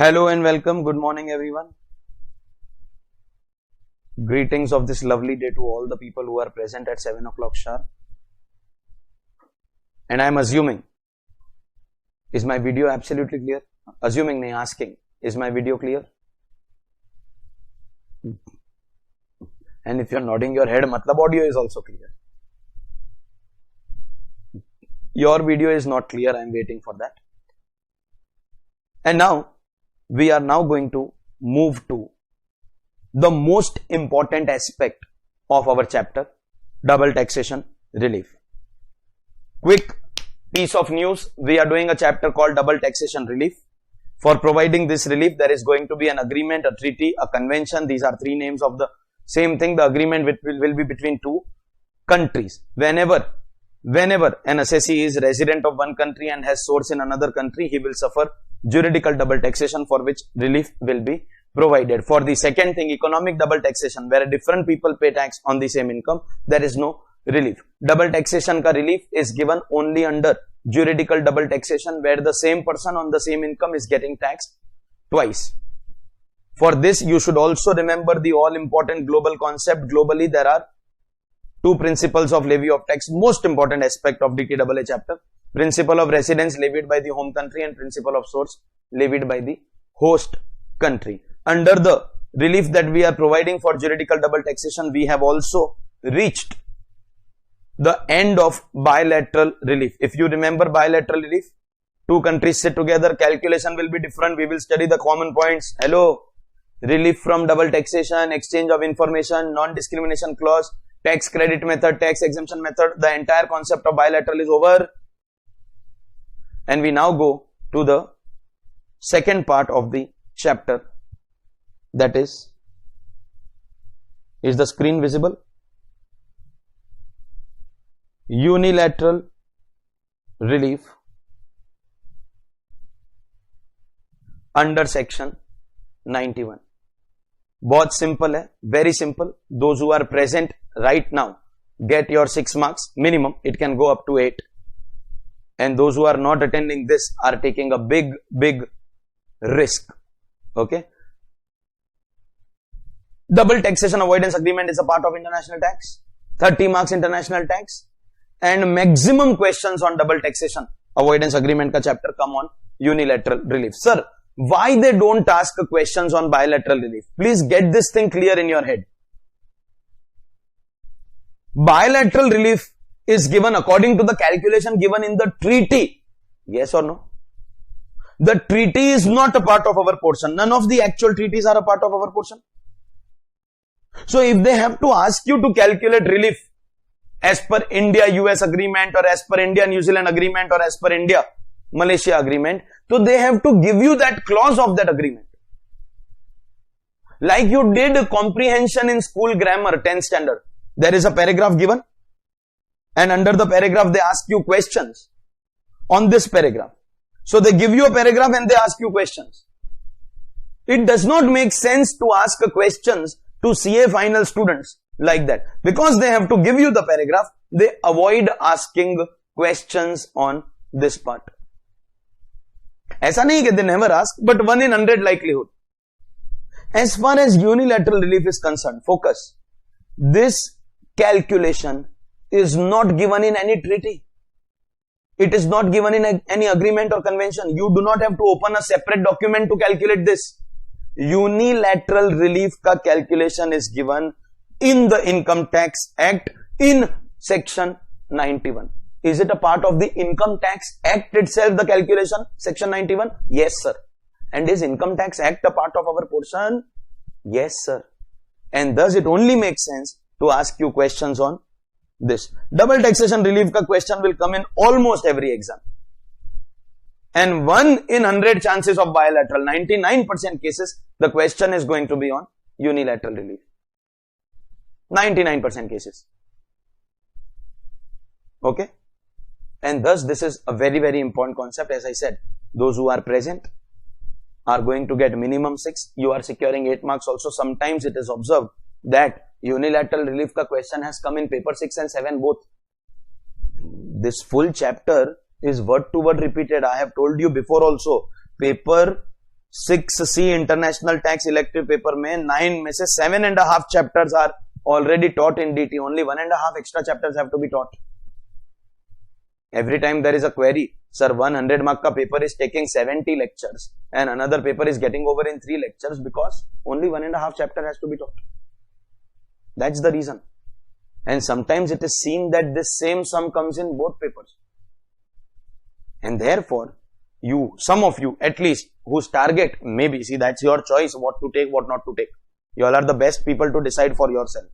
Hello and welcome. Good morning, everyone. Greetings of this lovely day to all the people who are present at 7 o'clock sharp. And I am assuming, is my video absolutely clear? Assuming, nahi, asking, is my video clear? And if you are nodding your head, matlab audio is also clear. Your video is not clear. I am waiting for that. And now, we are now going to move to the most important aspect of our chapter, double taxation relief. Quick piece of news, we are doing a chapter called double taxation relief. For providing this relief, there is going to be an agreement, a treaty, a convention. These are three names of the same thing. The agreement will be between two countries. Whenever an assessee is resident of one country and has source in another country, he will suffer juridical double taxation, for which relief will be provided. For the second thing, economic double taxation, where different people pay tax on the same income, there is no relief. Double taxation ka relief is given only under juridical double taxation, where the same person on the same income is getting taxed twice. For this, you should also remember the all important global concept. Globally, there are two principles of levy of tax, most important aspect of DTRA chapter. Principle of residence levied by the home country and principle of source levied by the host country. Under the relief that we are providing for juridical double taxation, we have also reached the end of bilateral relief. If you remember bilateral relief, two countries sit together, calculation will be different. We will study the common points. Hello, relief from double taxation, exchange of information, non-discrimination clause, tax credit method, tax exemption method. The entire concept of bilateral is over. And we now go to the second part of the chapter, that is the screen visible? Unilateral relief under section 91. बहुत simple है, very simple. Those who are present right now get your 6 marks minimum. It can go up to 8. And those who are not attending this are taking a big risk. Okay. Double taxation avoidance agreement is a part of international tax. 30 marks international tax. And maximum questions on double taxation avoidance agreement ka chapter come on unilateral relief. Sir, why they don't ask questions on bilateral relief? Please get this thing clear in your head. Bilateral relief is given according to the calculation given in the treaty. Yes or no? The treaty is not a part of our portion. None of the actual treaties are a part of our portion. So if they have to ask you to calculate relief as per India-US agreement, or as per India-New Zealand agreement, or as per India-Malaysia agreement, so they have to give you that clause of that agreement. Like you did comprehension in school grammar 10th standard. There is a paragraph given. And under the paragraph, they ask you questions on this paragraph. So they give you a paragraph and they ask you questions. It does not make sense to ask questions to CA final students like that. Because they have to give you the paragraph, they avoid asking questions on this part. ऐसा नहीं कि they never ask, but 1 in 100 likelihood. As far as unilateral relief is concerned, focus. This calculation is not given in any treaty. It is not given in any agreement or convention. You do not have to open a separate document to calculate this. Unilateral relief ka calculation is given in the Income Tax Act in section 91. Is it a part of the Income Tax Act itself, the calculation, section 91? Yes, sir. And is Income Tax Act a part of our portion? Yes, sir. And thus it only makes sense to ask you questions on this. Double taxation relief ka question will come in almost every exam. And 1 in 100 chances of bilateral, 99% cases, the question is going to be on unilateral relief. 99% cases. Okay. And thus this is a very important concept. As I said, those who are present are going to get minimum 6. You are securing 8 marks also. Sometimes it is observed that unilateral relief ka question has come in paper 6 and 7 both. This full chapter is word to word repeated. I have told you before also. Paper 6C international tax elective paper में 9 में से 7.5 chapters are already taught in DT. Only 1.5 extra chapters have to be taught. Every time there is a query, sir, 100 mark ka paper is taking 70 lectures and another paper is getting over in 3 lectures because only 1.5 chapter has to be taught. That's the reason. And sometimes it is seen that this same sum comes in both papers. And therefore, some of you at least, whose target, maybe, see, that's your choice, what to take, what not to take. You all are the best people to decide for yourself.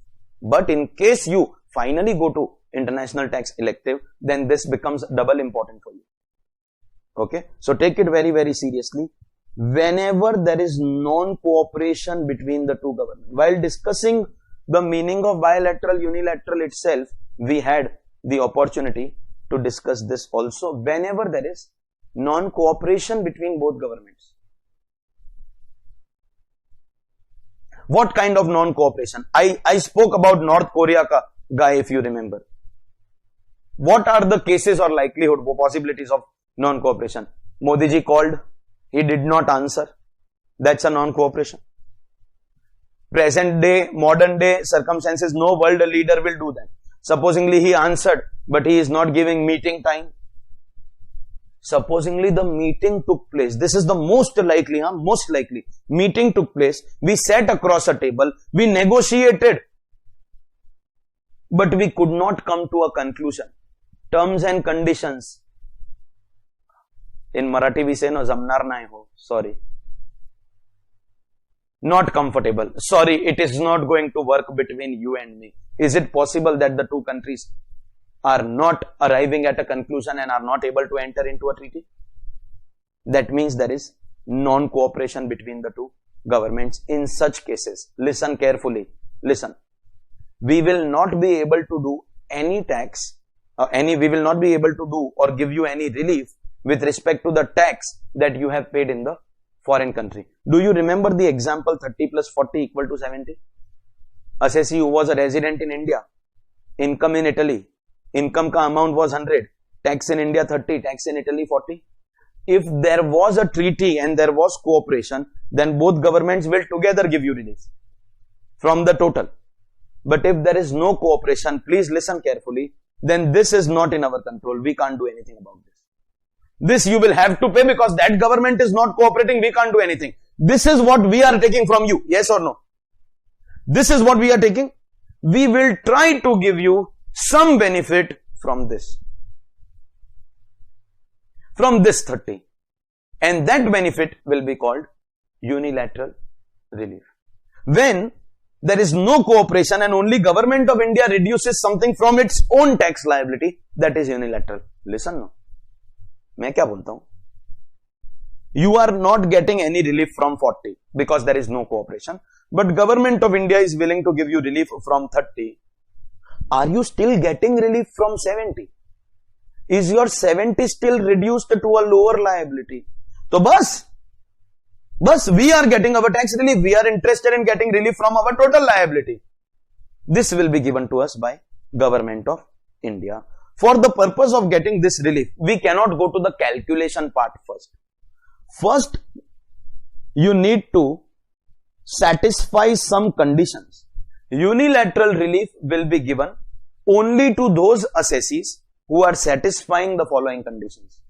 But in case you finally go to international tax elective, then this becomes double important for you. Okay. So take it very, very seriously. Whenever there is non-cooperation between the two governments, while discussing the meaning of bilateral, unilateral itself, we had the opportunity to discuss this also. Whenever there is non-cooperation between both governments. What kind of non-cooperation? I spoke about North Korea ka guy, if you remember. What are the cases or likelihood, possibilities of non-cooperation? Modi ji called, he did not answer. That's a non-cooperation. Present day, modern day circumstances, no world leader will do that. Supposingly he answered, but he is not giving meeting time. Supposingly the meeting took place. This is the most likely, most likely. Meeting took place. We sat across a table. We negotiated. But we could not come to a conclusion. Terms and conditions. In Marathi we say, no, jamnar nahi ho. Sorry. Not comfortable. Sorry, it is not going to work between you and me. Is it possible that the two countries are not arriving at a conclusion and are not able to enter into a treaty? That means there is non-cooperation between the two governments. In such cases, listen carefully. Listen. We will not be able to do any tax, we will not be able to do or give you any relief with respect to the tax that you have paid in the foreign country. Do you remember the example 30 plus 40 equal to 70? Assessee who was a resident in India, income in Italy, income ka amount was 100, tax in India 30, tax in Italy 40. If there was a treaty and there was cooperation, then both governments will together give you relief from the total. But if there is no cooperation, please listen carefully, then this is not in our control. We can't do anything about this. This you will have to pay because that government is not cooperating. We can't do anything. This is what we are taking from you. Yes or no? This is what we are taking. We will try to give you some benefit from this. From this 30. And that benefit will be called unilateral relief. When there is no cooperation and only government of India reduces something from its own tax liability, that is unilateral. Listen now. मैं क्या बोलता हूं? You are not getting any relief from 40 because there is no cooperation. But government of India is willing to give you relief from 30. Are you still getting relief from 70? Is your 70 still reduced to a lower liability? So bus, we are getting our tax relief. We are interested in getting relief from our total liability. This will be given to us by government of India. For the purpose of getting this relief, we cannot go to the calculation part first. First, you need to satisfy some conditions. Unilateral relief will be given only to those assessees who are satisfying the following conditions.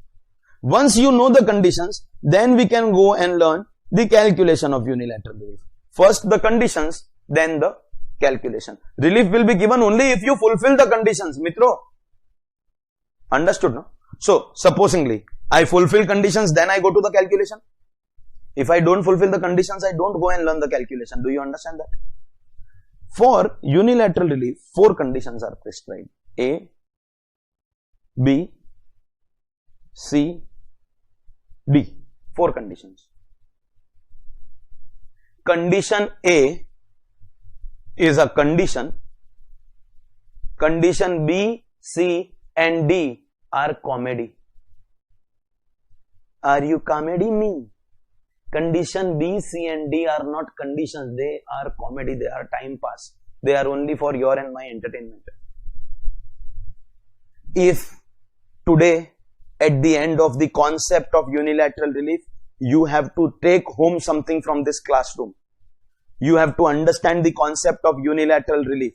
Once you know the conditions, then we can go and learn the calculation of unilateral relief. First the conditions, then the calculation. Relief will be given only if you fulfill the conditions. Mitro, understood, no? So, supposingly, I fulfill conditions, then I go to the calculation. If I don't fulfill the conditions, I don't go and learn the calculation. Do you understand that? For unilateral relief, 4 conditions are prescribed. A, B, C, D. 4 conditions. Condition A is a condition. Condition B, C and D are comedy. Are you comedy me? Condition B, C and D are not conditions. They are comedy. They are time pass. They are only for your and my entertainment. If today, at the end of the concept of unilateral relief, you have to take home something from this classroom. You have to understand the concept of unilateral relief.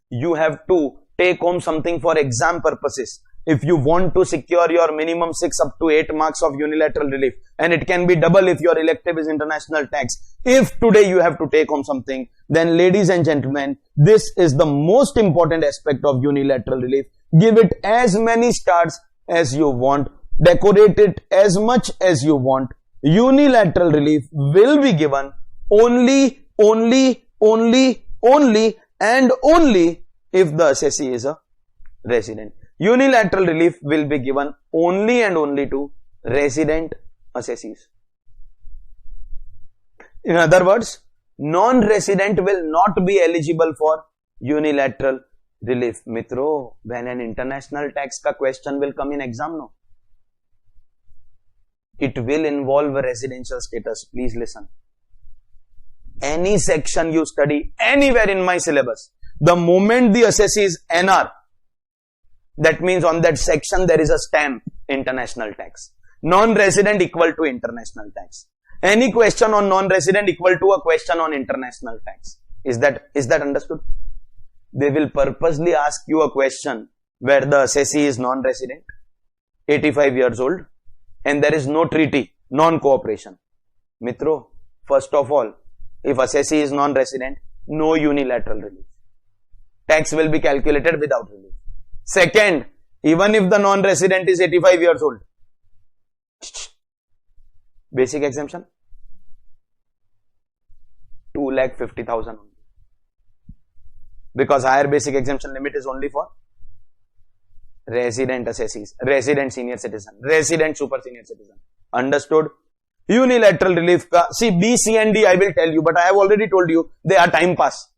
You have to take home something for exam purposes. If you want to secure your minimum 6 up to 8 marks of unilateral relief, and it can be double if your elective is international tax. If today you have to take home something, then ladies and gentlemen, this is the most important aspect of unilateral relief. Give it as many stars as you want. Decorate it as much as you want. Unilateral relief will be given only and only if the assessee is a resident. Unilateral relief will be given only and only to resident assessees. In other words, non-resident will not be eligible for unilateral relief. Mitro, when an international tax ka question will come in exam, no? It will involve residential status. Please listen. Any section you study anywhere in my syllabus, the moment the assessee is NR, that means on that section there is a stamp, international tax. Non-resident equal to international tax. Any question on non-resident equal to a question on international tax. Is that understood? They will purposely ask you a question where the assessee is non-resident, 85 years old, and there is no treaty, non-cooperation. Mitro, first of all, if assessee is non-resident, no unilateral relief. Tax will be calculated without relief. Second, even if the non-resident is 85 years old, basic exemption, 2,50,000 only. Because higher basic exemption limit is only for resident assessees, resident senior citizen, resident super senior citizen. Understood? Unilateral relief ka, see B, C and D I will tell you, but I have already told you they are time pass.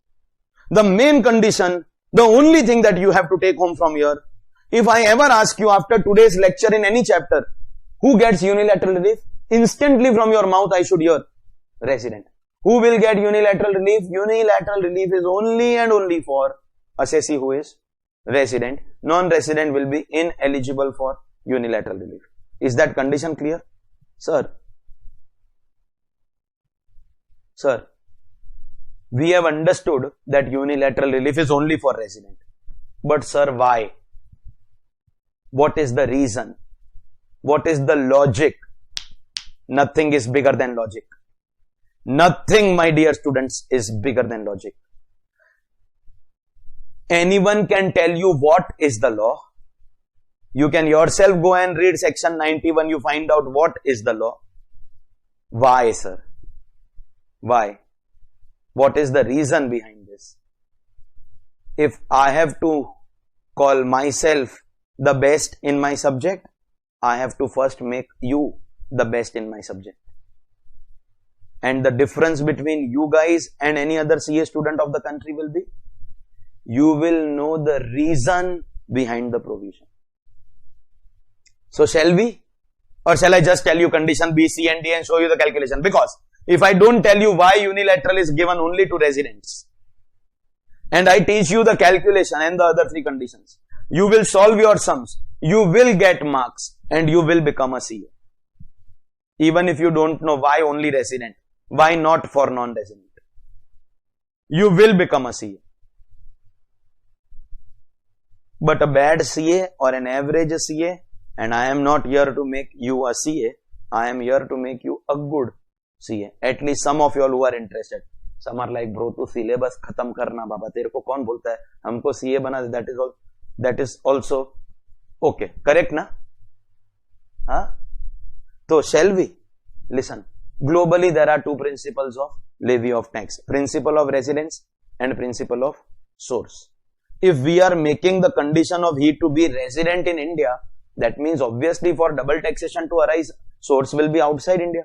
The main condition, the only thing that you have to take home from here, if I ever ask you after today's lecture in any chapter, who gets unilateral relief? Instantly from your mouth I should hear resident. Who will get unilateral relief? Unilateral relief is only and only for assessee who is resident. Non-resident will be ineligible for unilateral relief. Is that condition clear? Sir, we have understood that unilateral relief is only for resident. But sir, why? What is the reason? What is the logic? Nothing is bigger than logic. Nothing, my dear students, is bigger than logic. Anyone can tell you what is the law. You can yourself go and read section 91, you find out what is the law. Why, sir? Why? What is the reason behind this? If I have to call myself the best in my subject, I have to first make you the best in my subject. And the difference between you guys and any other CA student of the country will be, you will know the reason behind the provision. So shall we? Or shall I just tell you condition B, C and D and show you the calculation? Because if I don't tell you why unilateral is given only to residents, and I teach you the calculation and the other three conditions, you will solve your sums, you will get marks, and you will become a CA. Even if you don't know why only resident, why not for non-resident, you will become a CA. But a bad CA or an average CA, and I am not here to make you a CA, I am here to make you a good CA. At least some of you all who are interested. Some are like, bro, tu syllabus khatam karna baba, tere ko kaun bolta hai, humko CA bana de, that is all. That is also okay. Correct na? Huh? So shall we? Listen. Globally there are two principles of levy of tax. Principle of residence and principle of source. If we are making the condition of he to be resident in India, that means obviously for double taxation to arise, source will be outside India.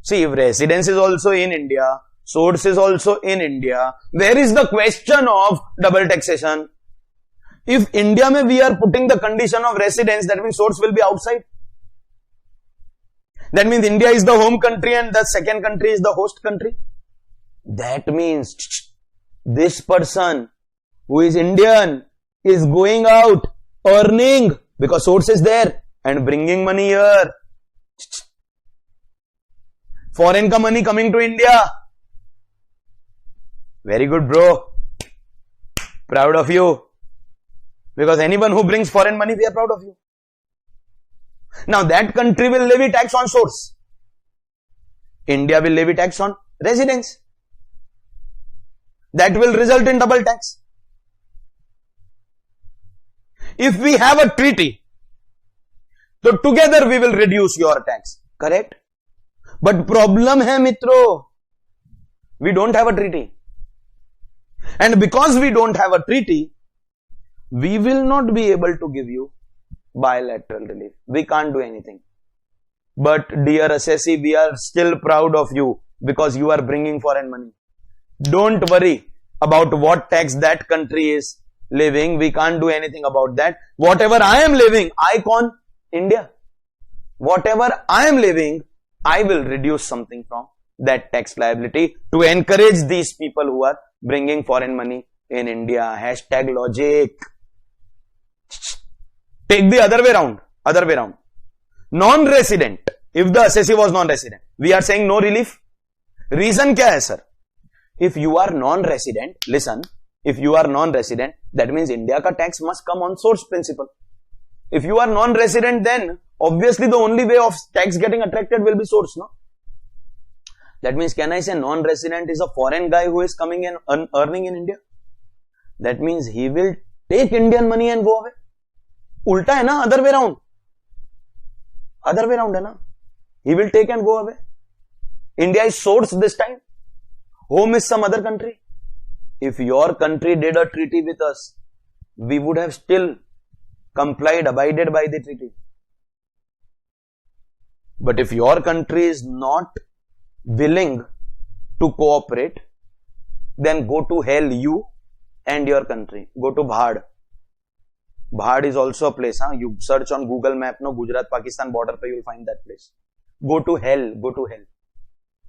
See, if residence is also in India, source is also in India, where is the question of double taxation? If India mein we are putting the condition of residence, that means source will be outside. That means India is the home country and the second country is the host country. That means this person who is Indian is going out earning because source is there and bringing money here. Foreign ka money coming to India. Very good, bro. Proud of you. Because anyone who brings foreign money, we are proud of you. Now that country will levy tax on source. India will levy tax on residence. That will result in double tax. If we have a treaty, so together we will reduce your tax. Correct? But problem hai mitro, we don't have a treaty. And because we don't have a treaty, we will not be able to give you bilateral relief. We can't do anything. But dear assessee, we are still proud of you because you are bringing foreign money. Don't worry about what tax that country is levying. We can't do anything about that. Whatever I am levying, I con India. Whatever I am levying, I will reduce something from that tax liability to encourage these people who are bringing foreign money in India. Hashtag logic. Take the other way round. Other way round. Non-resident. If the assessee was non-resident, we are saying no relief. Reason kya hai, sir? If you are non-resident, listen, if you are non-resident, that means India ka tax must come on source principle. If you are non-resident, then obviously the only way of tax getting attracted will be source, no? That means, can I say non-resident is a foreign guy who is coming and earning in India? That means he will take Indian money and go away. Ulta hai na, other way round. Other way round hai na. He will take and go away. India is source this time. Home is some other country. If your country did a treaty with us, we would have still complied, abided by the treaty. But if your country is not willing to cooperate, then go to hell, you and your country. Go to Bhad. Bhad is also a place. Huh? You search on Google Map, no, Gujarat-Pakistan border, you will find that place. Go to hell. Go to hell.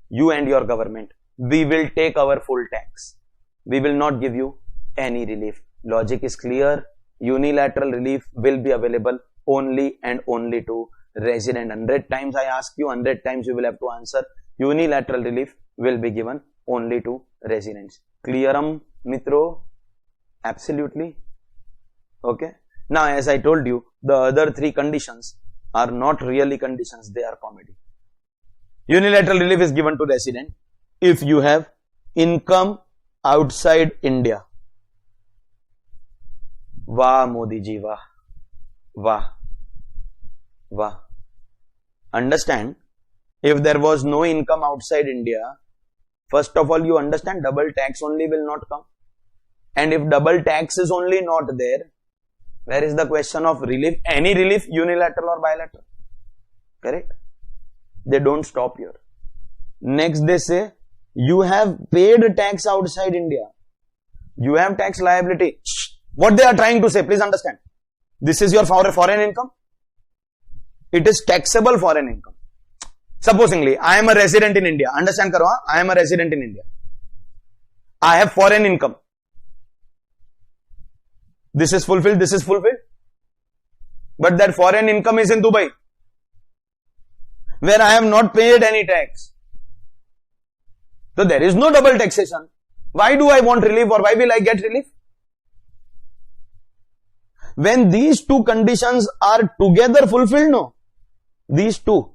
You and your government. We will take our full tax. We will not give you any relief. Logic is clear. Unilateral relief will be available only and only to resident. 100 times I ask you, 100 times you will have to answer. Unilateral relief will be given only to residents. Clearum, mitro? Absolutely. Okay. Now, as I told you, the other three conditions are not really conditions, they are comedy. Unilateral relief is given to resident if you have income outside India. Wah, Modi ji, wah. Wah. Wah. Understand, if there was no income outside India, first of all, you understand double tax only will not come. And if double tax is only not there, where is the question of relief? Any relief, unilateral or bilateral? Correct? They don't stop here. Next, they say, you have paid tax outside India. You have tax liability. What they are trying to say, please understand. This is your foreign income. It is taxable foreign income. Supposingly, I am a resident in India. Understand karo, I am a resident in India. I have foreign income. This is fulfilled, this is fulfilled. But that foreign income is in Dubai, where I have not paid any tax. So there is no double taxation. Why do I want relief, or why will I get relief? When these two conditions are together fulfilled, no? These two.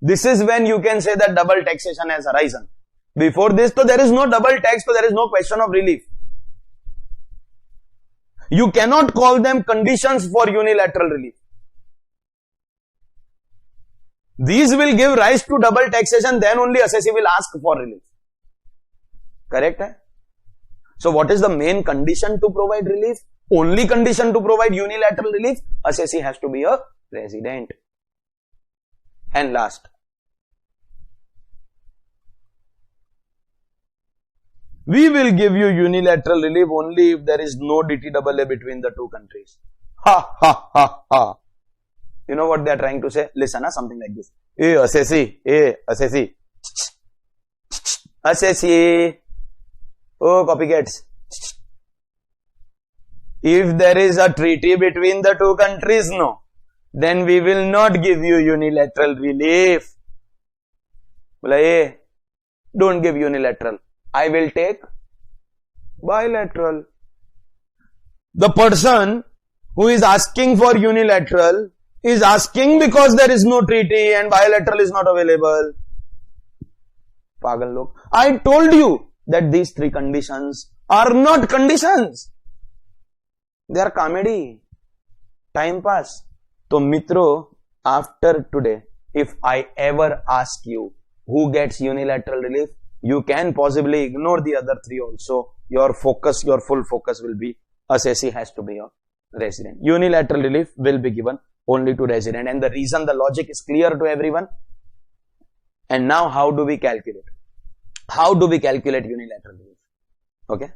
This is when you can say that double taxation has arisen. Before this, so there is no double tax, so there is no question of relief. You cannot call them conditions for unilateral relief. These will give rise to double taxation, then only assessee will ask for relief. Correct? Hai? So what is the main condition to provide relief? Only condition to provide unilateral relief, assessee has to be a resident. And last, we will give you unilateral relief only if there is no DTRA between the two countries. Ha ha ha ha. You know what they are trying to say? Listen, something like this. Assessee, assessee. Assessee. Oh, copycats. If there is a treaty between the two countries, no, then we will not give you unilateral relief. बोला ए don't give unilateral, I will take bilateral. The person who is asking for unilateral is asking because there is no treaty and bilateral is not available. Pagal log. I told you that these three conditions are not conditions. They are comedy. Time pass. So mitro, after today, if I ever ask you who gets unilateral relief, you can possibly ignore the other three also. Your focus, your full focus will be assessee has to be your resident. Unilateral relief will be given only to resident, and the reason, the logic is clear to everyone. And now how do we calculate? How do we calculate unilateral relief? Okay.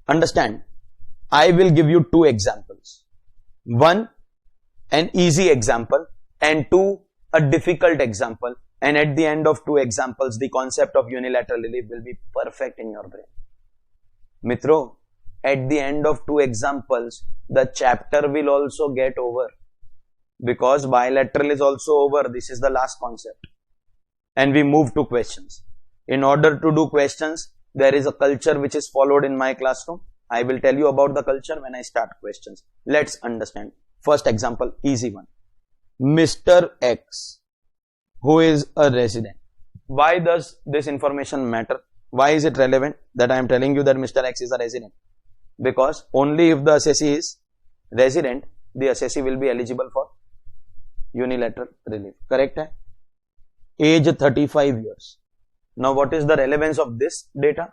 Understand. I will give you two examples. One, an easy example, and two, a difficult example. And at the end of two examples, the concept of unilateral relief will be perfect in your brain. Mitro, at the end of two examples, the chapter will also get over. Because bilateral is also over. This is the last concept. And we move to questions. In order to do questions, there is a culture which is followed in my classroom. I will tell you about the culture when I start questions. Let's understand. First example, easy one. Mr. X, who is a resident. Why does this information matter? Why is it relevant that I am telling you that Mr. X is a resident? Because only if the assessee is resident, the assessee will be eligible for unilateral relief. Correct? Hai? Age 35 years. Now what is the relevance of this data?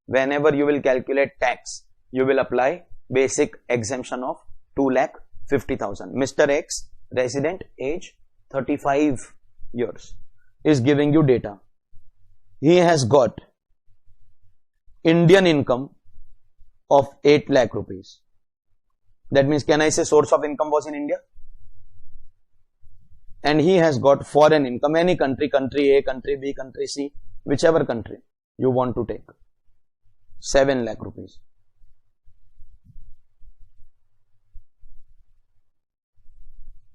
Whenever you will calculate tax, you will apply basic exemption of 2,50,000. Mr. X, resident, age 35 years, is giving you data. He has got Indian income of 8 lakh rupees. That means, can I say source of income was in India? And he has got foreign income, any country, country A, country B, country C, whichever country you want to take. 7 lakh rupees.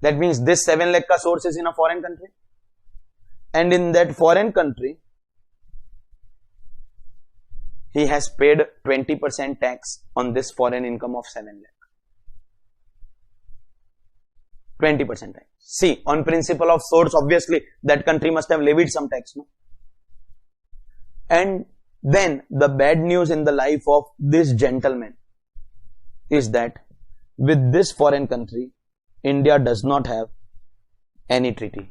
That means this 7 lakh ka source is in a foreign country. And in that foreign country, he has paid 20% tax on this foreign income of 7 lakh. 20% tax. See, on principle of source, obviously, that country must have levied some tax, no? And then, the bad news in the life of this gentleman is that with this foreign country, India does not have any treaty.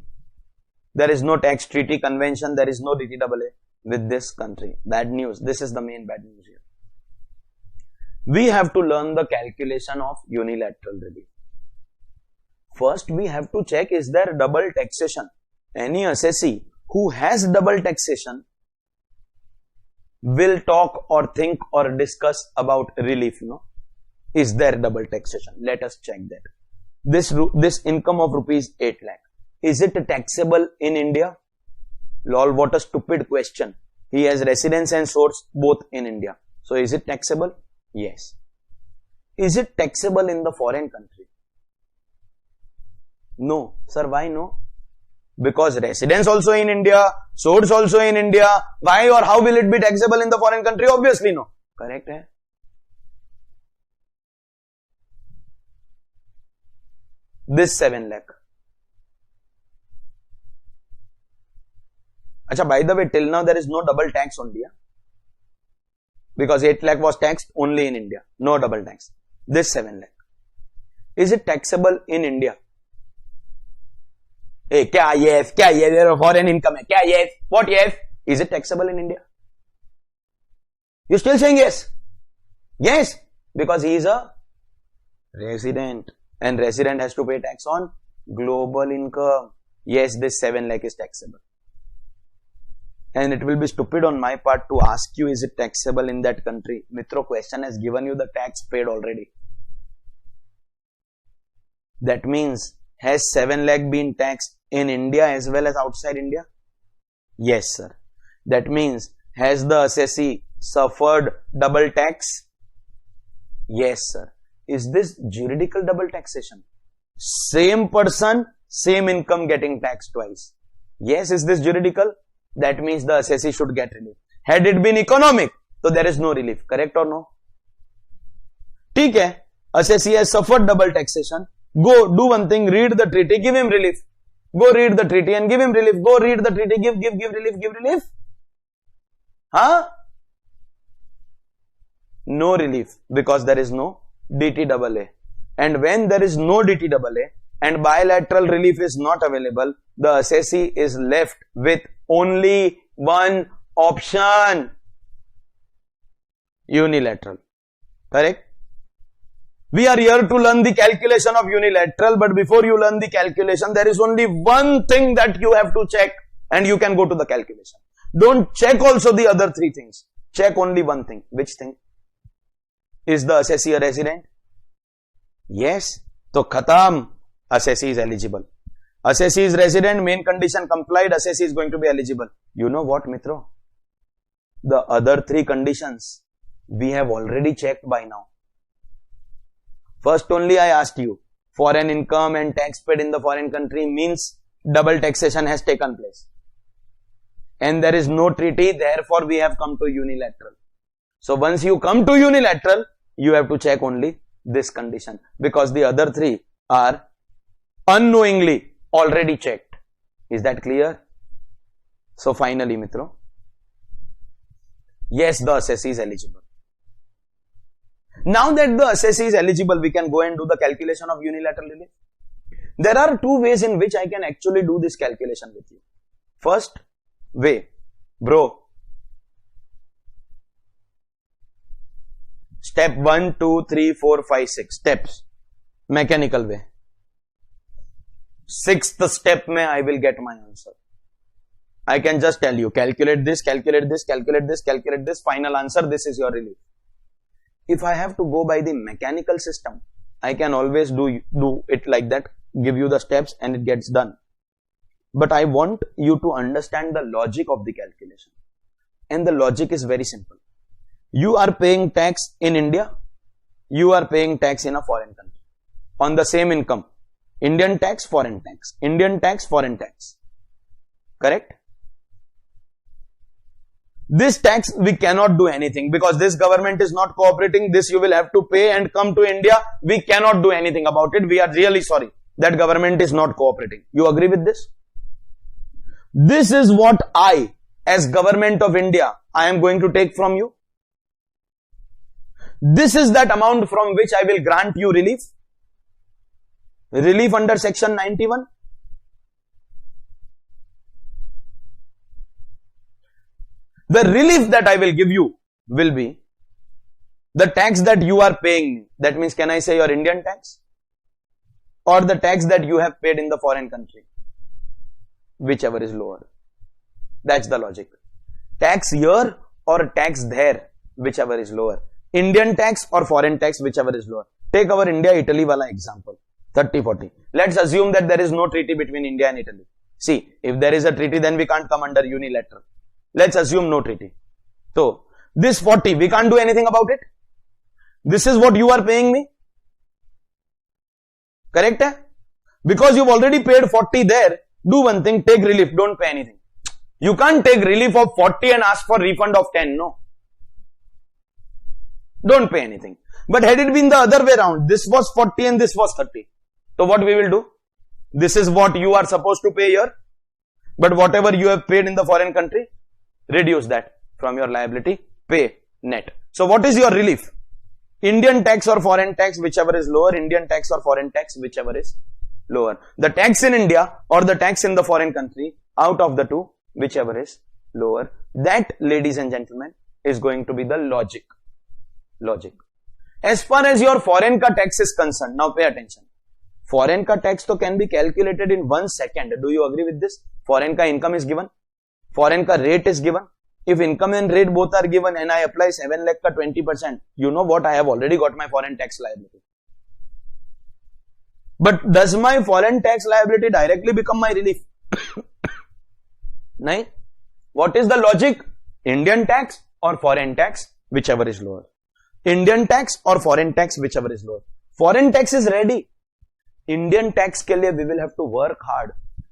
There is no tax treaty convention, there is no DTRA with this country. Bad news. This is the main bad news here. We have to learn the calculation of unilateral relief. First, we have to check, is there double taxation? Any assessee who has double taxation will talk or think or discuss about relief, no? Is there double taxation? Let us check that. This income of rupees 8 lakh, is it taxable in India? Lol, what a stupid question. He has residence and source both in India. So is it taxable? Yes. Is it taxable in the foreign country? No. Sir, why no? Because residence also in India, source also in India. Why or how will it be taxable in the foreign country? Obviously no. Correct hai? This 7 lakh. Acha, by the way, till now there is no double tax on India. Because 8 lakh was taxed only in India. No double tax. This 7 lakh. Is it taxable in India? Hey, kya yes? Kya yes? Foreign income hai. Kya yes? What yes? Is it taxable in India? You still saying yes? Yes. Because he is a resident. And resident has to pay tax on global income. Yes, this 7 lakh is taxable. And it will be stupid on my part to ask you, is it taxable in that country? Mitro, question has given you the tax paid already. That means, has 7 lakh been taxed in India as well as outside India? Yes, sir. That means, has the assessee suffered double tax? Yes, sir. Is this juridical double taxation? Same person, same income getting taxed twice. Yes, is this juridical? that means the assessee should get relief. Had it been economic, so there is no relief. Correct or no? ठीक है, assessee has suffered double taxation. Go do one thing, read the treaty, give him relief. Go read the treaty and give him relief. Go read the treaty, give relief. Huh? No relief, because there is no DTRA. And when there is no DTRA and bilateral relief is not available, the assessee is left with only one option: unilateral. Correct? We are here to learn the calculation of unilateral, but before you learn the calculation, there is only one thing that you have to check, and you can go to the calculation. Don't check also the other three things. Check only one thing. Which thing? Is the assessee a resident? Yes. So khatam. Assessee is eligible. Assessee is resident, main condition complied, assessee is going to be eligible. You know what, Mitro? The other three conditions we have already checked by now. First only I asked you, foreign income and tax paid in the foreign country means double taxation has taken place. And there is no treaty, therefore we have come to unilateral. So once you come to unilateral, you have to check only this condition, because the other three are unknowingly already checked. Is that clear? So finally, Mitro, yes, the assessee is eligible. Now that the assessee is eligible, we can go and do the calculation of unilateral relief. There are two ways in which I can actually do this calculation with you. First way, bro, step 1, 2, 3, 4, 5, 6 steps, mechanical way. Sixth step mein I will get my answer. I can just tell you, calculate this, calculate this, calculate this, calculate this, final answer, this is your relief. If I have to go by the mechanical system, I can always do it like that, give you the steps and it gets done. But I want you to understand the logic of the calculation. And the logic is very simple. You are paying tax in India, you are paying tax in a foreign country on the same income. Indian tax, foreign tax. Indian tax, foreign tax. Correct? This tax we cannot do anything because this government is not cooperating. This you will have to pay and come to India. We cannot do anything about it. We are really sorry that government is not cooperating. You agree with this? This is what I, as government of India, I am going to take from you. This is that amount from which I will grant you relief. Relief under section 91. The relief that I will give you will be the tax that you are paying me. That means, can I say your Indian tax? Or the tax that you have paid in the foreign country? Whichever is lower. That's the logic. Tax here or tax there, whichever is lower. Indian tax or foreign tax, whichever is lower. Take our India-Italy wala example. 30-40. Let's assume that there is no treaty between India and Italy. See, if there is a treaty, then we can't come under unilateral. Let's assume no treaty. So, this 40, we can't do anything about it. This is what you are paying me. Correct? Because you've already paid 40 there, do one thing, take relief, don't pay anything. You can't take relief of 40 and ask for refund of 10, no. Don't pay anything. But had it been the other way around, this was 40 and this was 30. So what we will do? This is what you are supposed to pay here. But whatever you have paid in the foreign country, reduce that from your liability, pay net. So what is your relief? Indian tax or foreign tax, whichever is lower. Indian tax or foreign tax, whichever is lower. The tax in India or the tax in the foreign country, out of the two, whichever is lower. That, ladies and gentlemen, is going to be the logic. As far as your foreign ka tax is concerned, now pay attention. Foreign ka tax to can be calculated in 1 second. Do you agree with this? Foreign ka income is given. Foreign ka rate is given. If income and rate both are given and I apply 7 lakh ka 20%, you know what? I have already got my foreign tax liability. But does my foreign tax liability directly become my relief? No. What is the logic? Indian tax or foreign tax, whichever is lower. Indian tax or foreign tax, whichever is lower. Foreign tax is ready. Indian tax ke liye we will have to work hard.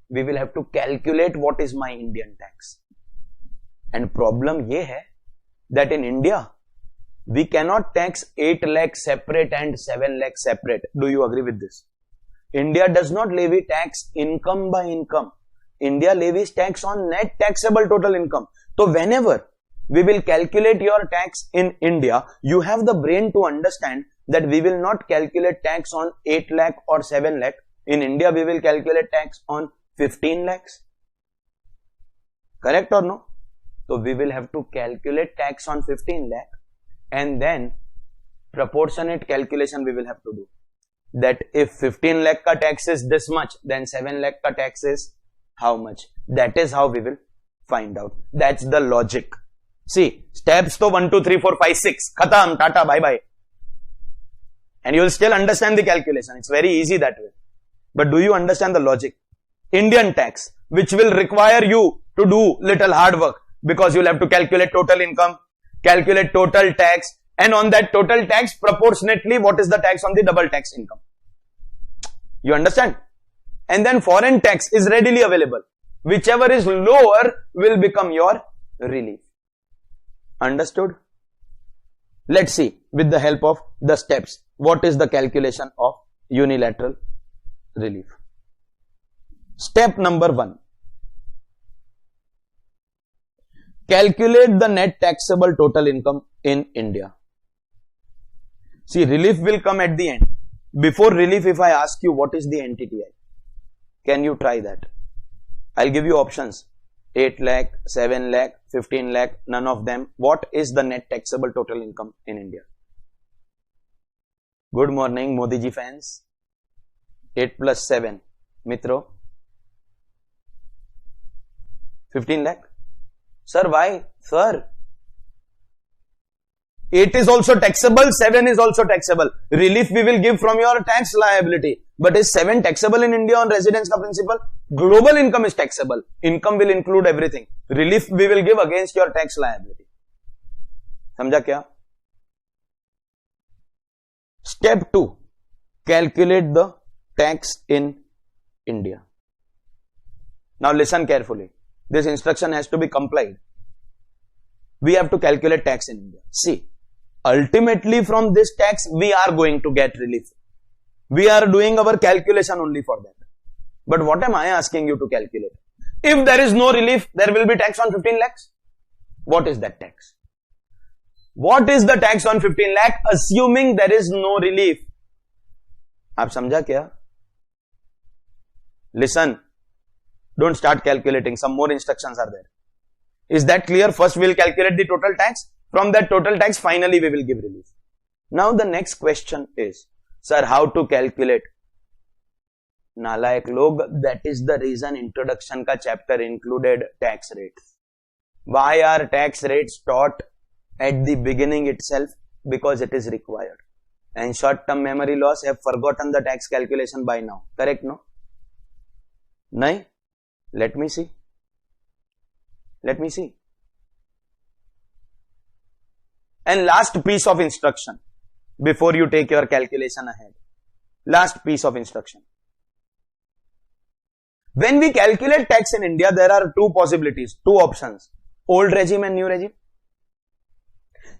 We will have to calculate what is my Indian tax. And problem ये है that in India we cannot tax 8 lakh separate and 7 lakh separate. Do you agree with this? India does not levy tax income by income. India levies tax on net taxable total income. So whenever we will calculate your tax in India, you have the brain to understand that we will not calculate tax on 8 lakh or 7 lakh. In India, we will calculate tax on 15 lakhs. Correct or no? So we will have to calculate tax on 15 lakh and then proportionate calculation we will have to do. That if 15 lakh ka tax is this much, then 7 lakh ka tax is how much? That is how we will find out. That's the logic. See, steps to 1, 2, 3, 4, 5, 6. Khatam, tata, bye bye. And you will still understand the calculation. It's very easy that way. But do you understand the logic? Indian tax, which will require you to do little hard work because you'll have to calculate total income, calculate total tax, and on that total tax, proportionately, what is the tax on the double tax income? You understand? And then foreign tax is readily available. Whichever is lower will become your relief. Understood? Let's see with the help of the steps. What is the calculation of unilateral relief? Step number 1. Calculate the net taxable total income in India. See, relief will come at the end. Before relief, if I ask you what is the NTTI, can you try that? I'll give you options. 8 lakh, 7 lakh, 15 lakh, none of them. What is the net taxable total income in India? Good morning, Modi ji fans. 8 plus 7. Mitro. 15 lakh. Sir, why? Sir, 8 is also taxable, 7 is also taxable. Relief we will give from your tax liability. But is 7 taxable in India on residence ka principle? Global income is taxable. Income will include everything. Relief we will give against your tax liability. समझा क्या? Step 2. Calculate the tax in India. Now listen carefully. This instruction has to be complied. We have to calculate tax in India. See, ultimately from this tax, we are going to get relief. We are doing our calculation only for that. But what am I asking you to calculate? If there is no relief, there will be tax on 15 lakhs. What is that tax? What is the tax on 15 lakh assuming there is no relief? आप समझा क्या? Listen. Don't start calculating. Some more instructions are there. Is that clear? First we will calculate the total tax. From that total tax, finally we will give relief. Now the next question is, sir, how to calculate? Nalayak log, that is the reason introduction ka chapter included tax rates. Why are tax rates taught at the beginning itself? Because it is required. And short-term memory loss have forgotten the tax calculation by now. Correct, no? Nahin? Let me see. Let me see. And last piece of instruction before you take your calculation ahead. Last piece of instruction. When we calculate tax in India, there are two possibilities, two options. Old regime and new regime.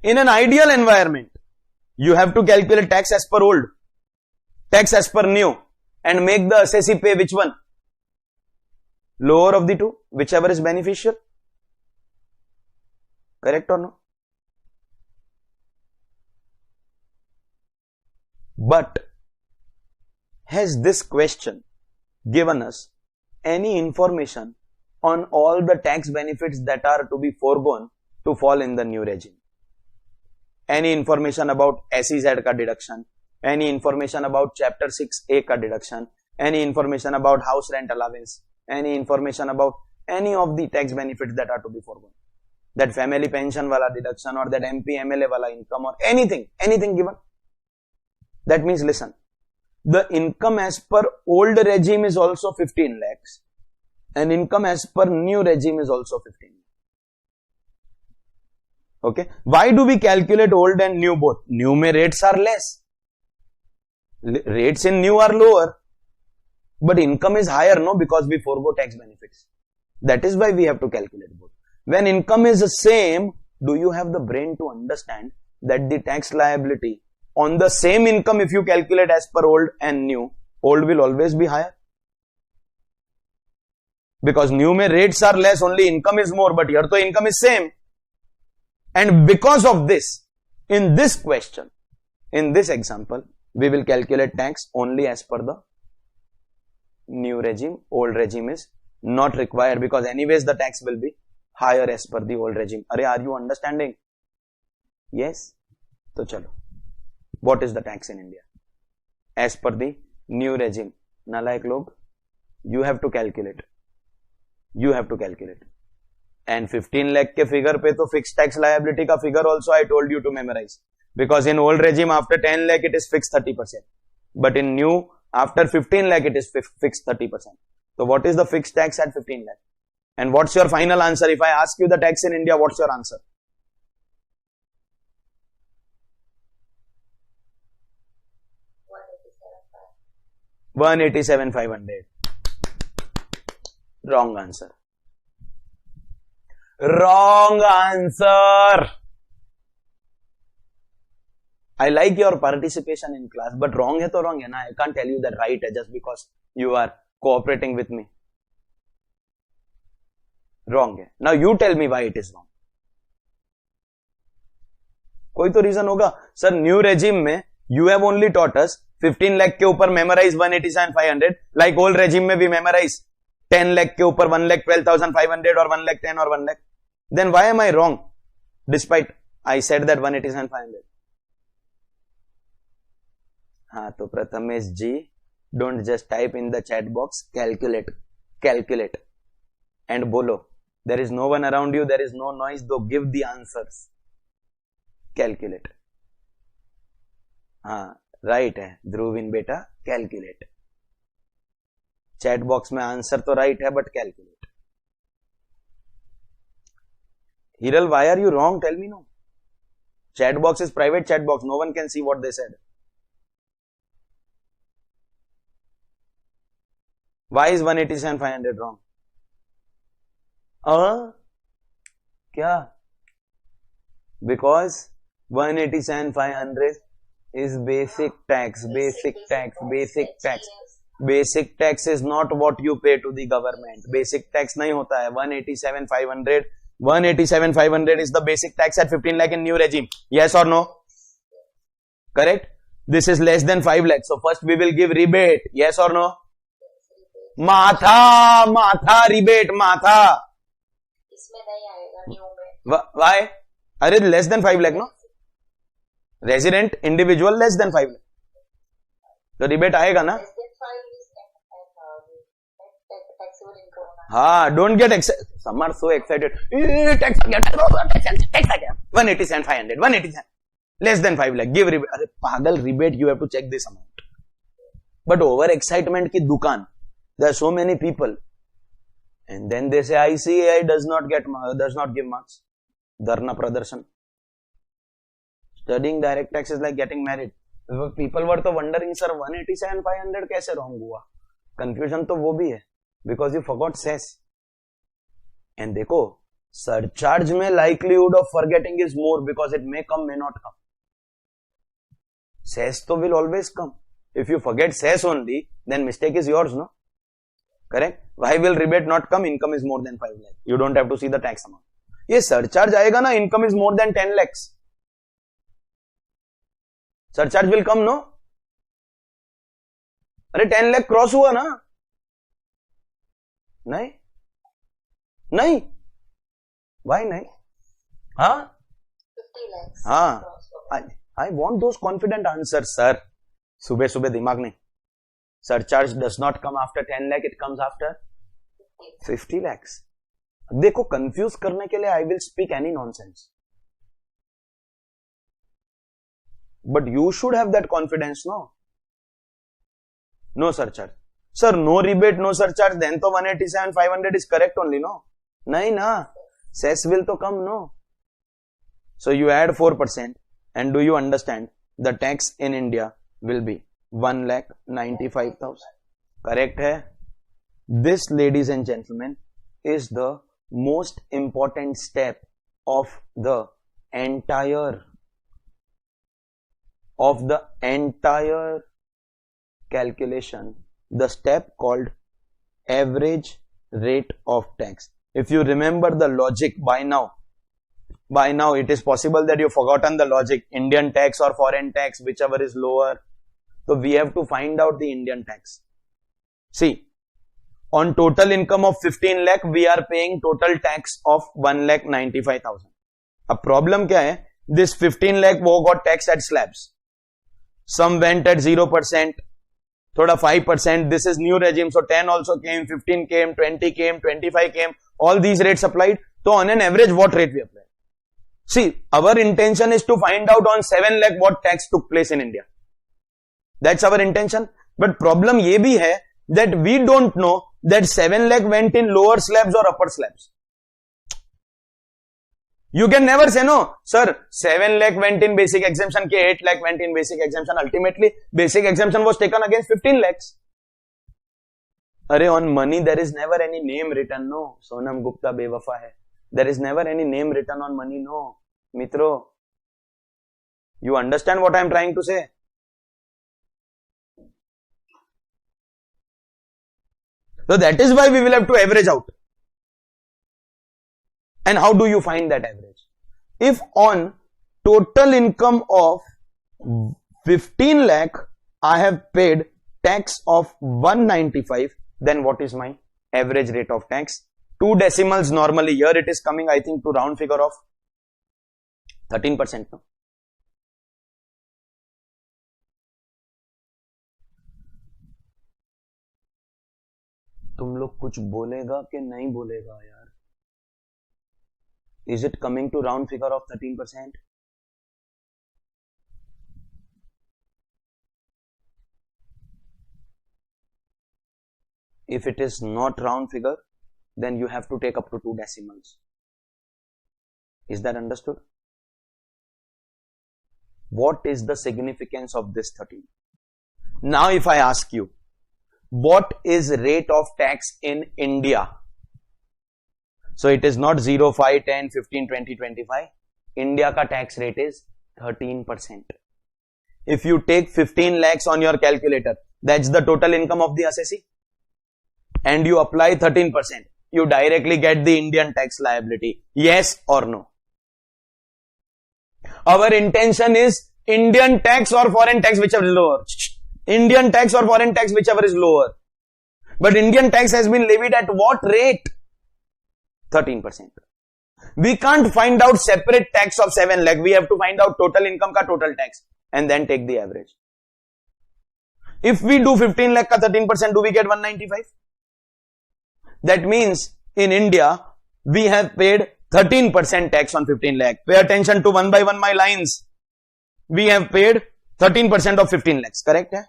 In an ideal environment, you have to calculate tax as per old, tax as per new, and make the assessee pay which one? Lower of the two, whichever is beneficial. Correct or no? But has this question given us any information on all the tax benefits that are to be foregone to fall in the new regime? Any information about SEZ ka deduction? Any information about chapter 6A ka deduction? Any information about house rent allowance? Any information about any of the tax benefits that are to be foregone? That family pension wala deduction or that MP MLA wala income or anything given? That means listen, the income as per old regime is also 15 lakhs and income as per new regime is also 15 lakhs. Okay. Why do we calculate old and new both? New mein rates are less. Rates in new are lower. But income is higher, no? Because we forego tax benefits. That is why we have to calculate both. When income is the same, do you have the brain to understand that the tax liability on the same income, if you calculate as per old and new, old will always be higher? Because new mein rates are less, only income is more, but here to income is same. And because of this, in this question, in this example, we will calculate tax only as per the new regime. Old regime is not required, because anyways the tax will be higher as per the old regime. Are you understanding? Yes? So chalo. What is the tax in India? As per the new regime. Nalayak log, you have to calculate. You have to calculate. And 15 lakh ke figure pe to fixed tax liability ka figure also I told you to memorize. Because in old regime after 10 lakh it is fixed 30%. But in new after 15 lakh it is fixed 30%. So what is the fixed tax at 15 lakh? And what's your final answer? If I ask you the tax in India, what's your answer? $187,500. Wrong answer. Wrong answer. I like your participation in class, but wrong hai to wrong hai na. I can't tell you that right hai just because you are cooperating with me. Wrong hai. Now you tell me why it is wrong. कोई तो reason होगा. Sir new regime में you have only taught us 15 lakh के ऊपर memorize 187,500. Like old regime में भी memorize 10 lakh के ऊपर 1,12,500 और 1 lakh 10 और 1 lakh. Then why am I wrong? Despite I said that 187,500. हाँ तो प्रथमेश जी, don't just type in the chat box, calculate and bolo. There is no one around you, there is no noise, though give the answers. Calculate. हाँ right है ध्रुविन बेटा, calculate. Chat box में answer तो right है but calculate. Hiral, why are you wrong? Tell me no. Chat box is private chat box. No one can see what they said. Why is 187,500 wrong? क्या? Because 187,500 is basic tax. Basic tax is not what you pay to the government. Basic tax नहीं होता है. 187,500 is the basic tax at 15 lakh in new regime. Yes or no? Correct? This is less than 5 lakh. So first we will give rebate. Yes or no? माथा rebate माथा. इसमें नहीं आएगा new में. Why? अरे less than 5 lakh no? Resident individual less than 5 lakh. तो rebate आएगा ना? हाँ, don't get excited. Some are so excited. Tax आ गया. 187,500. 187. Less than 5 lakh. Give rebate. अरे पागल rebate. You have to check this amount. But over excitement की दुकान. There are so many people. And then they say ICAI does not give marks. Dharna Pradarshan. Studying direct tax is like getting married. People were तो wondering, sir 187,500 कैसे wrong हुआ? Confusion तो वो भी है. Because you forgot cess. And देखो, surcharge में likelihood of forgetting is more because it may come, may not come. Cess तो will always come. If you forget cess only, then mistake is yours, no? Correct? Why will rebate not come? Income is more than 5 lakh. You don't have to see the tax amount. ये surcharge आएगा ना, income is more than 10 lakhs. Surcharge will come, no? अरे 10 lakh cross हुआ ना? नहीं. Why नहीं? हाँ? 50 lakhs. हाँ. I want those confident answers, sir. सुबह दिमाग नहीं. Surcharge does not come after 10 lakh, it comes after 50 lakhs. देखो कंफ्यूज करने के लिए I will speak any nonsense. But you should have that confidence, no? No surcharge. Sir, no rebate, no surcharge, then तो 187,500 is correct only, no? नहीं ना. Cess will to come, no? So you add 4% and do you understand the tax in India will be 1,95,000. Correct है? This, ladies and gentlemen, is the most important step of the entire calculation, the step called average rate of tax. If you remember the logic by now it is possible that you've forgotten the logic, Indian tax or foreign tax, whichever is lower. So we have to find out the Indian tax. See, on total income of 15 lakh, we are paying total tax of 1,95,000. A problem kya hai? This 15 lakh got taxed at slabs. Some went at 0%, thoda 5%. This is new regime. So 10 also came, 15 came, 20 came, 25 came. All these rates applied. So on an average, what rate we apply? See, our intention is to find out on 7 lakh what tax took place in India. That's our intention. But problem ye bhi hai that we don't know that 7 lakh went in lower slabs or upper slabs. You can never say no, sir, 7 lakh went in basic exemption, 8 lakh went in basic exemption. Ultimately, basic exemption was taken against 15 lakhs. Arey, on money, there is never any name written, no. Sonam Gupta bewafa hai. There is never any name written on money, no. Mitro, you understand what I am trying to say? So that is why we will have to average out. And how do you find that average? If on total income of 15 lakh, I have paid tax of 195, then what is my average rate of tax? 2 decimals normally. Here it is coming, I think, to round figure of 13%. No? तुम लोग कुछ बोलेगा कि नहीं बोलेगा यार? Is it coming to round figure of 13%? If it is not round figure, then you have to take up to 2 decimals. Is that understood? What is the significance of this 13? Now if I ask you, what is rate of tax in India? So it is not 0, 5, 10, 15, 20, 25. India ka tax rate is 13%. If you take 15 lakhs on your calculator, that's the total income of the assessee, and you apply 13%, you directly get the Indian tax liability. Yes or no? Our intention is Indian tax or foreign tax, whichever is lower. Indian tax or foreign tax, whichever is lower. But Indian tax has been levied at what rate? 13%. We can't find out separate tax of 7 lakh. We have to find out total income ka total tax and then take the average. If we do 15 lakh ka 13%, do we get 195? That means in India, we have paid 13% tax on 15 lakh. Pay attention to one by one my lines. We have paid 13% of 15 lakhs, correct? Eh?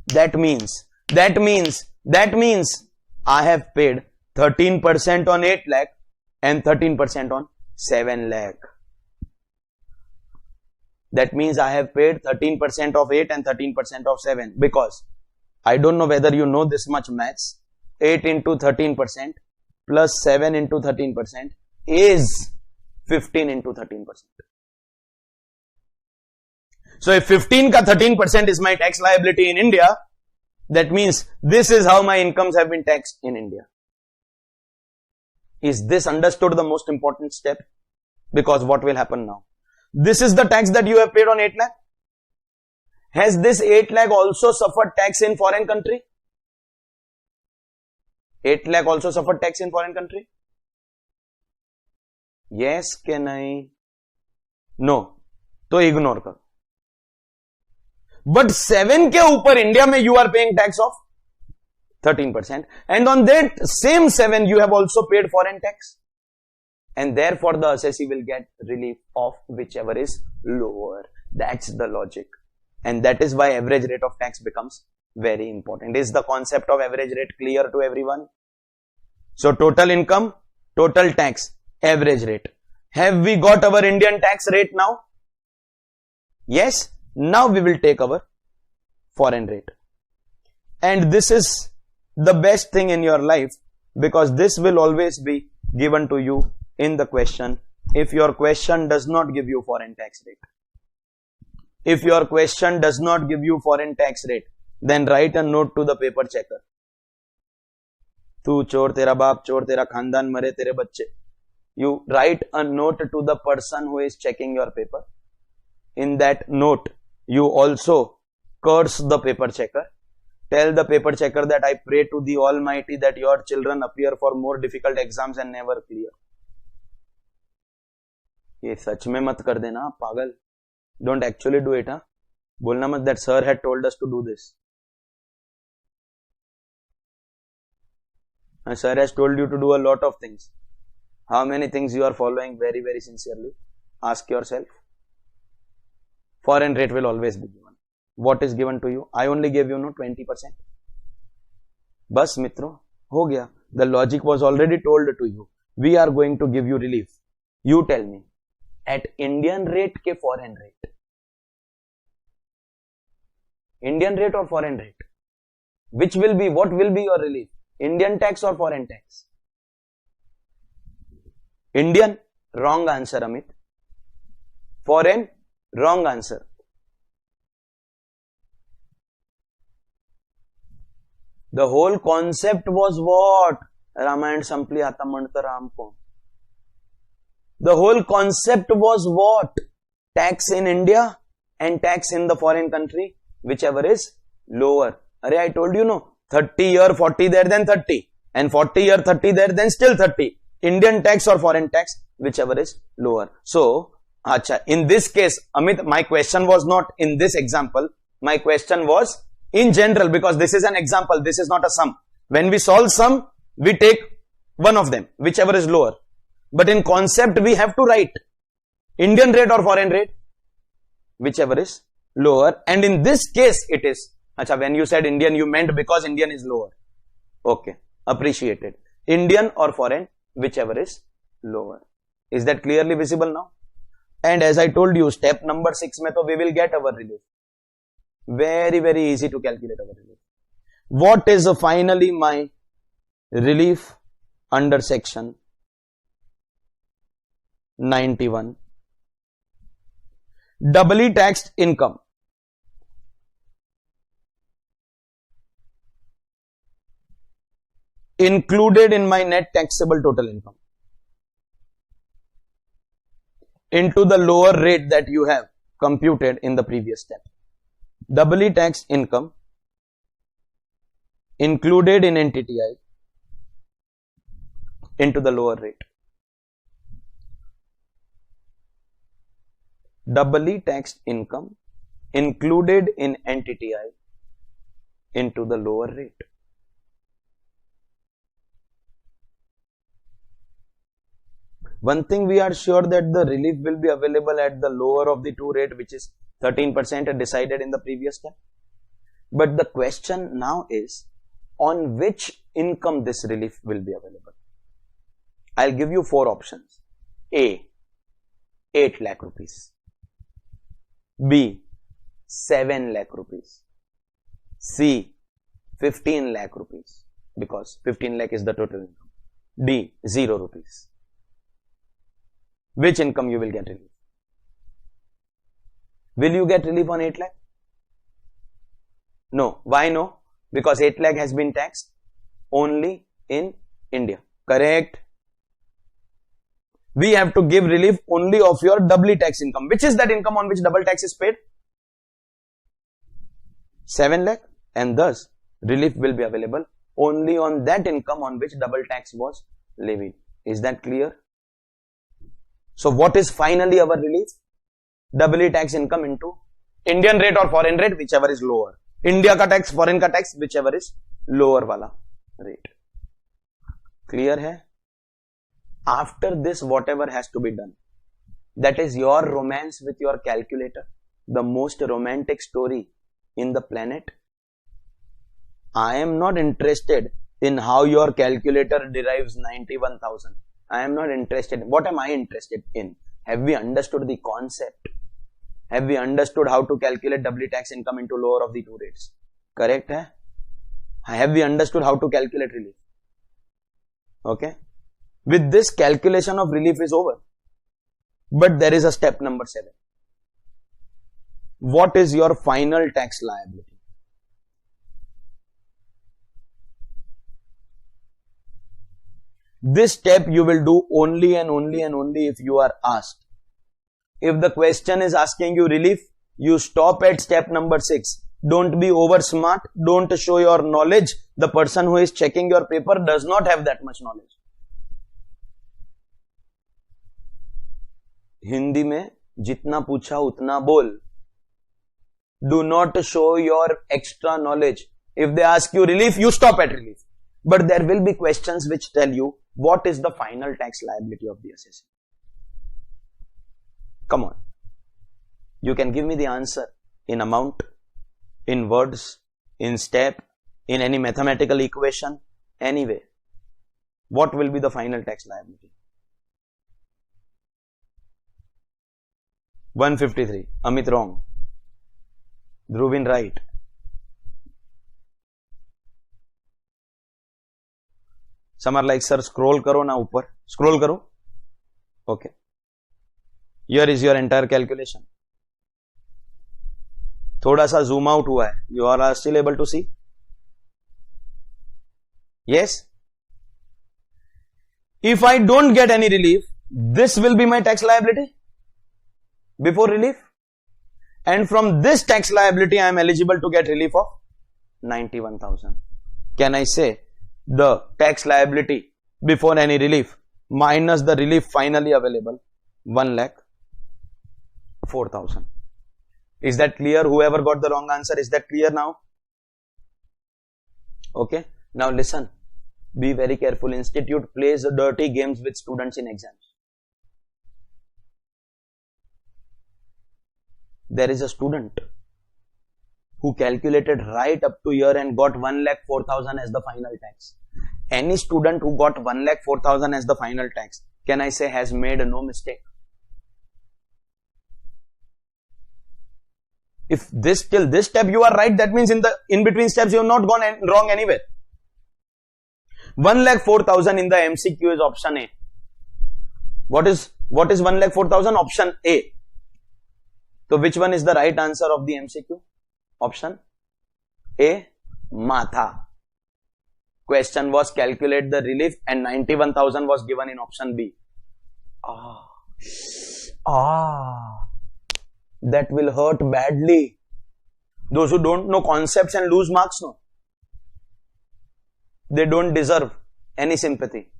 That means I have paid 13% on 8 lakh and 13% on 7 lakh. That means I have paid 13% of 8 and 13% of 7, because I don't know whether you know this much maths. 8 into 13% plus 7 into 13% is 15 into 13%. So if 15 ka 13% is my tax liability in India, that means this is how my incomes have been taxed in India. Is this understood, the most important step? Because what will happen now? This is the tax that you have paid on 8 lakh. Has this 8 lakh also suffered tax in foreign country? 8 lakh also suffered tax in foreign country? Yes ke nahi? No. तो ignore कर. But 7 के ऊपर India में you are paying tax of 13%, and on that same 7 you have also paid foreign tax, and therefore the assessee will get relief of whichever is lower. That's the logic, and that is why average rate of tax becomes very important. Is the concept of average rate clear to everyone? So total income, total tax, average rate. Have we got our Indian tax rate now? Yes. Now we will take our foreign rate, and this is the best thing in your life, because this will always be given to you in the question. If your question does not give you foreign tax rate, if your question does not give you foreign tax rate, then write a note to the paper checker. तू चोर, तेरा बाप चोर, तेरा खानदान मरे, तेरे बच्चे. You write a note to the person who is checking your paper. In that note, you also curse the paper checker. Tell the paper checker that I pray to the Almighty that your children appear for more difficult exams and never clear. ये सच में मत कर देना पागल. Don't actually do it, huh? बोलना मत that sir had told us to do this. And sir has told you to do a lot of things. How many things you are following very, very sincerely? Ask yourself. Foreign rate will always be given. What is given to you? I only gave you 20%. बस मित्रों हो गया. The logic was already told to you. We are going to give you relief. You tell me, at Indian rate के foreign rate? Indian rate or foreign rate? Which will be, what will be your relief? Indian tax or foreign tax? Indian, wrong answer Amit. Foreign, wrong answer. The whole concept was what? Ramayana संपली आता म्हणतं राम को. The whole concept was what? Tax in India and tax in the foreign country, whichever is lower. Arey, I told you no. 30 here, 40 there, then 30. And 40 here, 30 there, then still 30. Indian tax or foreign tax, whichever is lower. So, acha, in this case, Amit, my question was not in this example. My question was in general, because this is an example. This is not a sum. When we solve sum, we take one of them, whichever is lower. But in concept, we have to write Indian rate or foreign rate, whichever is lower. And in this case, it is. Acha, when you said Indian, you meant because Indian is lower. Okay, appreciated. Indian or foreign, whichever is lower. Is that clearly visible now? And as I told you, step number 6 mein to we will get our relief. Very, very easy to calculate our relief. What is finally my relief under section 91? Doubly taxed income. Included in my net taxable total income into the lower rate that you have computed in the previous step. Doubly taxed income included in NTTI into the lower rate. Doubly taxed income included in NTTI into the lower rate. One thing we are sure that the relief will be available at the lower of the two rate, which is 13% decided in the previous step. But the question now is, on which income this relief will be available? I'll give you 4 options. A, 8 lakh rupees. B, 7 lakh rupees. C, 15 lakh rupees, because 15 lakh is the total income. D, 0 rupees. Which income you will get relief? Will you get relief on 8 lakh? No. Why no? Because 8 lakh has been taxed only in India. Correct? We have to give relief only of your doubly tax income. Which is that income on which double tax is paid? 7 lakh. And thus, relief will be available only on that income on which double tax was levied. Is that clear? So what is finally our relief? Doubly tax income into Indian rate or foreign rate, whichever is lower. India ka tax, foreign ka tax, whichever is lower wala rate. Clear hai? After this, whatever has to be done, that is your romance with your calculator, the most romantic story in the planet. I am not interested in how your calculator derives 91,000. I am not interested. What am I interested in? Have we understood the concept? Have we understood how to calculate doubly tax income into lower of the two rates? Correct hai? Have we understood how to calculate relief? Okay. With this, calculation of relief is over. But there is a step number 7. What is your final tax liability? This step you will do only and only and only if you are asked. If the question is asking you relief, you stop at step number 6. Don't be over smart. Don't show your knowledge. The person who is checking your paper does not have that much knowledge. Hindi में जितना पूछा उतना बोल. Do not show your extra knowledge. If they ask you relief, you stop at relief. But there will be questions which tell you what is the final tax liability of the assessee. Come on. You can give me the answer in amount, in words, in step, in any mathematical equation, anyway. What will be the final tax liability? 153. Amit wrong. Dhruvin right. Some are like, sir, scroll karo na upar. Scroll karo. Okay. Here is your entire calculation. थोड़ा सा zoom out हुआ है. You are still able to see? Yes? If I don't get any relief, this will be my tax liability before relief. And from this tax liability, I am eligible to get relief of 91,000. Can I say the tax liability before any relief minus the relief finally available? 1,04,000. Is that clear? Whoever got the wrong answer, is that clear now? Okay. Now listen. Be very careful. Institute plays dirty games with students in exams. There is a student who calculated right up to here and got 1,04,000 as the final tax. Any student who got 1,04,000 as the final tax, can I say has made no mistake? If this till this step you are right, that means in between steps you have not gone wrong anywhere. 1,04,000 in the MCQ is option A. What is 1,04,000? Option A. So which one is the right answer of the MCQ? Option A, Matha. Question was calculate the relief and 91,000 was given in option B. That will hurt badly. Those who don't know concepts and lose marks, no. They don't deserve any sympathy.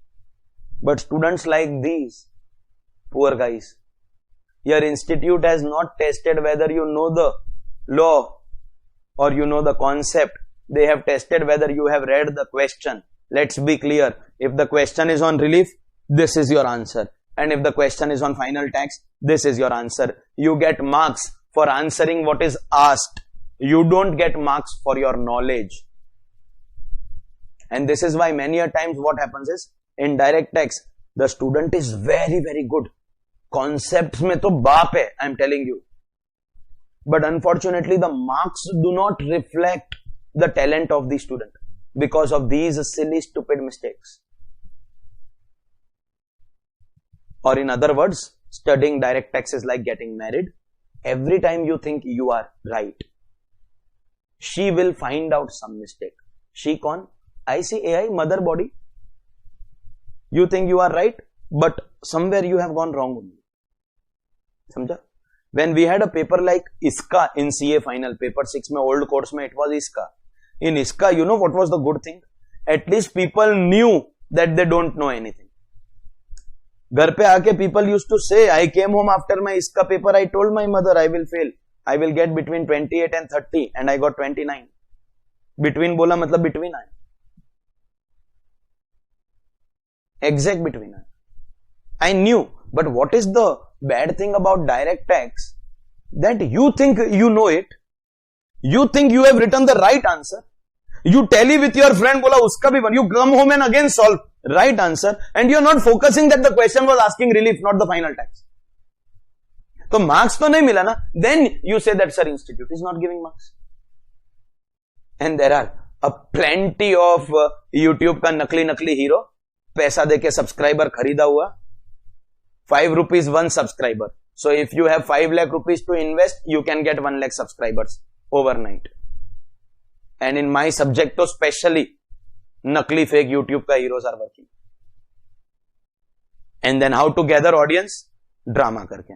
But students like these, poor guys, your institute has not tested whether you know the law or you know the concept. They have tested whether you have read the question. Let's be clear. If the question is on relief, this is your answer. And if the question is on final tax, this is your answer. You get marks for answering what is asked. You don't get marks for your knowledge. And this is why many a times what happens is, in direct tax, the student is very, very good. Concepts mein to baap hai, I am telling you. But unfortunately, the marks do not reflect the talent of the student because of these silly, stupid mistakes. Or in other words, studying direct tax is like getting married. Every time you think you are right, she will find out some mistake. She con? ICAI, mother body. You think you are right, but somewhere you have gone wrong only. Samjha? When we had a paper like ISCA in CA final, paper 6 mein, old course mein, it was ISCA. In ISCA, you know what was the good thing? At least people knew that they don't know anything. घर पे आके people used to say, I came home after my ISCA paper, I told my mother I will fail. I will get between 28 and 30 and I got 29. Between बोला मतलब between आया. Exact between आया. I knew. But what is the bad thing about direct tax? That you think you know it. You think you have written the right answer. You tally with your friend, bola uska bhi ban. You come home and again solve right answer. And you are not focusing that the question was asking relief, not the final tax. So marks to nahi mila na. Then you say that sir, institute is not giving marks. And there are a plenty of YouTube ka nakli hero. पैसा देके subscriber खरीदा हुआ, 5 rupees 1 subscriber. So if you have 5 lakh rupees to invest, you can get 1 lakh subscribers overnight. And in my subject तो specially नकली fake YouTube का heroes are working. And then how to gather audience? Drama करके,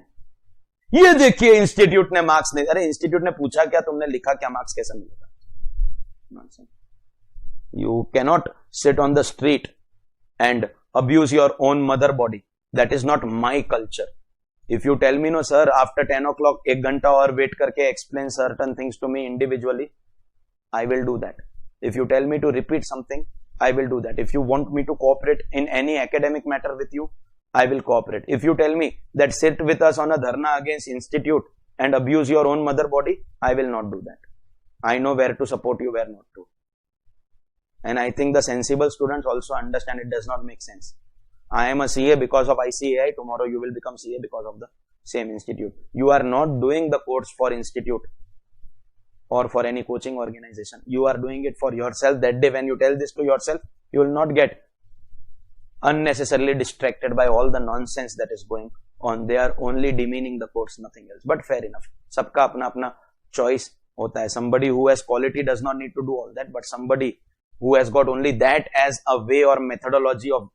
ये देखिए institute ने marks नहीं, अरे institute ने पूछा क्या, तुमने लिखा क्या, मार्क्स कैसे मिलेगा? You cannot sit on the street and abuse your own mother body. That is not my culture. If you tell me, no sir, after 10 o'clock, 1 घंटा और wait करके explain certain things to me individually, I will do that. If you tell me to repeat something, I will do that. If you want me to cooperate in any academic matter with you, I will cooperate. If you tell me that sit with us on a dharna against institute and abuse your own mother body, I will not do that. I know where to support you, where not to. And I think the sensible students also understand it does not make sense. I am a CA because of ICAI. Tomorrow you will become CA because of the same institute. You are not doing the course for institute or for any coaching organization. You are doing it for yourself. That day when you tell this to yourself, you will not get unnecessarily distracted by all the nonsense that is going on. They are only demeaning the course, nothing else. But fair enough. सबका अपना अपना choice होता है. Somebody who has quality does not need to do all that, but somebody who has got only that as a way or methodology of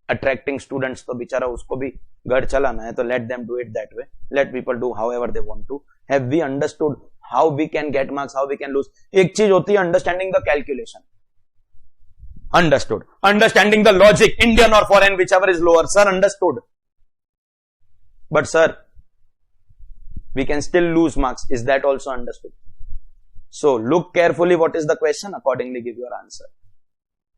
attracting students, तो बेचारा उसको भी घर चलाना है, तो let them do it that way. Let people do however they want to. Have we understood how we can get marks, how we can lose? एक चीज होती है understanding the calculation. Understood. Understanding the logic, Indian or foreign, whichever is lower. Sir, understood. But sir, we can still lose marks. Is that also understood? So look carefully what is the question, accordingly give your answer.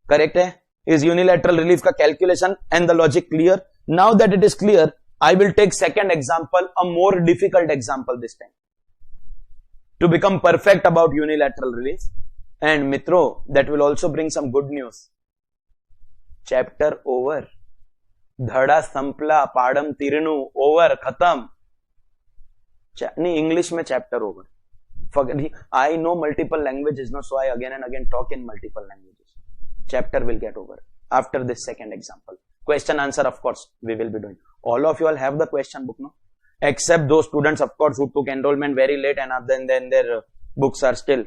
Correct hai? Is unilateral relief ka calculation and the logic clear? Now that it is clear, I will take second example, a more difficult example this time, to become perfect about unilateral relief. And mitro, that will also bring some good news. Chapter over. Dhada sampla padam tirnu over khatam. English mein chapter over. Forget, I know multiple languages, no, so I again and again talk in multiple languages. Chapter will get over after this second example. Question answer, of course, we will be doing. All of you all have the question book, no? Except those students, of course, who took enrollment very late and then their books are still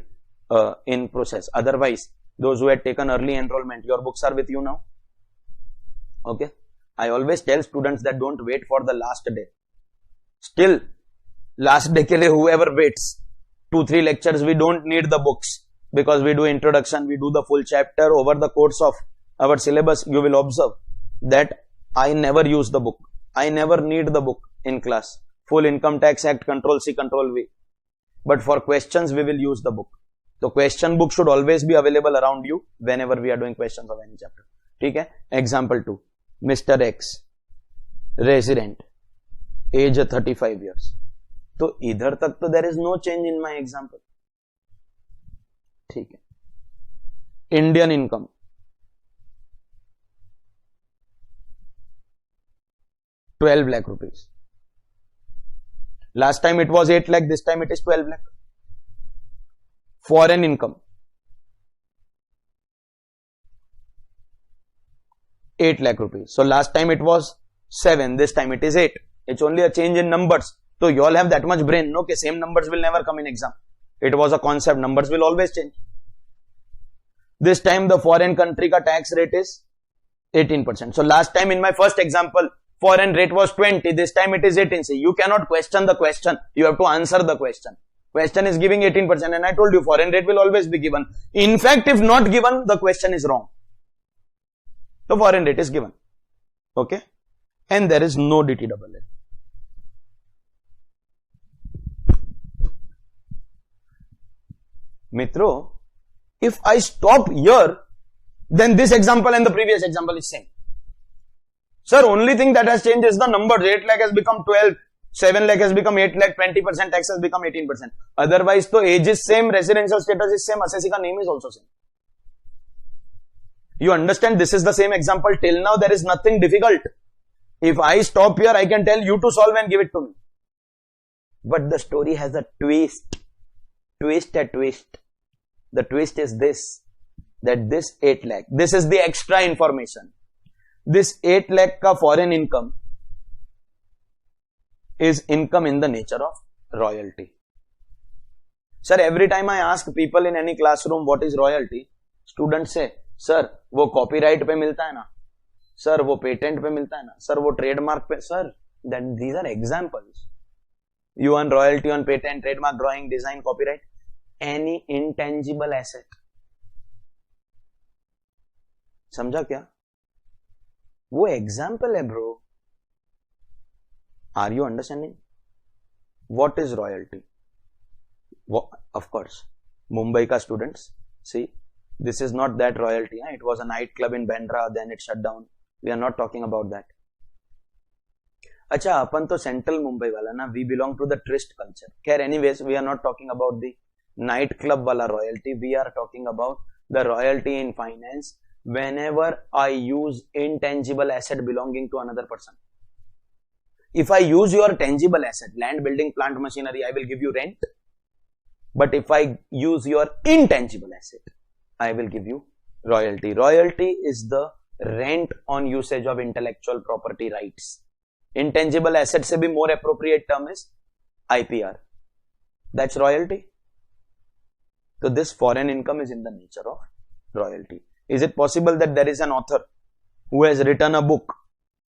in process. Otherwise, those who had taken early enrollment, your books are with you now. Okay. I always tell students that don't wait for the last day. Still, last day ke liye whoever waits, 2-3 lectures, we don't need the books because we do introduction, we do the full chapter over the course of our syllabus. You will observe that I never use the book. I never need the book in class. Full Income Tax Act, Control C, Control V. But for questions, we will use the book. The question book should always be available around you whenever we are doing questions of any chapter. ठीक है? Example 2. Mr. X, resident, age 35 years. तो इधर तक तो there is no change in my example. ठीक है. Indian income, 12 lakh rupees. Last time it was 8 lakh, this time it is 12 lakh. Foreign income, 8 lakh rupees. So last time it was 7, this time it is 8. It's only a change in numbers. So you all have that much brain, no? Okay, same numbers will never come in exam. It was a concept, numbers will always change. This time the foreign country ka tax rate is 18%. So last time in my first example, foreign rate was 20, this time it is 18. So you cannot question the question, you have to answer the question. Question is giving 18% and I told you foreign rate will always be given. In fact, if not given, the question is wrong. The foreign rate is given. Okay. And there is no DTRA. Mitro, if I stop here, then this example and the previous example is same. Sir, only thing that has changed is the number. 8 lakh has become 12, 7 lakh has become 8 lakh, 20% tax has become 18%. Otherwise, the age is same, residential status is same, assessee ka name is also same. You understand, this is the same example. Till now, there is nothing difficult. If I stop here, I can tell you to solve and give it to me. But the story has a twist. Twist. The twist is this, that this 8 lakh, this is the extra information. this 8 lakh का foreign income is income in the nature of royalty. Sir, every time I ask people in any classroom what is royalty, students say, sir, वो copyright पे मिलता है ना, sir, वो patent पे मिलता है ना, sir, वो trademark पे, sir, that these are examples. You earn royalty on patent, trademark, drawing, design, copyright, any intangible asset. समझा क्या? वो example है bro. Are you understanding? What is royalty? Of course, Mumbai ka students, see, this is not that royalty. It was a nightclub in Bandra, then it shut down. We are not talking about that. अच्छा, अपन तो central Mumbai वाला ना, we belong to the trist culture. खैर, anyways, we are not talking about the nightclub वाला royalty. We are talking about the royalty in finance whenever I use intangible asset belonging to another person. If I use your tangible asset, land, building, plant, machinery, I will give you rent. But if I use your intangible asset, I will give you royalty. Royalty is the rent on usage of intellectual property rights. Intangible asset se bhi more appropriate term is IPR. That's royalty. So this foreign income is in the nature of royalty. Is it possible that there is an author who has written a book,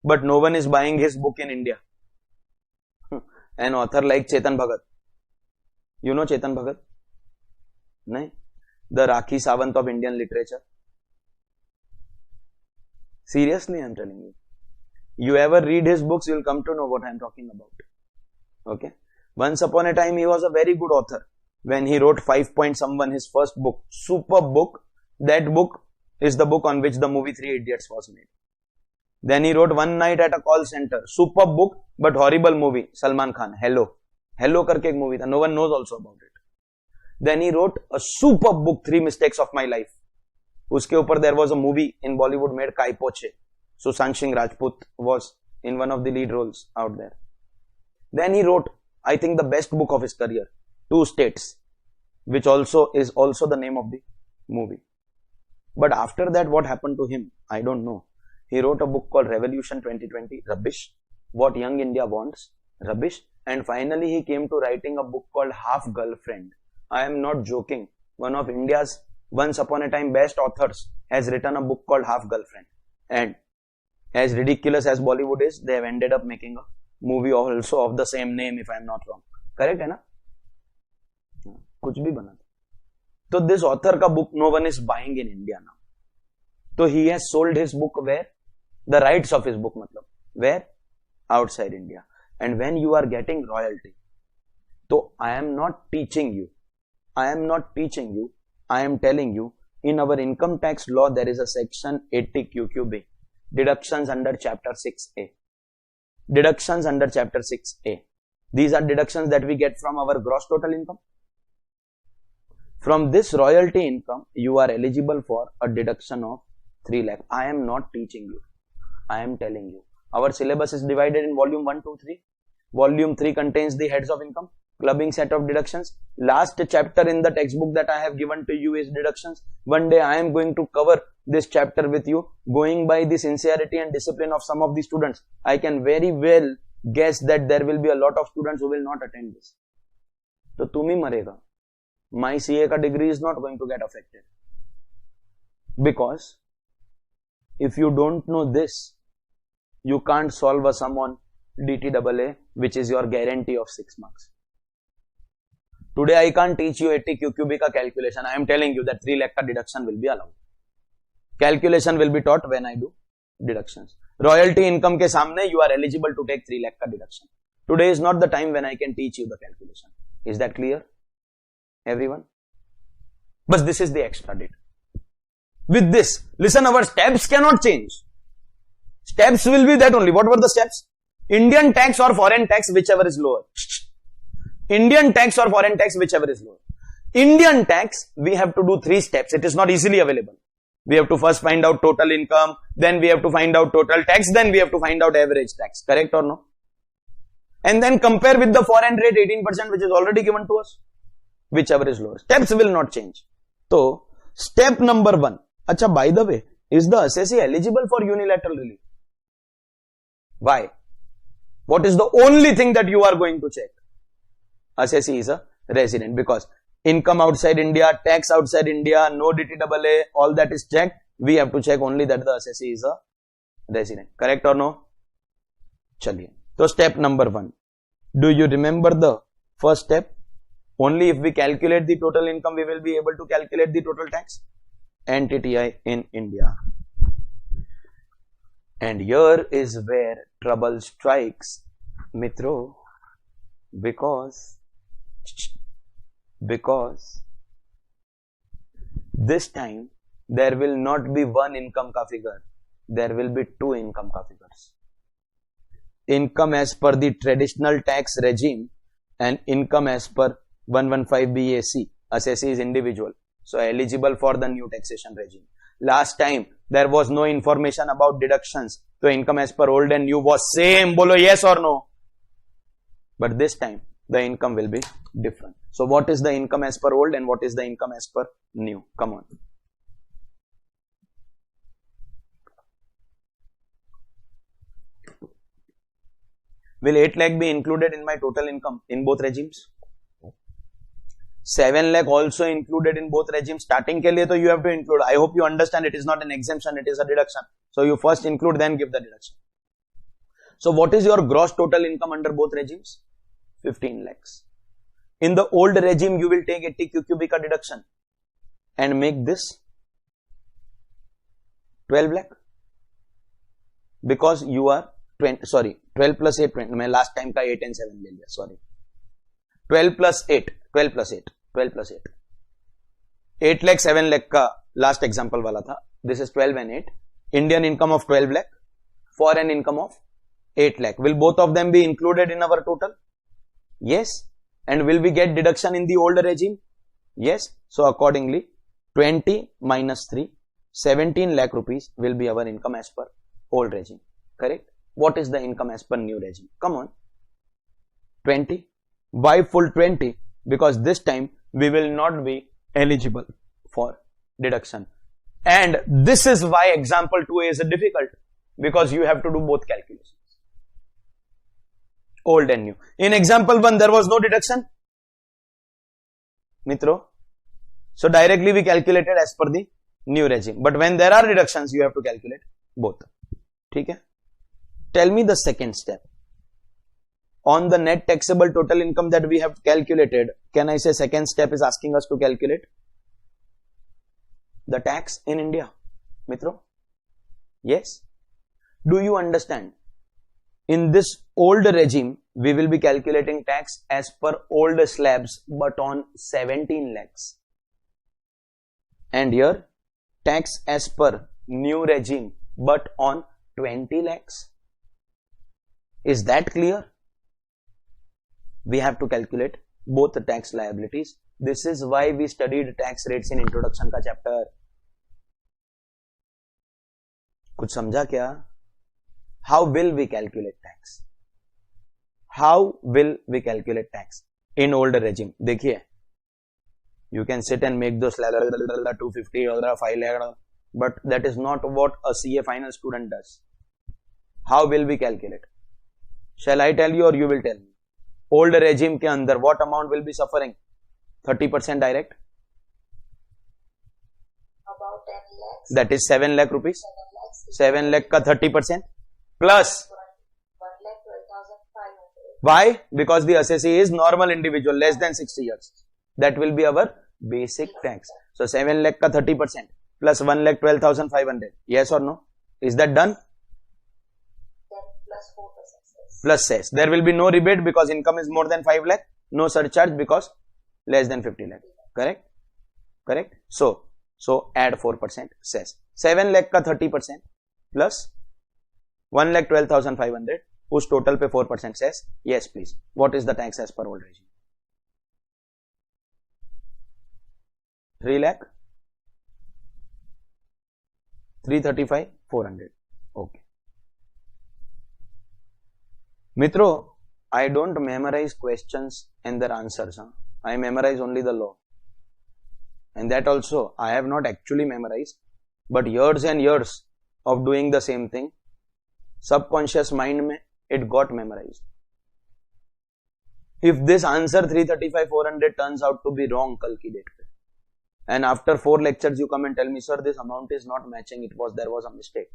but no one is buying his book in India? An author like Chetan Bhagat. You know Chetan Bhagat? No? The Rakhi Sawant of Indian literature. Seriously, I am telling you. You ever read his books, you will come to know what I am talking about. Okay? Once upon a time, he was a very good author. When he wrote 5 Point Someone, his first book, superb book. That book is the book on which the movie 3 Idiots was made. Then he wrote One Night at a Call Center. Superb book, but horrible movie. Salman Khan. Hello. Hello करके एक movie था. No one knows also about it. Then he wrote a superb book, 3 Mistakes of My Life. उसके ऊपर there was a movie in Bollywood made Kai Poche. Sushant Singh Rajput was in one of the lead roles out there. Then he wrote, I think, the best book of his career, 2 States, which also is also the name of the movie. But after that, what happened to him? I don't know. He wrote a book called Revolution 2020, rubbish. What Young India Wants, rubbish. And finally, he came to writing a book called Half Girlfriend. I am not joking. One of India's once upon a time best authors has written a book called Half Girlfriend. And as ridiculous as Bollywood is, they have ended up making a movie also of the same name, if I am not wrong. Correct है ना? कुछ भी बना. So this author का book no one is buying in India now. So he has sold his book where? The rights of his book matlab. Where? Outside India. And when you are getting royalty, so I am not teaching you. I am not teaching you. I am telling you, in our income tax law, there is a section 80 QQB. Deductions under chapter 6A. Deductions under chapter 6A. These are deductions that we get from our gross total income. From this royalty income, you are eligible for a deduction of 3 lakh. I am not teaching you. I am telling you. Our syllabus is divided in volume 1, 2, 3. Volume 3 contains the heads of income, clubbing set of deductions. Last chapter in the textbook that I have given to you is deductions. One day I am going to cover this chapter with you. Going by the sincerity and discipline of some of the students, I can very well guess that there will be a lot of students who will not attend this. So tum hi marega. My CA ka degree is not going to get affected. Because if you don't know this, you can't solve a sum on DTRA, which is your guarantee of 6 marks. Today I can't teach you 80 QQB ka calculation. I am telling you that 3 lakh ka deduction will be allowed. Calculation will be taught when I do deductions. Royalty income ke samne you are eligible to take 3 lakh ka deduction. Today is not the time when I can teach you the calculation. Is that clear? Everyone? But this is the extra date. With this, listen, our steps cannot change. Steps will be that only. What were the steps? Indian tax or foreign tax, whichever is lower. Indian tax or foreign tax, whichever is lower. Indian tax, we have to do 3 steps. It is not easily available. We have to first find out total income, then we have to find out total tax, then we have to find out average tax. Correct or no? And then compare with the foreign rate 18%, which is already given to us. Whichever is lower. Steps will not change. So, step number 1. Acha, by the way, is the assessee eligible for unilateral relief? Why? What is the only thing that you are going to check? Assessee is a resident, because income outside India, tax outside India, no DTRA, all that is checked. We have to check only that the assessee is a resident. Correct or no? Chaliye. So step number 1. Do you remember the first step? Only if we calculate the total income, we will be able to calculate the total tax. NTTI in India. And here is where trouble strikes, Mitro, because this time there will not be one income ka figure, there will be two income ka figures. Income as per the traditional tax regime and income as per 115 BAC. Assessee is individual, so eligible for the new taxation regime. Last time there was no information about deductions, so income as per old and new was same. Bolo yes or no? But this time the income will be different. So what is the income as per old and what is the income as per new? Come on. Will 8 lakh be included in my total income in both regimes? 7 lakh also included in both regimes. Starting ke liye to you have to include. I hope you understand it is not an exemption, it is a deduction. So you first include, then give the deduction. So what is your gross total income under both regimes? 15 lakhs. In the old regime, you will take 80 QQB ka deduction and make this 12 lakh. Because you are 12 plus 8, 20. मैं last time का 8 and 7 ले लिया, sorry. 12 plus 8, 12 plus 8, 12 plus 8. 8 lakh, 7 lakh का last example वाला था. This is 12 and 8. Indian income of 12 lakh, foreign income of 8 lakh. Will both of them be included in our total? Yes. And will we get deduction in the old regime? Yes. So accordingly, 20 minus 3, 17 lakh rupees will be our income as per old regime. Correct? What is the income as per new regime? Come on. 20. Why full 20? Because this time we will not be eligible for deduction. And this is why example 2A is difficult, because you have to do both calculations. Old and new. In example 1, there was no deduction. Mitro. So directly we calculated as per the new regime. But when there are deductions, you have to calculate both. Okay? Tell me the second step. On the net taxable total income that we have calculated, can I say second step is asking us to calculate the tax in India? Mitro? Yes? Do you understand? In this old regime, we will be calculating tax as per old slabs, but on 17 lakhs. And here, tax as per new regime, but on 20 lakhs. Is that clear? We have to calculate both the tax liabilities. This is why we studied tax rates in introduction का chapter. कुछ समझा क्या? How will we calculate tax? How will we calculate tax in old regime? देखिए, you can sit and make those 250 or 5 lakh, but that is not what a CA final student does. How will we calculate? Shall I tell you or you will tell me? Old regime के अंदर what amount will be suffering? 30% direct. About 10 lakhs. That is 7 lakh rupees. 7 lakh ka 30% plus 1 lakh 12,500. Why? Because the assessee is normal individual, less than 60 years. That will be our basic tax. So 7 lakh ka 30% plus 1 lakh 12,500. Yes or no? Is that done? Then plus 4% cess. Plus cess. There will be no rebate because income is more than 5 lakh. No surcharge because less than 50 lakh. Correct? Correct? So add 4% cess. 7 lakh ka 30% plus 1 lakh 12,500. Whose total पे 4% cess? Yes, please. What is the tax as per old regime? 3 lakh? 335, 400. Okay. Mitro, I don't memorize questions and their answers. Huh? I memorize only the law. And that also, I have not actually memorized, but years and years of doing the same thing. subconscious mind में it got memorized. If this answer 335 400 turns out to be wrong कल की date पे, and after 4 lectures you come and tell me, sir, this amount is not matching, there was a mistake,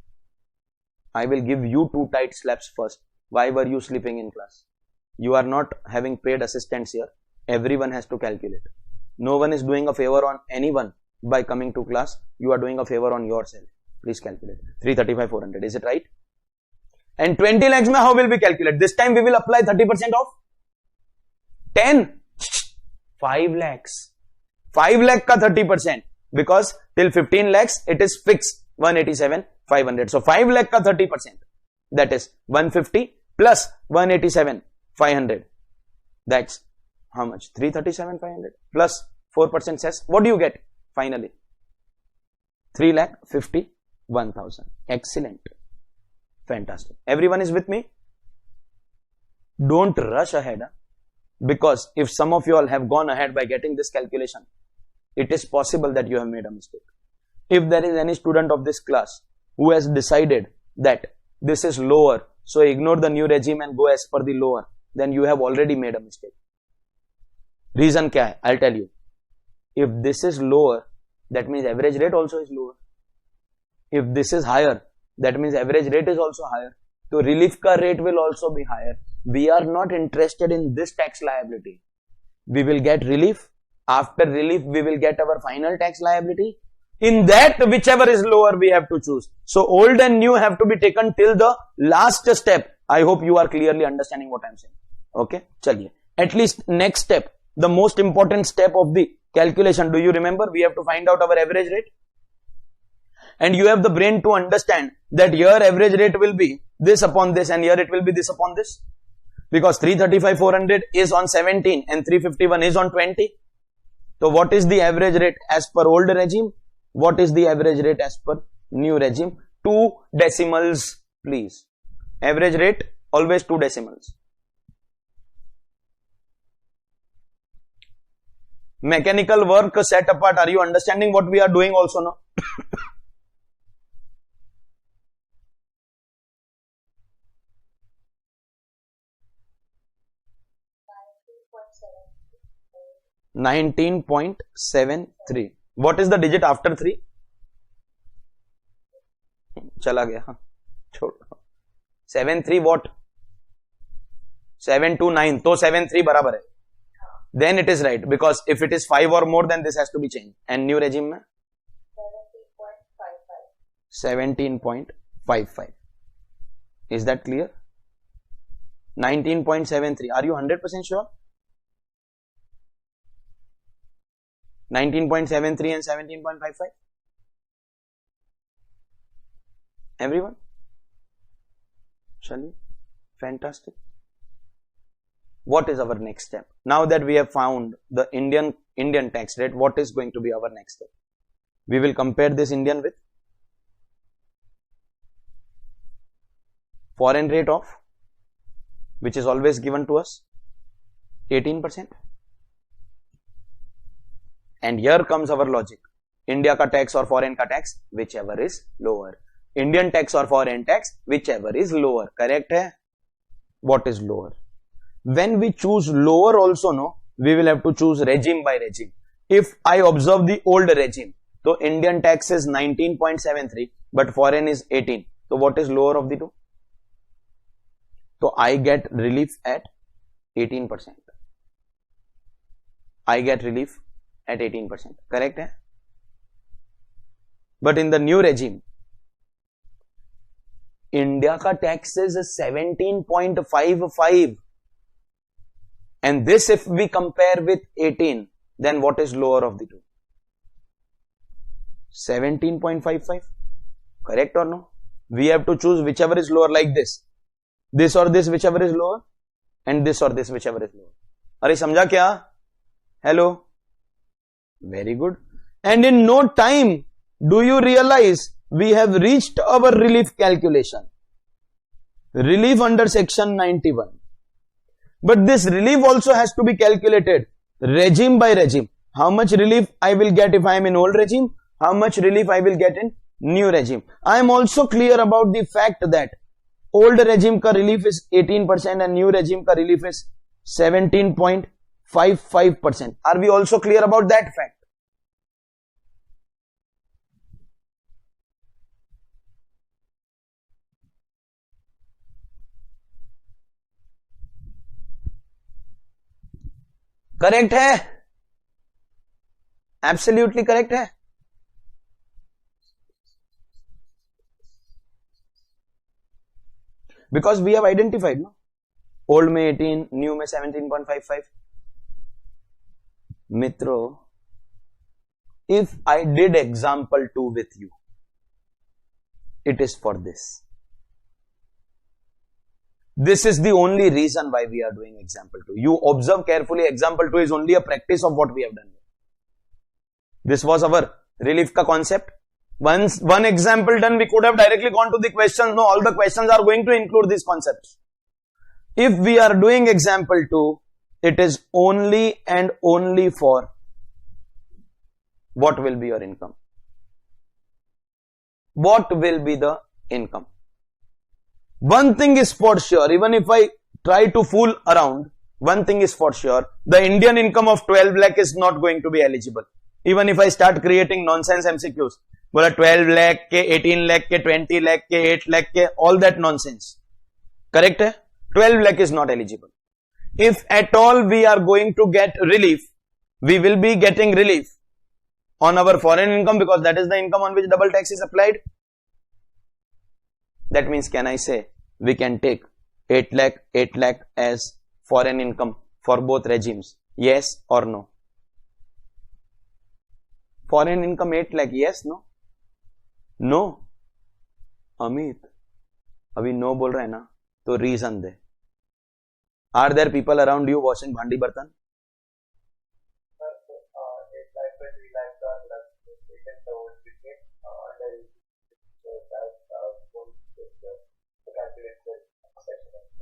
I will give you 2 tight slaps first. Why were you sleeping in class? You are not having paid assistants here. Everyone has to calculate. No one is doing a favor on anyone by coming to class. You are doing a favor on yourself. Please calculate. 335 400. Is it right? And 20 lakhs mein how will we calculate? This time we will apply 30% of 10. 5 lakhs. 5 lakh ka 30%. Because till 15 lakhs it is fixed. 187 500. So 5 lakh ka 30%. That is 150 plus 187 500. That's how much? 337 500 plus 4% cess. What do you get finally? 3,51,000. Excellent. Fantastic. Everyone is with me? Don't rush ahead. Because if some of you all have gone ahead by getting this calculation, it is possible that you have made a mistake. If there is any student of this class who has decided that this is lower, so ignore the new regime and go as per the lower, then you have already made a mistake. Reason kya hai? I'll tell you. If this is lower, that means average rate also is lower. If this is higher, that means average rate is also higher. So relief ka rate will also be higher. We are not interested in this tax liability. We will get relief. After relief, we will get our final tax liability. In that, whichever is lower, we have to choose. So old and new have to be taken till the last step. I hope you are clearly understanding what I am saying. Okay, chaliye. At least next step, the most important step of the calculation. Do you remember? We have to find out our average rate. And you have the brain to understand that your average rate will be this upon this and here it will be this upon this. Because 335 400 is on 17 and 351 is on 20. So what is the average rate as per old regime? What is the average rate as per new regime? 2 decimals, please. Average rate, always 2 decimals. Mechanical work set apart. Are you understanding what we are doing also now? $19.73. What is the digit after 3? चला गया हाँ छोड़ 7-3 what 7-9 तो 7-3 बराबर है. Then it is right because if it is 5 or more then this has to be changed. And new regime में 17.55. Is that clear? 19.73. Are you 100% sure? 19.73 and 17.55. Everyone? Shall we? Fantastic. What is our next step? Now that we have found the Indian tax rate, what is going to be our next step? We will compare this Indian with foreign rate of, which is always given to us, 18%. And here comes our logic. India ka tax or foreign ka tax, whichever is lower. Indian tax or foreign tax, whichever is lower. Correct hai? What is lower? When we choose lower also, no, we will have to choose regime by regime. If I observe the old regime, so Indian tax is 19.73, but foreign is 18. So what is lower of the two? So I get relief at 18%. I get relief at 18%. Correct hai? But in the new regime, India ka tax is 17.55. And this if we compare with 18, then what is lower of the two? 17.55. Correct or no? We have to choose whichever is lower, like this. This or this whichever is lower, and this or this whichever is lower. Are samjha kya? Hello? Very good. And in no time do you realize we have reached our relief calculation. Relief under section 91. But this relief also has to be calculated regime by regime. How much relief I will get if I am in old regime? How much relief I will get in new regime? I am also clear about the fact that old regime का relief is 18% and new regime का relief is 17.55%. Are we also clear about that fact? Correct है, absolutely correct है. Because we have identified no, old में 18, new में 17.55. मित्रों, if I did example 2 with you, it is for this. This is the only reason why we are doing example 2. You observe carefully, example 2 is only a practice of what we have done. This was our relief ka concept. Once one example done, we could have directly gone to the questions. No, all the questions are going to include these concepts. If we are doing example 2, it is only and only for what will be your income. What will be the income? One thing is for sure, even if I try to fool around, one thing is for sure, the Indian income of 12 lakh is not going to be eligible. Even if I start creating nonsense MCQs, बोला 12 lakh के 18 lakh के 20 lakh के 8 lakh के, all that nonsense. Correct है? 12 lakh is not eligible. If at all we are going to get relief, we will be getting relief on our foreign income because that is the income on which double tax is applied. That means, can I say we can take 8 lakh as foreign income for both regimes? Yes or no? Foreign income 8 lakh, yes, no? No. Amit, अभी no बोल रहा है ना, तो reason they. Are there people around you washing भांडी बर्तन?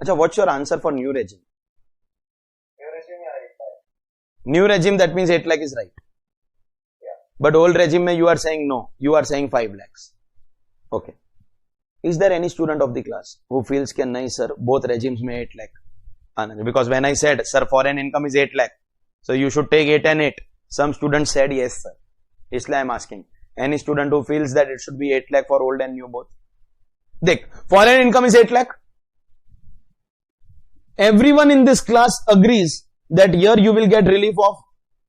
अच्छा, what's your answer for new regime? New regime, that means 8 lakh is right. Yeah. But old regime mein you are saying no, you are saying 5 lakhs. Okay. Is there any student of the class who feels कि नहीं sir, both regimes में 8 lakh आना चाहिए? Because when I said sir foreign income is 8 lakh, so you should take 8 and 8. Some students said yes sir. इसलिए I'm asking. Any student who feels that it should be 8 lakh for old and new both? देख, foreign income is 8 lakh. Everyone in this class agrees that here you will get relief of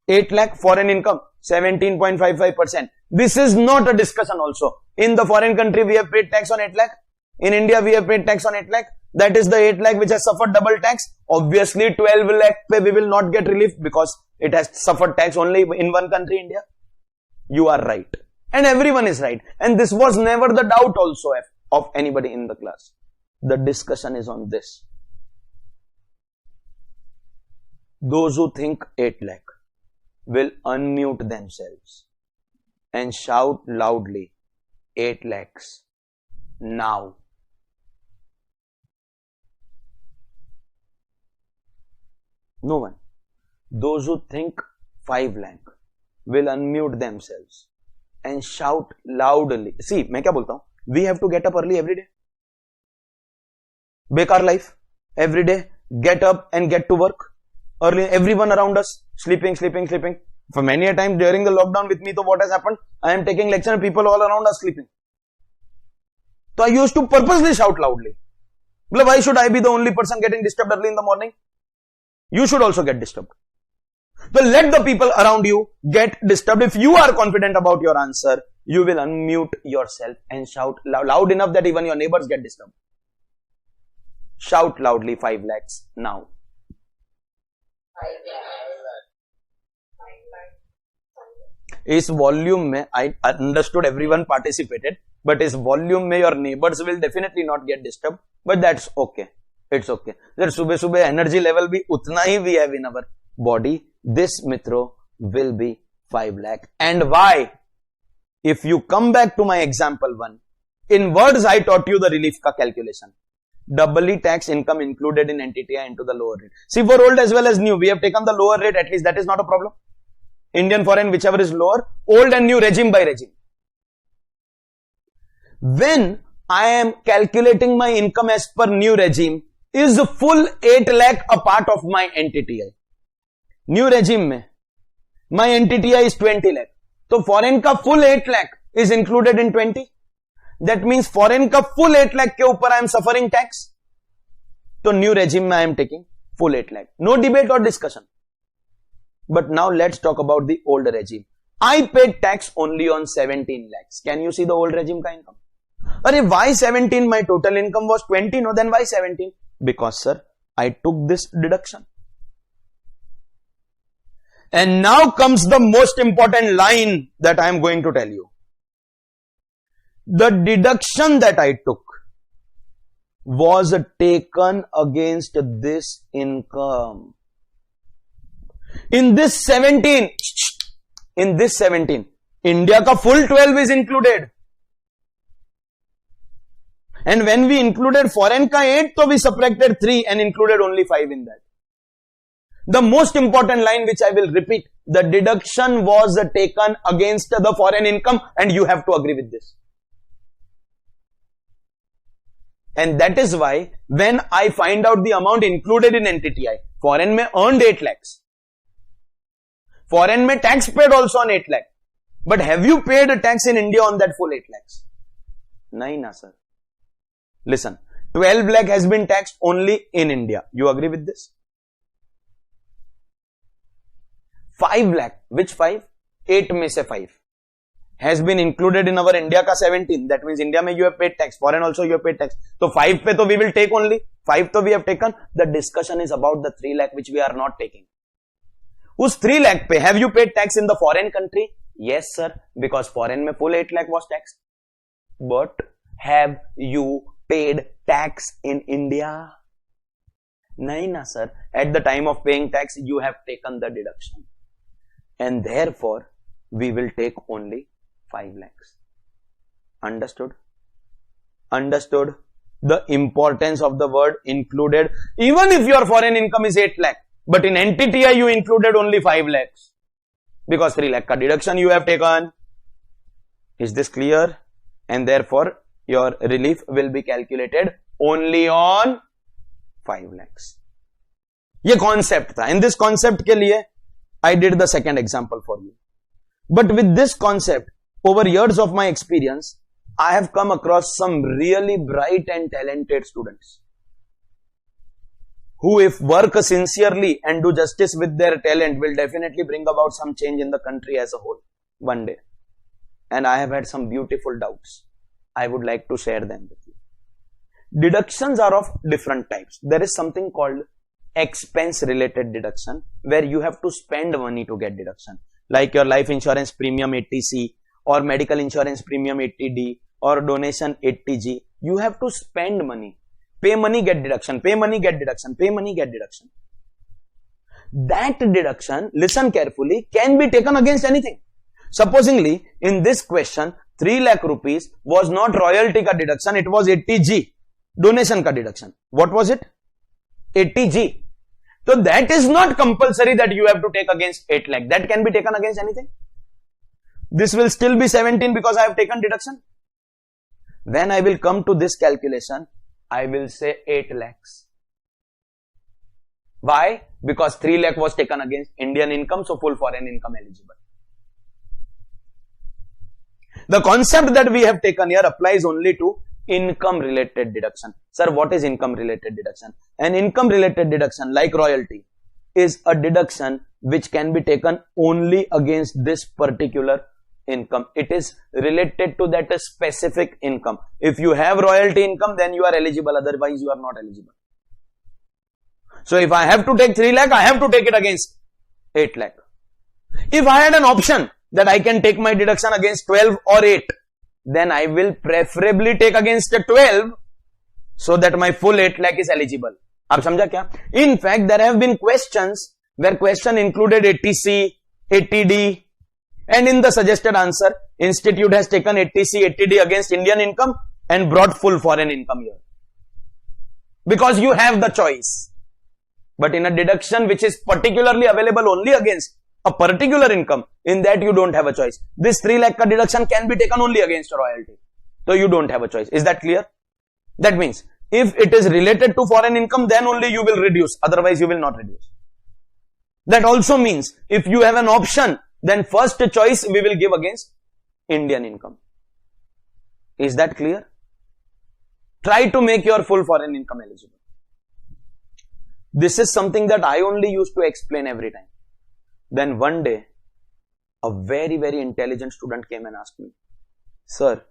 8 lakh foreign income, 17.55%. This is not a discussion also. In the foreign country, we have paid tax on 8 lakh. In India, we have paid tax on 8 lakh. That is the 8 lakh which has suffered double tax. Obviously, 12 lakh pe we will not get relief because it has suffered tax only in one country, India. You are right. And everyone is right. And this was never the doubt also of anybody in the class. The discussion is on this. Those who think 8 lakh will unmute themselves and shout loudly 8 lakhs now. No one. Those who think 5 lakh will unmute themselves and shout loudly. See, मैं क्या बोलता हूं? We have to get up early every day. Bekar life. Every day, get up and get to work. Early, everyone around us sleeping. For many a time during the lockdown with me, so what has happened? I am taking lecture and people all around are sleeping. So I used to purposely shout loudly. Why should I be the only person getting disturbed early in the morning? You should also get disturbed. So let the people around you get disturbed. If you are confident about your answer, you will unmute yourself and shout loud enough that even your neighbors get disturbed. Shout loudly 5 lakhs now. इस volume में I understood everyone participated, but इस volume में your neighbors will definitely not get disturbed, but that's okay. It's okay. जब सुबह सुबह energy level भी उतना ही we have in our body, this मित्रों will be 5 lakh. And why? If you come back to my example 1, in words I taught you the relief का calculation. Doubly tax income included in NTTI into the lower rate. See, for old as well as new, we have taken the lower rate, at least that is not a problem. Indian foreign, whichever is lower, old and new regime by regime. When I am calculating my income as per new regime, is full 8 lakh a part of my NTTI? New regime में my NTTI is 20 lakh. तो foreign का full 8 lakh is included in 20. That means foreign का full 8 lakh के ऊपर I am suffering tax. तो new regime में I am taking full 8 lakh. No debate or discussion. But now let's talk about the old regime. I paid tax only on 17 lakhs. Can you see the old regime ka income? Arey, why 17? My total income was 20. No, then why 17? Because sir, I took this deduction. And now comes the most important line that I am going to tell you. The deduction that I took was taken against this income. In this 17, India ka full 12 is included. And when we included foreign ka 8, so we subtracted 3 and included only 5 in that. The most important line which I will repeat, the deduction was taken against the foreign income, and you have to agree with this. And that is why when I find out the amount included in NTTI, foreign mein earned 8 lakhs. Foreign mein tax paid also on 8 lakh. But have you paid a tax in India on that full 8 lakhs? Nahi na sir. Listen, 12 lakh has been taxed only in India. You agree with this? 5 lakh, which 5? 8 mein se 5 has been included in our India ka 17. That means India mein you have paid tax, foreign also you have paid tax. So 5 pe to we will take only, 5 to we have taken. The discussion is about the 3 lakh which we are not taking. Us 3 lakh pe, have you paid tax in the foreign country? Yes sir, because foreign mein full 8 lakh was taxed. But have you paid tax in India? Nahi na sir. At the time of paying tax, you have taken the deduction. And therefore, we will take only 5 lakhs. Understood? Understood the importance of the word included. Even if your foreign income is 8 lakh, but in NTTI you included only 5 lakhs. Because 3 lakh ka deduction you have taken. Is this clear? And therefore, your relief will be calculated only on 5 lakhs. ये concept था. In this concept के लिए, I did the second example for you. But with this concept, over years of my experience, I have come across some really bright and talented students who, if work sincerely and do justice with their talent, will definitely bring about some change in the country as a whole one day. And I have had some beautiful doubts. I would like to share them with you. Deductions are of different types. There is something called expense related deduction, where you have to spend money to get deduction, like your life insurance premium 80C or medical insurance premium 80D or donation 80G. You have to spend money, pay money, get deduction, pay money, get deduction, pay money, get deduction. That deduction, listen carefully, can be taken against anything. Supposingly, in this question, 3 lakh rupees was not royalty ka deduction, it was 80G, donation ka deduction. What was it? 80G. So that is not compulsory that you have to take against 8 lakh. That can be taken against anything. This will still be 17 because I have taken deduction. When I will come to this calculation, I will say 8 lakhs. Why? Because 3 lakh was taken against Indian income, so full foreign income eligible. The concept that we have taken here applies only to income related deduction. Sir, what is income related deduction? An income related deduction, like royalty, is a deduction which can be taken only against this particular income. It is related to that specific income. If you have royalty income, then you are eligible, otherwise you are not eligible. So if I have to take 3 lakh, I have to take it against 8 lakh. If I had an option that I can take my deduction against 12 or 8, then I will preferably take against 12 so that my full 8 lakh is eligible. Aap samjha kya? In fact, there have been questions where question included 80C, 80D, and in the suggested answer, institute has taken 80C, 80D against Indian income and brought full foreign income here. Because you have the choice. But in a deduction which is particularly available only against a particular income, in that you don't have a choice. This 3 lakh ka deduction can be taken only against royalty. So you don't have a choice. Is that clear? That means if it is related to foreign income, then only you will reduce. Otherwise you will not reduce. That also means if you have an option, then first choice we will give against Indian income. Is that clear? Try to make your full foreign income eligible. This is something that I only used to explain every time. Then one day, a very, very intelligent student came and asked me, sir,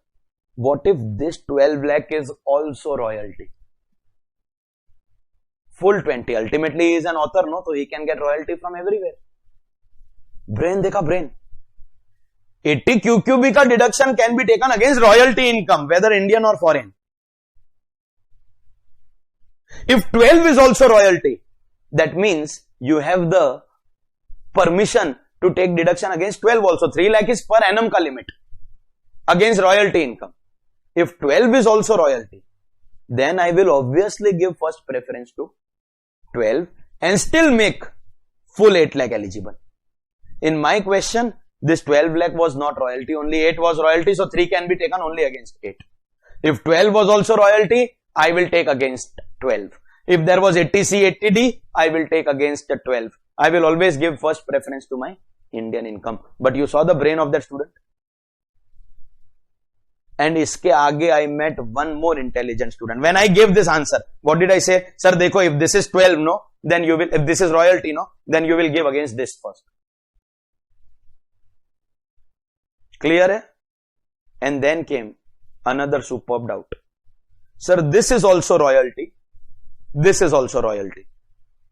what if this 12 lakh is also royalty? Full 20. Ultimately, he is an author, no? So he can get royalty from everywhere. Brain dekha, brain. 80 QQB ka deduction can be taken against royalty income, whether Indian or foreign. If 12 is also royalty, that means you have the permission to take deduction against 12 also. 3 lakh is per annum ka limit against royalty income. If 12 is also royalty, then I will obviously give first preference to 12 and still make full 8 lakh eligible. In my question, this 12 lakh was not royalty, only 8 was royalty, so 3 can be taken only against 8. If 12 was also royalty, I will take against 12. If there was 80C, 80D, I will take against 12. I will always give first preference to my Indian income. But you saw the brain of that student? And iske aage I met one more intelligent student. When I gave this answer, what did I say? Sir, dekho, if this is 12, no, then you will, if this is royalty, no, then you will give against this first. Clear hai? And then came another superb doubt. Sir, this is also royalty. This is also royalty.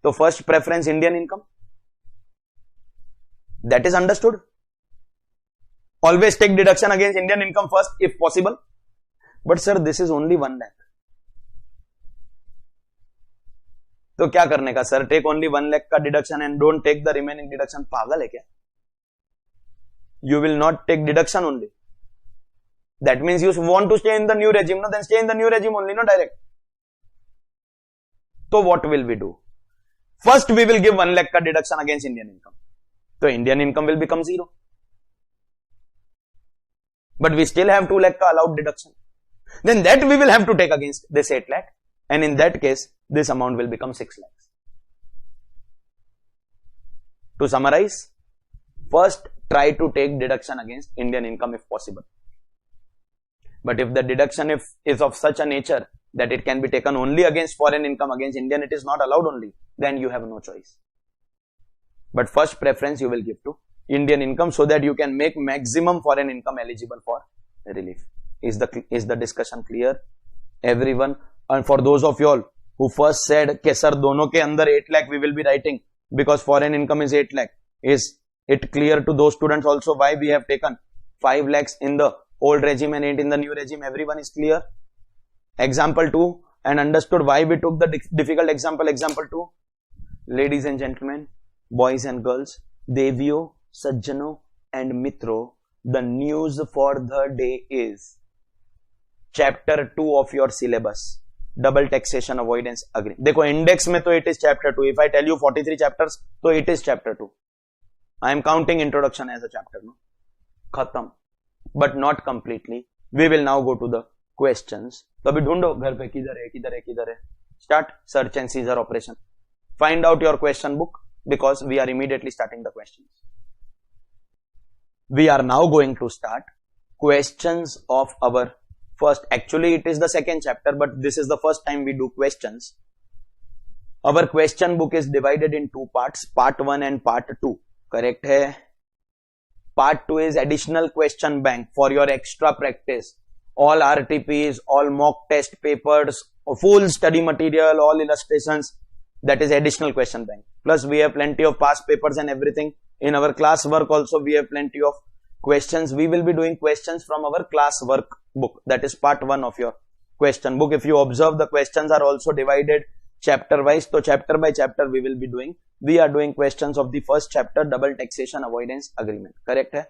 So first preference Indian income. That is understood. Always take deduction against Indian income first if possible. But sir, this is only 1 lakh. तो क्या करने का sir? Take only 1 lakh का deduction and don't take the remaining deduction. पागल है क्या? You will not take deduction only. That means you want to stay in the new regime, no? Then stay in the new regime only, no direct. So what will we do? First we will give 1 lakh ka deduction against Indian income. So Indian income will become 0. But we still have 2 lakh ka allowed deduction. Then that we will have to take against this 8 lakh. And in that case, this amount will become 6 lakhs. To summarize, first try to take deduction against Indian income if possible. But if the deduction is of such a nature that it can be taken only against foreign income, against Indian it is not allowed only, then you have no choice. But first preference you will give to Indian income so that you can make maximum foreign income eligible for relief. Is the discussion clear? Everyone? And for those of you all who first said, "Ke sir, dono ke andar 8 lakh we will be writing because foreign income is 8 lakh. Is it clear to those students also why we have taken 5 lakhs in the old regime and 8 in the new regime? Everyone is clear? Example 2 and understood why we took the difficult example 2. Ladies and gentlemen, boys and girls, Deviyo, Sajjano and Mitro, the news for the day is chapter 2 of your syllabus, double taxation avoidance agreement. देखो index में तो it is chapter 2. If I tell you 43 chapters, तो it is chapter 2. I am counting introduction as a chapter, no? Khatam. But not completely. We will now go to the questions. तो अभी ढूंढो घर पे किधर है. Start search and seizure operation. Find out your question book because we are immediately starting the questions. We are now going to start questions of our first. Actually, it is the second chapter, but this is the first time we do questions. Our question book is divided in 2 parts, part 1 and part 2. Correct hai? Part 2 is additional question bank for your extra practice. All RTPs, all mock test papers, full study material, all illustrations. That is additional question bank. Plus we have plenty of past papers and everything. In our class work also we have plenty of questions. We will be doing questions from our class work book. That is part 1 of your question book. If you observe, the questions are also divided chapter wise. So chapter by chapter we will be doing. We are doing questions of the first chapter, double taxation avoidance agreement. Correct hai?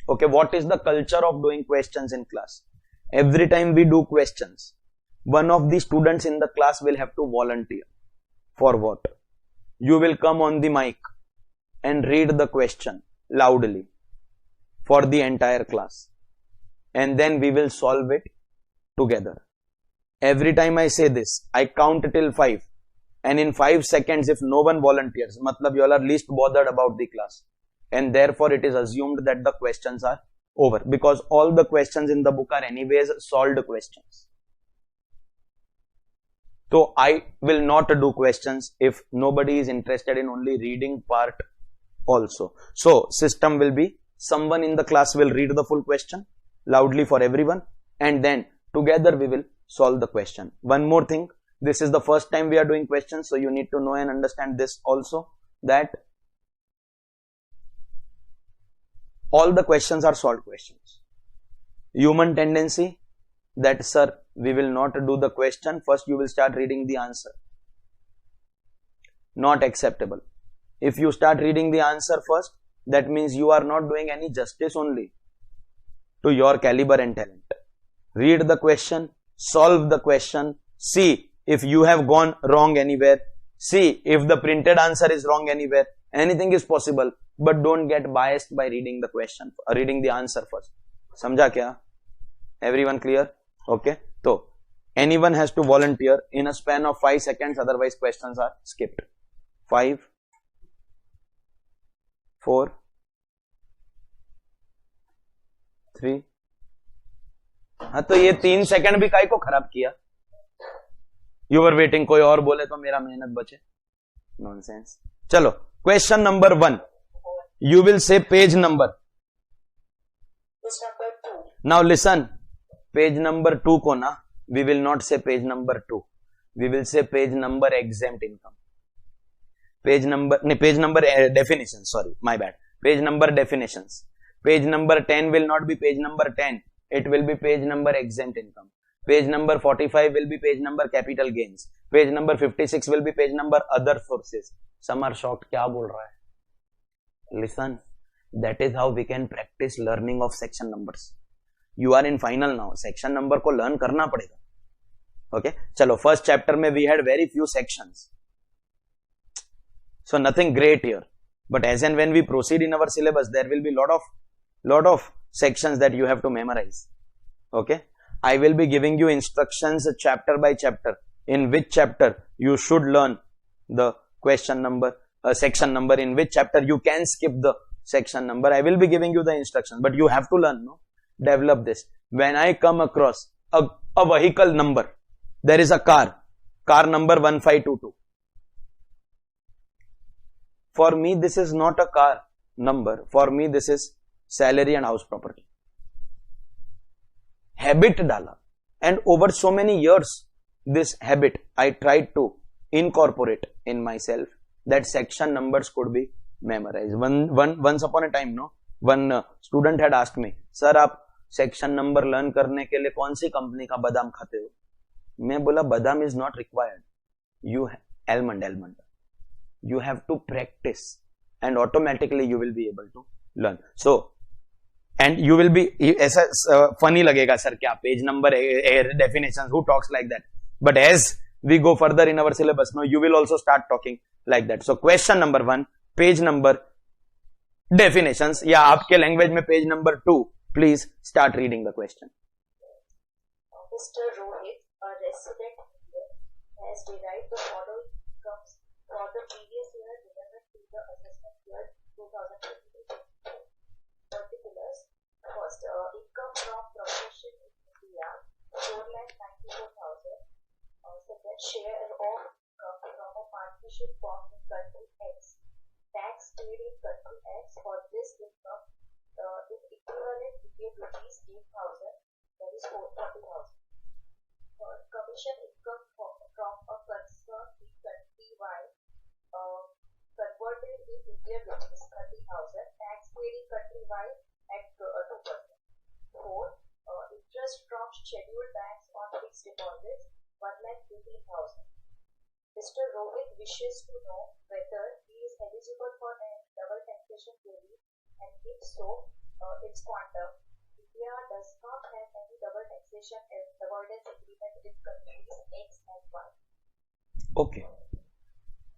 Okay, what is the culture of doing questions in class? Every time we do questions, one of the students in the class will have to volunteer. For what? You will come on the mic and read the question loudly for the entire class. and then we will solve it together. Every time I say this, I count till 5, and in 5 seconds if no one volunteers, matlab you all are least bothered about the class, and therefore it is assumed that the questions are over, because all the questions in the book are anyways solved questions. So I will not do questions if nobody is interested in only reading part also. So system will be, someone in the class will read the full question loudly for everyone, and then together we will solve the question. One more thing, this is the first time we are doing questions, so you need to know and understand this also, that all the questions are solved questions. Human tendency that, sir, we will not do the question, first you will start reading the answer. Not acceptable. If you start reading the answer first, that means you are not doing any justice only to your caliber and talent. Read the question, solve the question, see if you have gone wrong anywhere, see if the printed answer is wrong anywhere. Anything is possible, but don't get biased by reading the question, reading the answer first. Samjha kya? Everyone clear? Okay. So anyone has to volunteer in a span of 5 seconds, otherwise questions are skipped. 5, 4, 3. हाँ तो ये 3 second भी काय को खराब किया? You were waiting, कोई और बोले तो मेरा मेहनत बचे. Nonsense. चलो, question number 1. You will say page number. Page number 2. Now listen, page number 2 को ना, we will not say page number 2. We will say page number exempt income. Page number definitions, sorry, my bad. Page number definitions. Page number 10 will not be page number 10. It will be page number exempt income. Page number 45 will be page number capital gains. Page number 56 will be page number other sources. Some are shocked, क्या बोल रहा है? Listen, that is how we can practice learning of section numbers. You are in final now. Section number को learn करना पड़ेगा. Okay? चलो, first chapter में we had very few sections. So nothing great here. But as and when we proceed in our syllabus, there will be lot of sections that you have to memorize. Okay? I will be giving you instructions chapter by chapter, in which chapter you should learn the question number, section number, in which chapter you can skip the section number. I will be giving you the instructions, but you have to learn, no? Develop this. When I come across a vehicle number, there is a car number 1522. For me, this is not a car number. For me, this is salary and house property. Habit dala, and over so many years, this habit I tried to incorporate in myself, that section numbers could be memorized. Once upon a time, no, one student had asked me, sir, आप section number learn करने के लिए कौन सी company का बादाम खाते हो? मैं बोला, बादाम is not required. Almond. You have to practice, and automatically you will be able to learn. So, and you will be, ऐसा funny लगेगा sir, क्या page number definitions, who talks like that? But as we go further in our syllabus, no, you will also start talking like that. So question number 1, page number definitions, या आपके language में page number 2, please start reading the question. Mr. Rohit, a resident here, has derived the following incomes for the previous year relevant to the assessment year 2022. Particulars. First, income from profession in India, 4,94,000. Second, share of income from a partnership formed in country X. Tax paid in country X for this income in equivalent Indian rupees 8,000, that is 40,000. Third, commission income from a concern in country Y, converted in Indian rupees 30,000, tax paid in country Y at 2%. Fourth, interest from scheduled banks on fixed deposits, 1,18,000. Mr. Rohit wishes to know whether he is eligible for a double taxation relief, and if so, its quantum. India does not have any double taxation avoidance agreement with countries X and Y. Okay.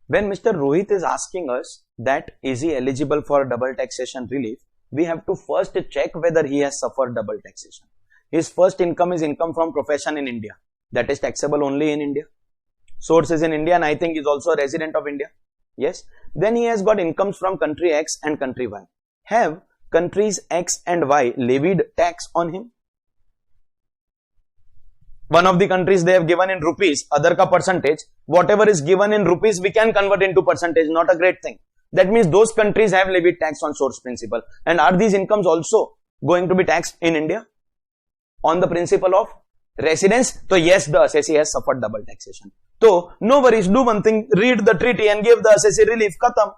When Mr. Rohit is asking us that is he eligible for double taxation relief, we have to first check whether he has suffered double taxation. his first income is income from profession in India, that is taxable only in India. Source is in India and I think is also a resident of India. Yes. Then he has got incomes from country X and country Y. Have countries X and Y levied tax on him? One of the countries they have given in rupees, other ka percentage. Whatever is given in rupees, we can convert into percentage, not a great thing. That means those countries have levied tax on source principle. And are these incomes also going to be taxed in India on the principle of residence? So yes, the assessee has suffered double taxation. So no worries, do one thing, read the treaty and give the assessee relief. Khatam.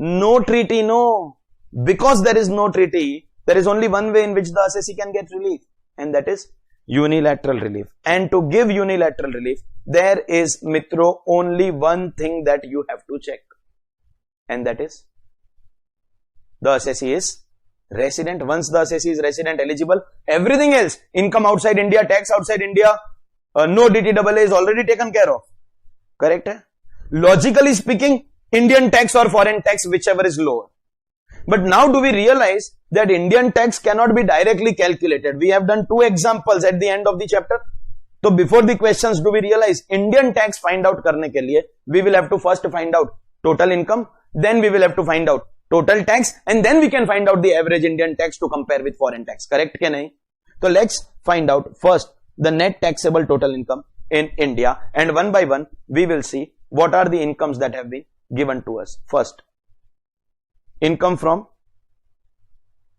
No treaty, no. Because there is no treaty, there is only one way in which the assessee can get relief, and that is unilateral relief. And to give unilateral relief, there is, Mitro, only one thing that you have to check, and that is the assessee is resident. Once the assessee is resident eligible, everything else, income outside India, tax outside India, no DTRA is already taken care of. Correct? Hai? Logically speaking, Indian tax or foreign tax, whichever is lower. But now do we realize that Indian tax cannot be directly calculated? We have done two examples at the end of the chapter. So before the questions, do we realize Indian tax find out karne ke liye, we will have to first find out total income, then we will have to find out total tax, and then we can find out the average Indian tax to compare with foreign tax. Correct ke nahi? So let's find out first the net taxable total income in India, and one by one we will see what are the incomes that have been given to us. First, income from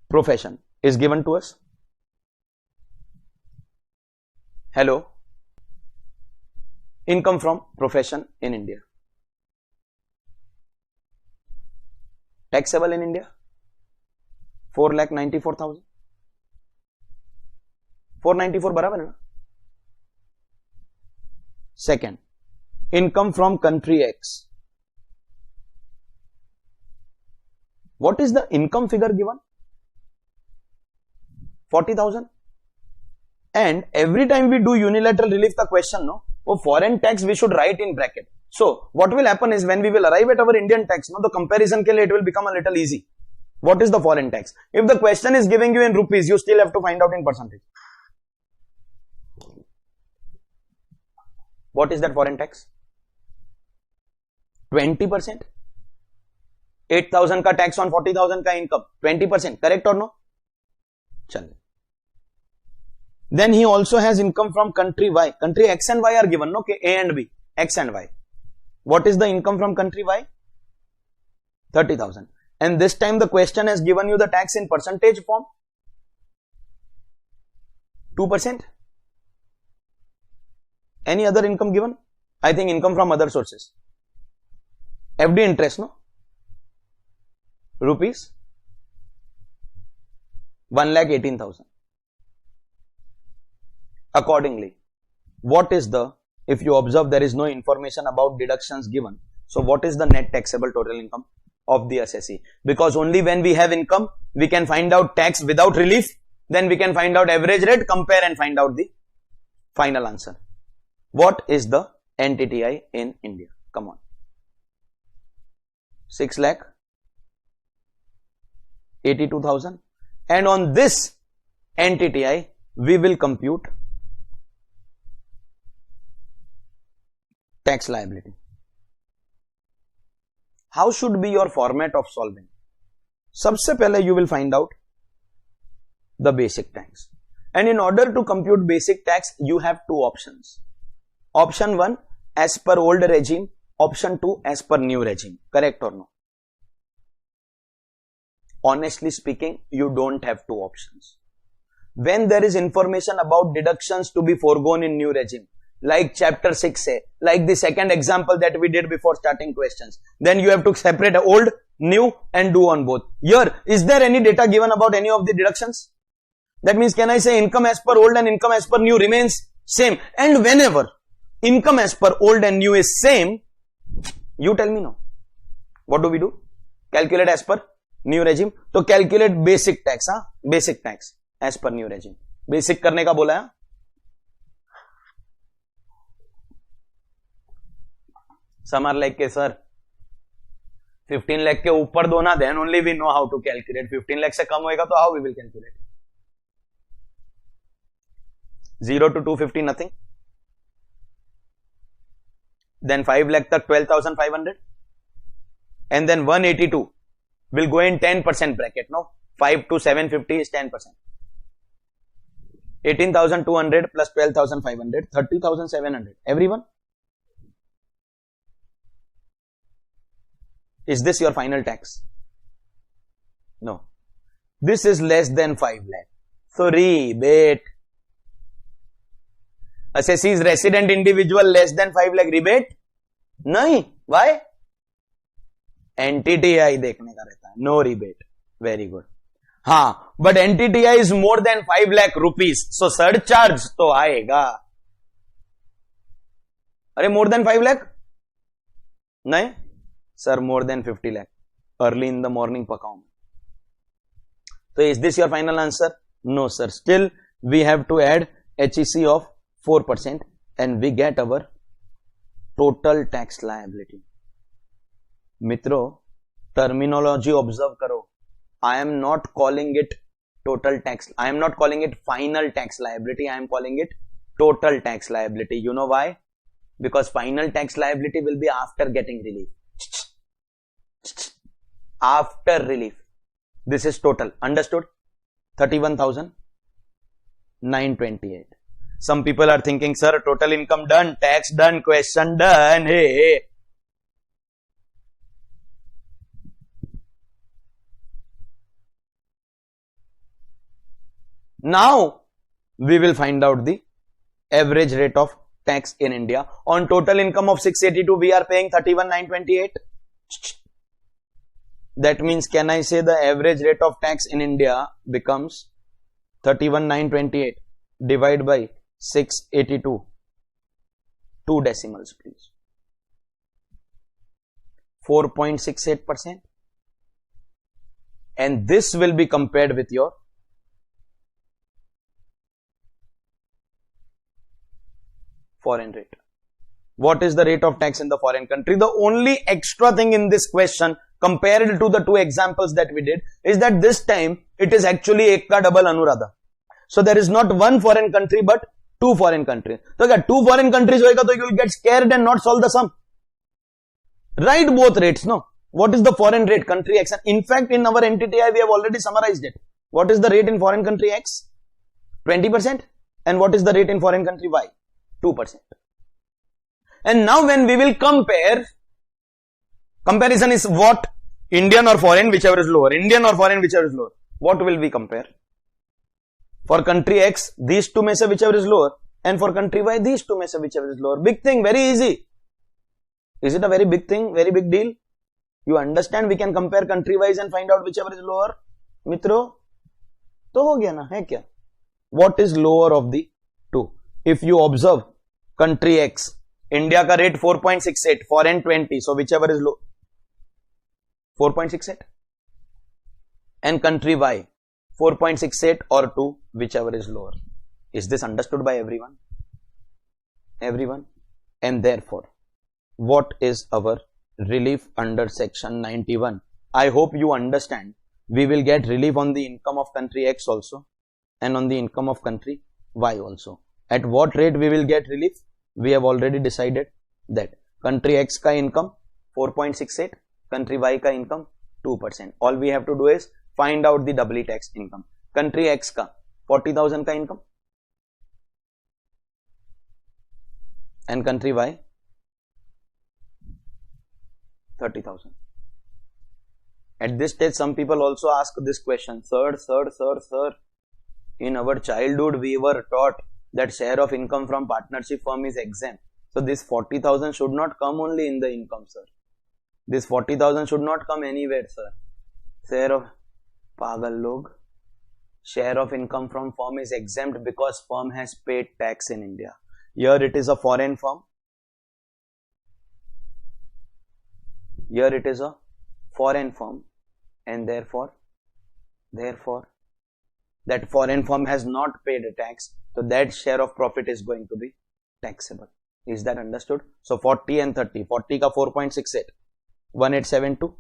profession is given to us. Hello. Income from profession in India. Taxable in India. 4,94,000. 494 बराबर है ना? Second, income from country X. What is the income figure given? 40,000. And every time we do unilateral relief, the question, no, oh, foreign tax we should write in bracket. So what will happen is when we will arrive at our Indian tax, no, the comparison ke liye it will become a little easy. What is the foreign tax? If the question is giving you in rupees, you still have to find out in percentage. What is that foreign tax? 20%. 8,000 ka tax on 40,000 ka income. 20%. Correct or no? Chal. Then he also has income from country Y. Country X and Y are given. No? Okay, A and B. X and Y. What is the income from country Y? 30,000. And this time the question has given you the tax in percentage form. 2%. Any other income given? I think income from other sources. FD interest, no? Rupees 1,18,000. Accordingly, what is the, if you observe there is no information about deductions given. So what is the net taxable total income of the assessee? Because only when we have income, we can find out tax without relief. Then we can find out average rate, compare and find out the final answer. What is the NTTI in India? Come on. 6,82,000. And on this NTTI, we will compute tax liability. How should be your format of solving? सबसे पहले you will find out the basic tax. And in order to compute basic tax, you have two options. Option 1, as per old regime. Option 2, as per new regime. Correct or no? Honestly speaking, you don't have two options. When there is information about deductions to be foregone in new regime, like chapter 6 say, like the second example that we did before starting questions, then you have to separate old, new and do on both. Here, is there any data given about any of the deductions? That means, can I say income as per old and income as per new remains same? And whenever income as per old and new is same, you tell me now. What do we do? Calculate as per new regime. So calculate basic tax, huh? Basic tax as per new regime. Basic करने का बोला है. Some are like, sir, 15 lakh के ऊपर दो ना, then only we know how to calculate. 15 lakh से कम होएगा तो how we will calculate? 0 to 250 nothing. Then 5 lakh tak 12,500. And then 182 will go in 10% bracket. No, 5 to 750 is 10%. 18,200 plus 12,500, 30,700. Everyone? Is this your final tax? No. This is less than 5 lakh. So rebate. Assessee is resident individual less than 5 lakh rebate? नहीं. Why? NTTI देखने का रहता है. No rebate. Very good. हाँ, but NTTI is more than 5 lakh rupees. So surcharge तो आएगा. अरे more than 5 lakh? नहीं? Sir, more than 50 lakh. Early in the morning पकाऊं. So is this your final answer? No sir. Still we have to add HEC of 4% and we get our total tax liability. मित्रों, terminology observe करो. I am not calling it total tax. I am not calling it final tax liability. I am calling it total tax liability. You know why? Because final tax liability will be after getting relief. After relief. This is total. Understood? 31,928. Some people are thinking, sir, total income done, tax done, question done. Hey. Now, we will find out the average rate of tax in India. On total income of 682, we are paying 31,928. That means, can I say the average rate of tax in India becomes 31,928 divided by 682. 2 decimals, please. 4.68%. And this will be compared with your foreign rate. What is the rate of tax in the foreign country? The only extra thing in this question compared to the 2 examples that we did is that this time it is actually ekka double anurada. So there is not 1 foreign country but 2 foreign countries. So if 2 foreign countries hoega, so you will get scared and not solve the sum. Write both rates, no? What is the foreign rate? Country X. In fact, in our NTTI, we have already summarized it. What is the rate in foreign country X? 20%. And what is the rate in foreign country Y? 2%. And now when we will compare, comparison is what? Indian or foreign, whichever is lower. Indian or foreign, whichever is lower. What will we compare? For country X, these 2 में से whichever is lower. And for country Y, these 2 में से whichever is lower. Big thing, very easy. Is it a very big thing, very big deal? You understand we can compare country wise and find out whichever is lower? मित्रों, तो हो गया ना, है क्या? What is lower of the 2? If you observe country X, India का rate 4.68, foreign 20, so whichever is low, 4.68, and country Y 4.68 or 2, whichever is lower. Is this understood by everyone? Everyone? And therefore, what is our relief under section 91? I hope you understand. We will get relief on the income of country X also and on the income of country Y also. At what rate we will get relief? We have already decided that country X ka income 4.68, country Y ka income 2%. All we have to do is find out the doubly taxed income. Country X ka 40,000 ka income and country Y 30,000. At this stage, some people also ask this question, sir, in our childhood we were taught that share of income from partnership firm is exempt. So this 40,000 should not come only in the income, sir. This 40,000 should not come anywhere, sir. Share of pagal log. Share of income from firm is exempt because firm has paid tax in India. Here it is a foreign firm. Here it is a foreign firm, and therefore that foreign firm has not paid a tax, so that share of profit is going to be taxable. Is that understood? So 40 and 30, 40 ka 4.68, 1872,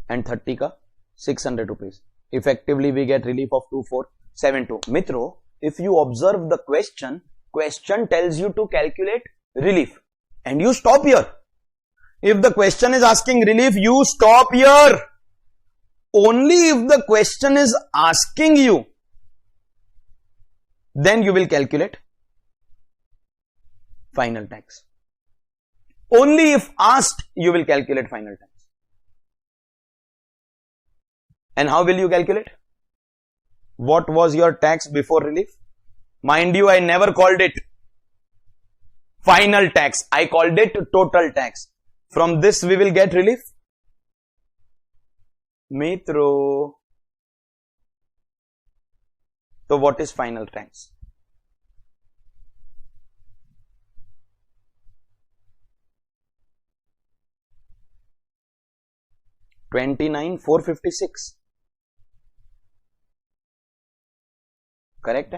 and 30 ka 600 rupees. Effectively we get relief of 2472. Mitro, if you observe the question, question tells you to calculate relief and you stop here. If the question is asking relief, you stop here. Only if the question is asking you, then you will calculate final tax. Only if asked, you will calculate final tax. And how will you calculate? What was your tax before relief? Mind you, I never called it final tax. I called it total tax. From this we will get relief. Mitro. So what is final tax? $29,456. Correct?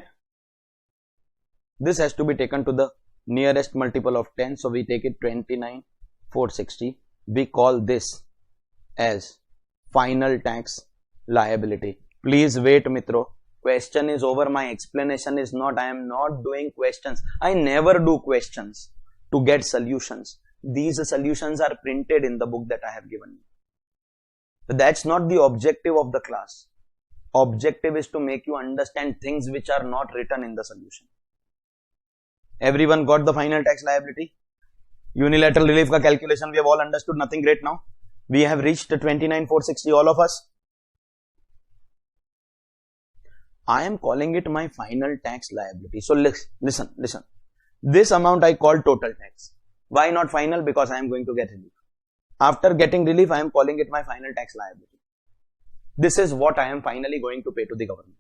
This has to be taken to the nearest multiple of 10. So we take it 29,460. We call this as final tax liability. Please wait, Mitro. Question is over. My explanation is not. I am not doing questions. I never do questions to get solutions. These solutions are printed in the book that I have given you. But that's not the objective of the class. Objective is to make you understand things which are not written in the solution. Everyone got the final tax liability? Unilateral relief ka calculation we have all understood. Nothing great now. We have reached 29,460, all of us. I am calling it my final tax liability. So listen. This amount I call total tax. Why not final? Because I am going to get relief. After getting relief, I am calling it my final tax liability. This is what I am finally going to pay to the government.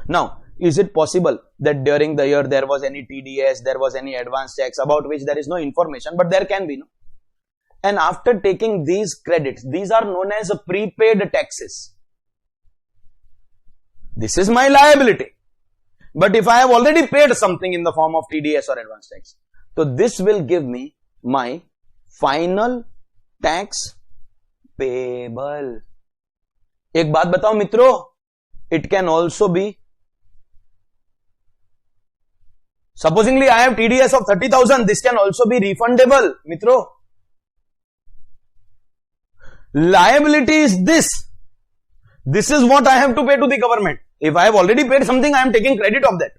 Now, is it possible that during the year there was any TDS, there was any advance tax about which there is no information, but there can be, no? And after taking these credits, these are known as prepaid taxes. This is my liability. But if I have already paid something in the form of TDS or advance tax, so this will give me my final tax payable. एक बात बताओ मित्रों, it can also be, supposingly I have TDS of 30,000, this can also be refundable, मित्रों. Liability is this. This is what I have to pay to the government. If I have already paid something, I am taking credit of that.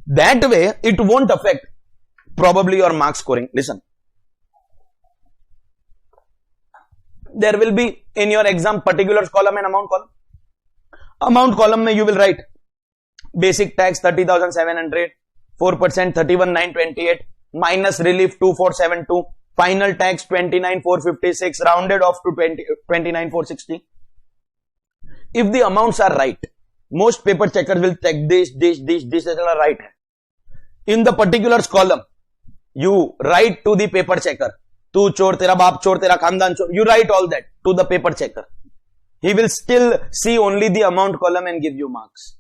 That way, it won't affect probably your mark scoring. Listen. There will be in your exam particulars column and amount column. Amount column mein you will write basic tax 30,700, 4% 31,928, minus relief 2,472, final tax 29,456, rounded off to 29,460. If the amounts are right, most paper checkers will check this are right. In the particulars column, you write to the paper checker. Tu chor, tera baap chor, tera khandan chor. You write all that to the paper checker. He will still see only the amount column and give you marks.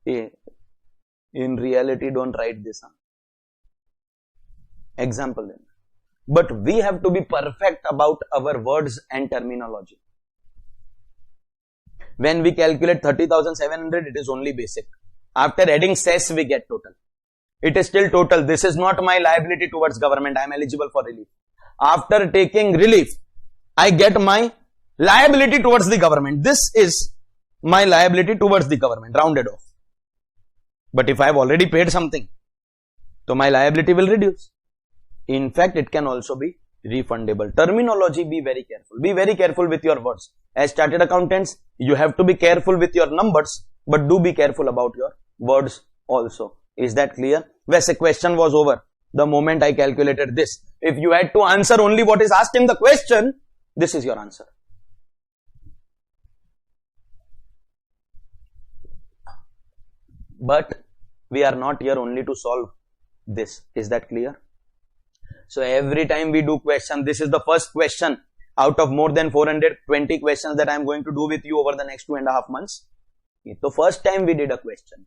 In reality, don't write this. Example then. But we have to be perfect about our words and terminology. When we calculate 30,700, it is only basic. After adding cess, we get total. It is still total. This is not my liability towards government. I am eligible for relief. After taking relief, I get my liability towards the government. This is my liability towards the government, rounded off. But if I have already paid something, so my liability will reduce. In fact, it can also be refundable. Terminology, be very careful. Be very careful with your words. As chartered accountants, you have to be careful with your numbers, but do be careful about your words also. Is that clear? वैसे question was over the moment I calculated this. If you had to answer only what is asked in the question, this is your answer. But we are not here only to solve this. Is that clear? So every time we do question, this is the first question out of more than 420 questions that I am going to do with you over the next 2.5 months. So first time we did a question.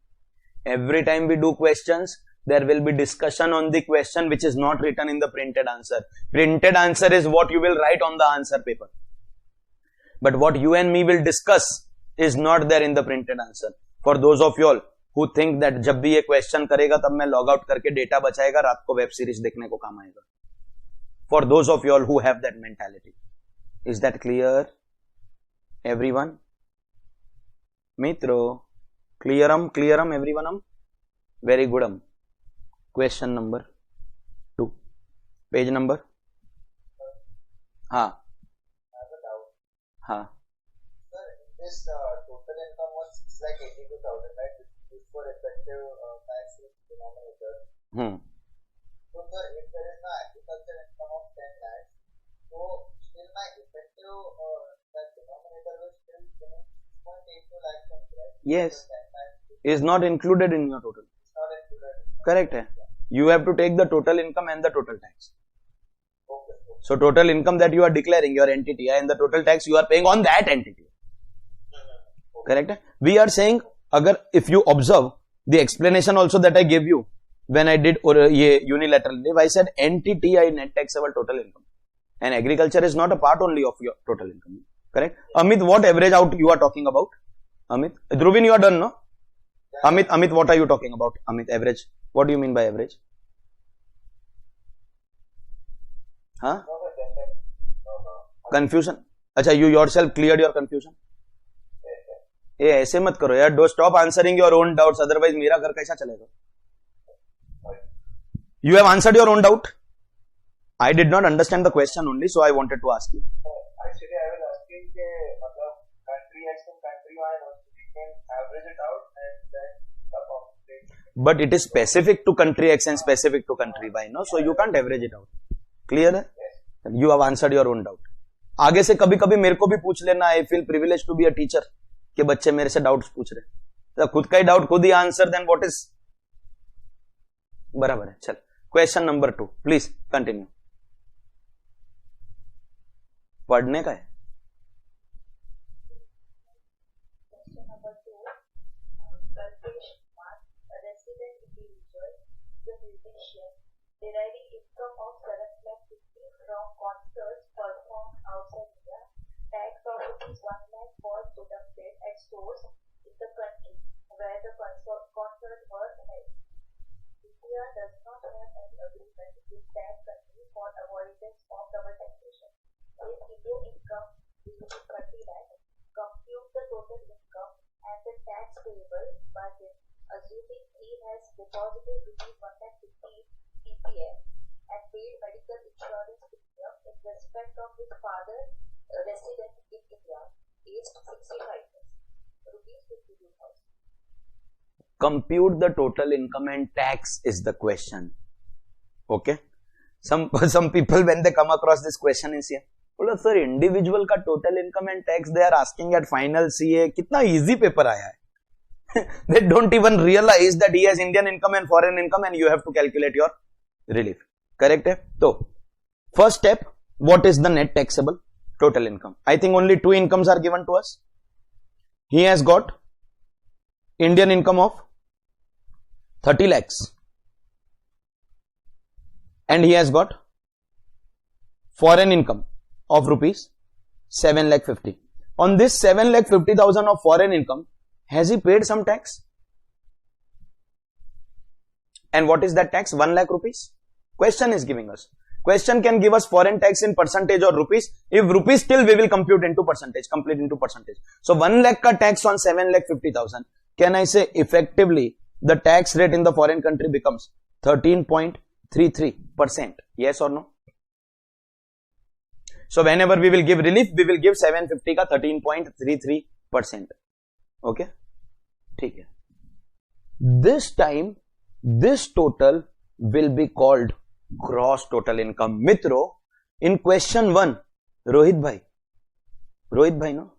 Every time we do questions, there will be discussion on the question which is not written in the printed answer. Printed answer is what you will write on the answer paper. But what you and me will discuss is not there in the printed answer. For those of you all who think that जब भी ये question करेगा तब मैं log out करके data बचाएगा, रात को वेब सीरीज देखने को काम आएगा. For those of you all who have that mentality. Is that clear? Everyone? Mitro? Clearum everyone? Very good. Question number 2. Page number? हाँ. हाँ. Sir, this total income was like 82,000, right? This for effective tax denominator. So, sir, if there is no agriculture income of 10 lakhs, so still my effective that denominator will still 6.82 lakhs, right? Yes. Is not included in your total. It's not included. Correct. Hai? You have to take the total income and the total tax. Okay. So total income that you are declaring your entity and the total tax you are paying on that entity. Correct? Hai? We are saying, agar if you observe the explanation also that I gave you when I did unilateral, I said NTTI, net taxable total income, and agriculture is not a part only of your total income. Correct? Amit, what average out you are talking about? Amit, Dhruvin, you are done, no? Amit, what are you talking about? Amit, average. What do you mean by average? Huh? Confusion. अच्छा, you yourself cleared your confusion? ये ऐसे मत करो यार. Do stop answering your own doubts. Otherwise, मेरा घर कैसा चलेगा? You have answered your own doubt. I did not understand the question only, so I wanted to ask you. Actually, I was asking country X and country Y, we can average it out and then But it is specific to country X and specific to country Y, no? So you can't average it out. Clear है? You have answered your own doubt. आगे से कभी कभी मेरे को भी पूछ लेना. I feel privileged to be a teacher. कि बच्चे मेरे से डाउट्स पूछ रहे. तो खुद का ही डाउट खुद ही आंसर, देन व्हाट इज बराबर है. चल, क्वेश्चन नंबर 2 प्लीज कंटिन्यू. पढ़ने का है. Deriving income of 7,50,000 from concerts performed outside India, tax of rupees 1 lakh was deducted at source in the country where the concerts were held. India does not have any agreement with that country for avoidance of double taxation. If Indian income is 30 lakh, compute the total income and the tax payable by him, assuming he has deposited rupees 1,50,000 PPF and paid medical insurance premium in respect of his father resident in India, aged 65 years, rupees 52,000. Compute the total income and tax is the question. Okay. Some people when they come across this question is here, बोला sir individual का total income and tax they are asking at final CA. कितना easy paper आया है. They don't even realize that he has Indian income and foreign income and you have to calculate your relief. Correct है? तो first step, what is the net taxable total income? I think only 2 incomes are given to us. He has got Indian income of 30 lakhs and he has got foreign income of rupees 7,50,000. On this 7,50,000 of foreign income, has he paid some tax? And what is that tax? 1 lakh rupees. Question is giving us. Question can give us foreign tax in percentage or rupees. If rupees, still we will compute into percentage, complete into percentage. So 1 lakh ka tax on 7,50,000. Can I say effectively the tax rate in the foreign country becomes 13.33%? Yes or no? So whenever we will give relief, we will give 750 ka 13.33%. Okay? ठीक है. This time, this total will be called gross total income. Mitro, in question 1, Rohit bhai, no?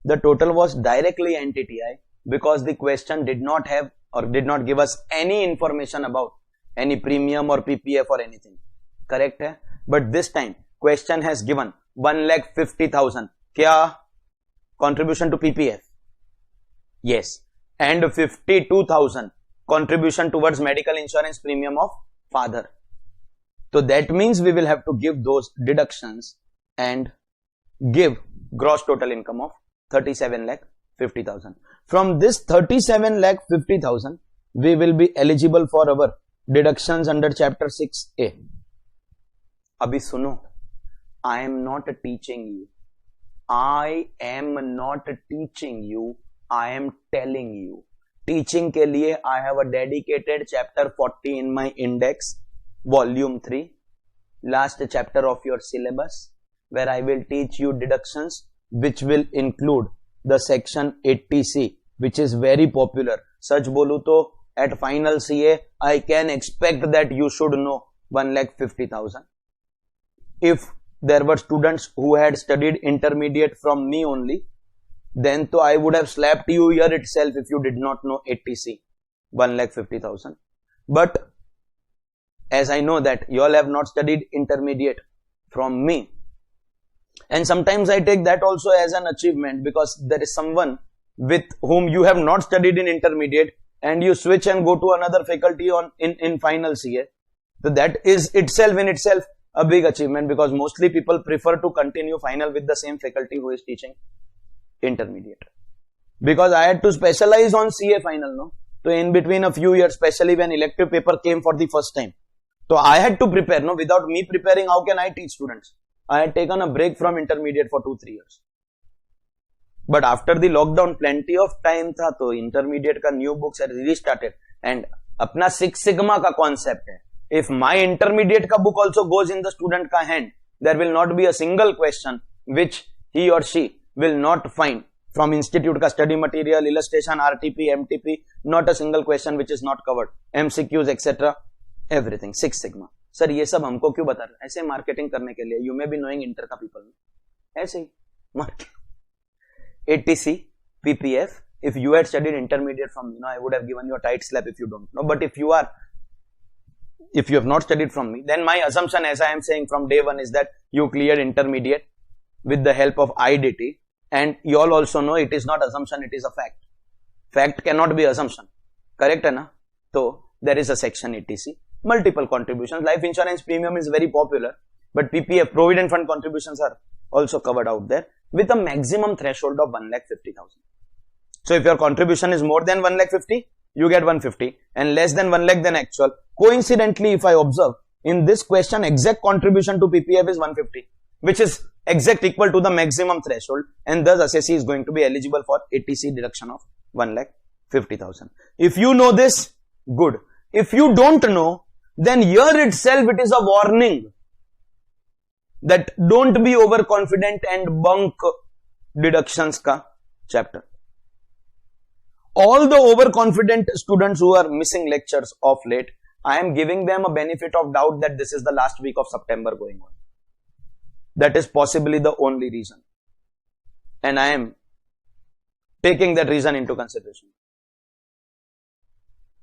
The total was directly NTTI because the question did not have or did not give us any information about any premium or PPF or anything. Correct hai? But this time, question has given 1,50,000. Kya? Contribution to PPF. Yes. And 52,000 contribution towards medical insurance premium of father. So that means we will have to give those deductions and give gross total income of 37 lakh 50,000. From this 37 lakh 50,000, we will be eligible for our deductions under chapter 6A. Abhi suno, I am not teaching you. I am not teaching you. I am telling you. Teaching के लिए I have a dedicated chapter 40 in my index, volume 3, last chapter of your syllabus, where I will teach you deductions, which will include the section 80C, which is very popular. Such bolu to at final CA, I can expect that you should know 1,50,000. If there were students who had studied intermediate from me only, then to I would have slapped you here itself if you did not know 80C, 1,50,000. But as I know that you all have not studied intermediate from me, and sometimes I take that also as an achievement, because there is someone with whom you have not studied in intermediate and you switch and go to another faculty in final CA. So that is itself in itself a big achievement, because mostly people prefer to continue final with the same faculty who is teaching intermediate. Because I had to specialize on CA final, no? So in between a few years, especially when elective paper came for the first time, so I had to prepare, no? Without me preparing, how can I teach students? I had taken a break from intermediate for 2-3 years. But after the lockdown, plenty of time tha, to intermediate ka new books had restarted. And apna Six Sigma ka concept hai. If my intermediate ka book also goes in the student ka hand, there will not be a single question which he or she will not find from institute ka study material, illustration, RTP, MTP, not a single question which is not covered, MCQs, etc. Everything, Six Sigma. Sir ये सब हमको क्यों बता रहे? ऐसे marketing करने के लिए. You may be knowing inter का पीपल, ऐसे ही market. 80C, PPF. If you had studied intermediate from me, I would have given you a tight slap if you don't know. But if you have not studied from me, then my assumption, as I am saying from day one, is that you cleared intermediate with the help of IDT. And you all also know it is not assumption, it is a fact. Fact cannot be assumption. Correct, hai na? So there is a section 80C. Multiple contributions. Life insurance premium is very popular, but PPF, provident fund contributions, are also covered out there with a maximum threshold of 1,50,000. So if your contribution is more than 1,50,000, you get 150, and less than 1 lakh than actual. Coincidentally, if I observe in this question, exact contribution to PPF is 150, which is exact equal to the maximum threshold, and thus assessee is going to be eligible for 80C deduction of 1,50,000. If you know this, good. If you don't know, then here itself it is a warning that don't be overconfident and bunk deductions ka chapter. All the overconfident students who are missing lectures of late, I am giving them a benefit of doubt that this is the last week of September going on. That is possibly the only reason. And I am taking that reason into consideration.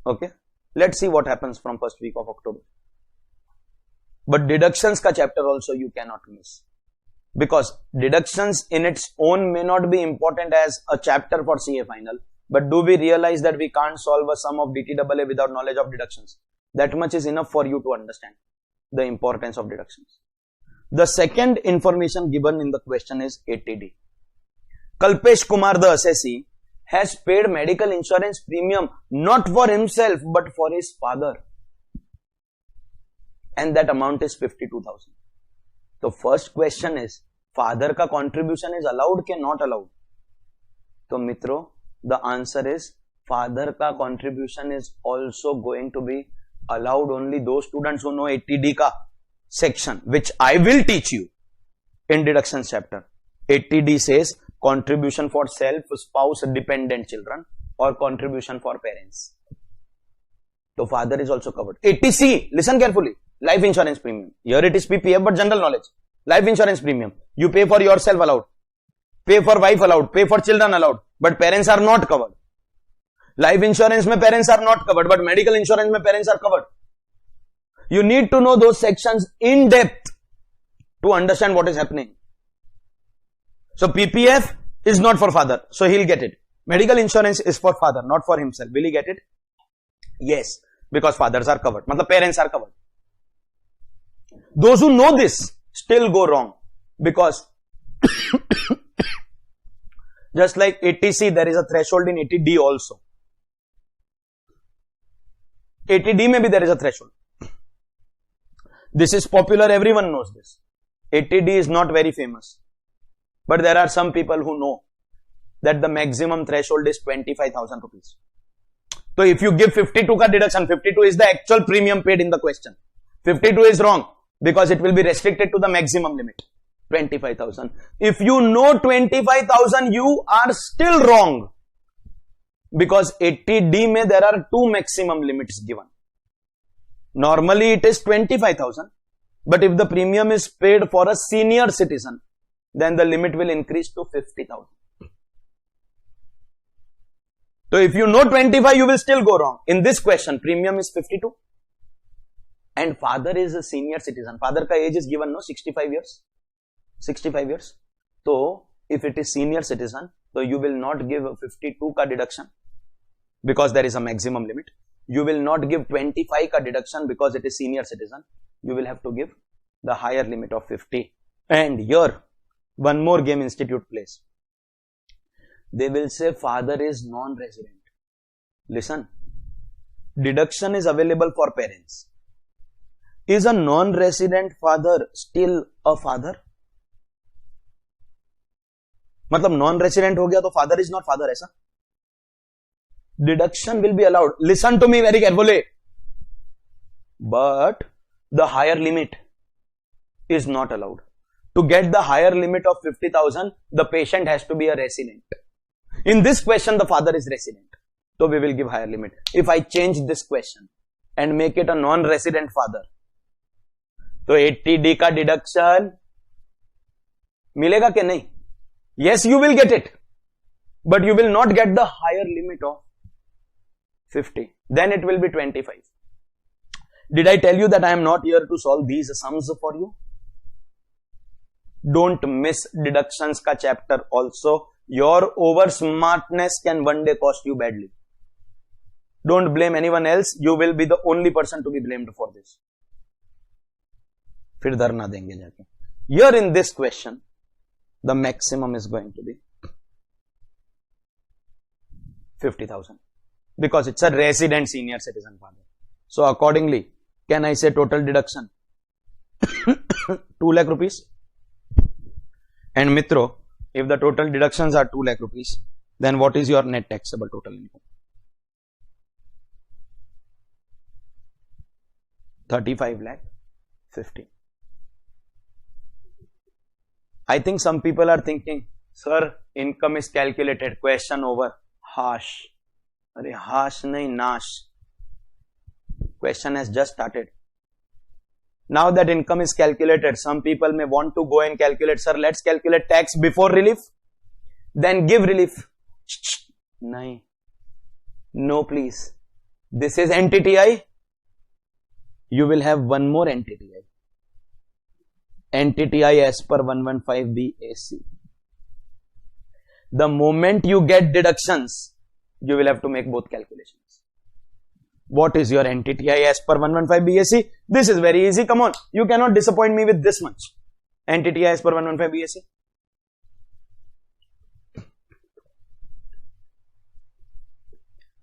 Okay. Let's see what happens from first week of October. But deductions ka chapter also you cannot miss. Because deductions in its own may not be important as a chapter for CA final. But do we realize that we can't solve a sum of DTRA without knowledge of deductions? That much is enough for you to understand the importance of deductions. The second information given in the question is 80D. Kalpesh Kumar, the assessee, has paid medical insurance premium not for himself but for his father, and that amount is 52,000. The first question is, father ka contribution is allowed ke not allowed? So mitro, the answer is father ka contribution is also going to be allowed. Only those students who know 80D ka section, which I will teach you in deductions chapter. 80D says contribution for self, spouse, dependent children, or contribution for parents. So father is also covered. 80C, listen carefully. Life insurance premium. Here it is PPF, but general knowledge. Life insurance premium. You pay for yourself allowed. Pay for wife allowed. Pay for children allowed. But parents are not covered. Life insurance mein parents are not covered, but medical insurance mein parents are covered. You need to know those sections in depth to understand what is happening. So PPF is not for father, so he'll get it. Medical insurance is for father, not for himself. Will he get it? Yes, because fathers are covered. Matlab parents are covered. Those who know this still go wrong, because Just like 80C, there is a threshold in 80D also. 80D maybe there is a threshold. This is popular, everyone knows this. 80D is not very famous. But there are some people who know that the maximum threshold is 25,000 rupees. So if you give 52 ka deduction, 52 is the actual premium paid in the question. 52 is wrong because it will be restricted to the maximum limit, 25,000. If you know 25,000, you are still wrong because 80D mein there are two maximum limits given. Normally it is 25,000, but if the premium is paid for a senior citizen, then the limit will increase to 50,000. So if you know 25, you will still go wrong. In this question, premium is 52 and father is a senior citizen. Father ka age is given, no, 65 years. 65 years. So if it is senior citizen, so you will not give 52 ka deduction because there is a maximum limit. You will not give 25 ka deduction because it is senior citizen. You will have to give the higher limit of 50. And here, one more game institute plays. They will say father is non-resident. Listen, deduction is available for parents. Is a non-resident father still a father? मतलब non-resident हो गया तो father is not father ऐसा? Deduction will be allowed. Listen to me very carefully. But the higher limit is not allowed. To get the higher limit of 50,000, the patient has to be a resident. In this question, the father is resident. So we will give higher limit. If I change this question and make it a non-resident father, तो 80D का deduction मिलेगा कि नहीं? Yes, you will get it. But you will not get the higher limit of 50. Then it will be 25. Did I tell you that I am not here to solve these sums for you? Don't miss deductions ka chapter also. Your over smartness can one day cost you badly. Don't blame anyone else. You will be the only person to be blamed for this. फिर धरना देंगे जाके. Here in this question, the maximum is going to be 50,000 because it's a resident senior citizen father. So accordingly, can I say total deduction 2 lakh rupees? And Mitro, if the total deductions are 2 lakh rupees, then what is your net taxable total income? 35 lakh 50. I think some people are thinking, sir, income is calculated, question over. Harsh. Arey harsh nahi, nash. Question has just started. Now that income is calculated, some people may want to go and calculate, sir, let's calculate tax before relief, then give relief. Nahi. No, please. This is NTTI. You will have one more NTTI. NTTI as per 115BAC. The moment you get deductions, you will have to make both calculations. What is your NTTI as per 115BAC? This is very easy. Come on. You cannot disappoint me with this much. NTTI as per 115BAC.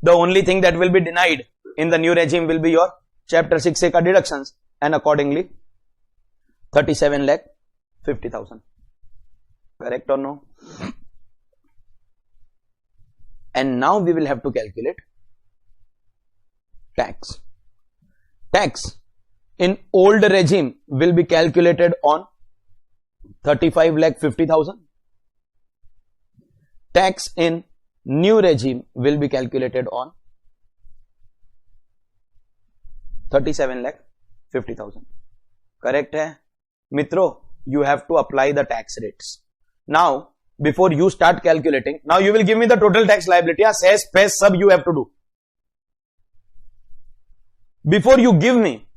The only thing that will be denied in the new regime will be your chapter 6A ka deductions, and accordingly 37 lakh 50,000. Correct or no? And now we will have to calculate tax. Tax in old regime will be calculated on 35 lakh 50,000. Tax in new regime will be calculated on 37 lakh 50,000. Correct hai? Mitro, you have to apply the tax rates. Now, before you start calculating, now you will give me the total tax liability. Cess, PES, sub you have to do. Before you give me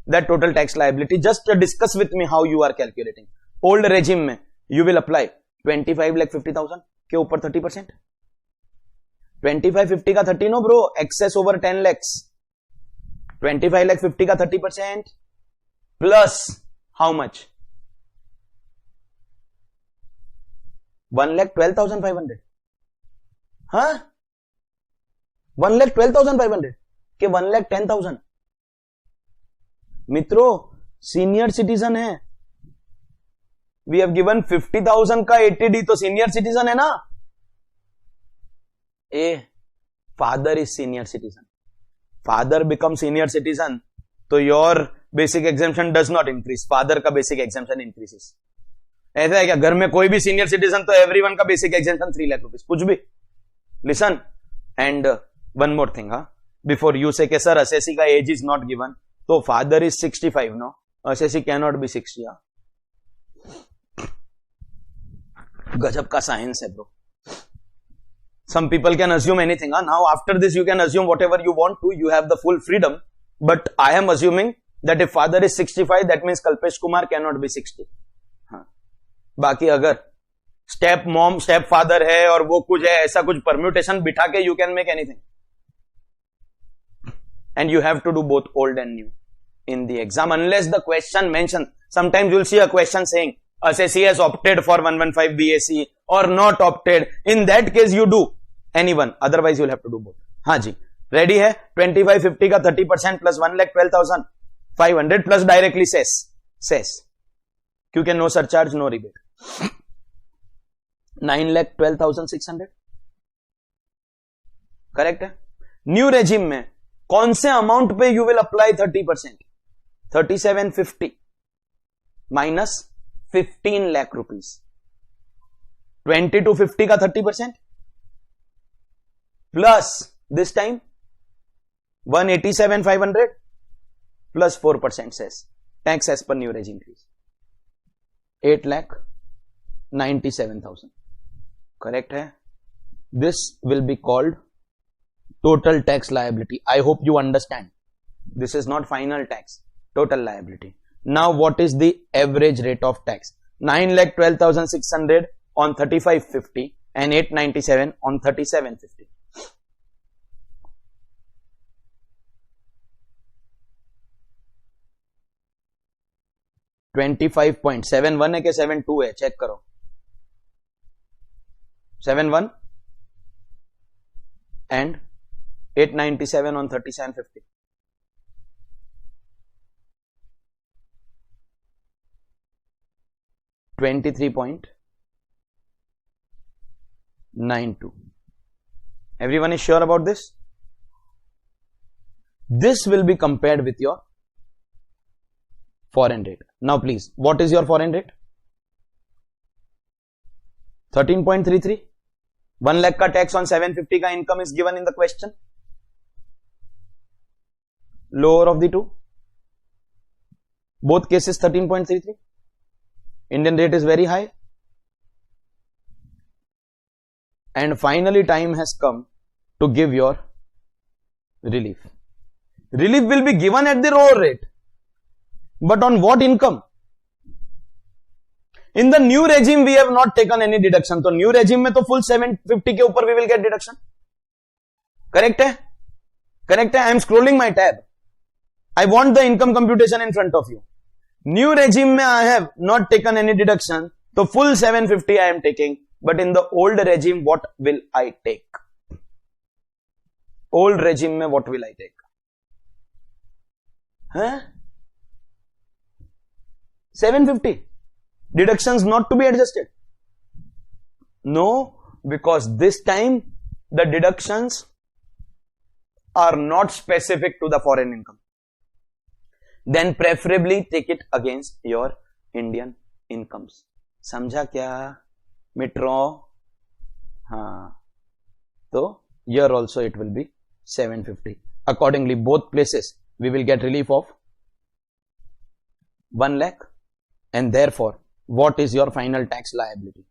that total tax liability, just discuss with me how you are calculating. Old regime mein, you will apply 25 lakh 50,000 के ऊपर 30%. 25 50 का 30 no bro, excess over 10 lakhs. 25 lakh 50 का 30% plus how much? 1 lakh 12,500. हाँ 1,12,500 के 1,10,000 मित्रों senior citizen है. We have given 50,000 का 80D तो सीनियर सिटीजन है ना. A father is senior citizen, father become senior citizen तो your basic exemption does not increase, father का बेसिक एग्जेम्पशन इंक्रीजेस. ऐसा है क्या? घर में कोई भी सीनियर सिटीजन तो एवरीवन का बेसिक एग्जेम्पशन 3 लाख रुपीज कुछ भी. Listen and one more thing, हाँ before you say sir assessee का एज इज नॉट गिवन, तो father is 65 no, assessee can not be 60. गजब का साइंस है bro. Some people can assume anything. Now after this you can assume whatever you want to. You have the full freedom. But I am assuming that if father is 65, that means Kalpesh Kumar cannot be 60. हाँ. बाकी अगर step mom step father है और वो कुछ है ऐसा कुछ परम्यूटेशन बिठा के you can make anything. And you have to do both old and new in the exam unless the question mentions. Sometimes you'll see a question saying assessee has opted for 115 BAC or not opted. In that case you do anyone, otherwise you'll have to do both. हाँ जी ready है. 2550 का 30% plus 1,12,500 plus directly cess क्योंकि no surcharge no rebate 9,12,600 correct है. New regime में कौन से amount पे you will apply 30%? 3750 minus 15 lakh rupees. 20 to 50 का 30% plus this time 187,500 plus 4% cess tax as per new regime fees 8,97,000 correct है. This will be called total tax liability. I hope you understand. This is not final tax, total liability. Now what is the average rate of tax? 9,12,600 on 3550 and 897 on 3750. $25.71 है कि 72 है? Check करो. 71 and 897 on 3750. $23.92. Everyone is sure about this? This will be compared with your foreign rate. Now please, what is your foreign rate? 13.33. 1 lakh का tax on 750 का income is given in the question. Lower of the two. Both cases 13.33. Indian rate is very high. And finally time has come to give your relief. Relief will be given at the lower rate. But on what income? In the new regime we have not taken any deduction. तो new regime में तो full 750 के ऊपर we will get deduction. Correct है? Correct है? I am scrolling my tab. I want the income computation in front of you. New regime में I have not taken any deduction. तो full 750 I am taking. But in the old regime, what will I take? Old regime में what will I take? Huh? 750. Deductions not to be adjusted. No, because this time the deductions are not specific to the foreign income. Then preferably take it against your Indian incomes. समझा क्या मित्रों? हाँ, तो here also it will be 750. Accordingly, both places we will get relief of 1 lakh, and therefore what is your final tax liability?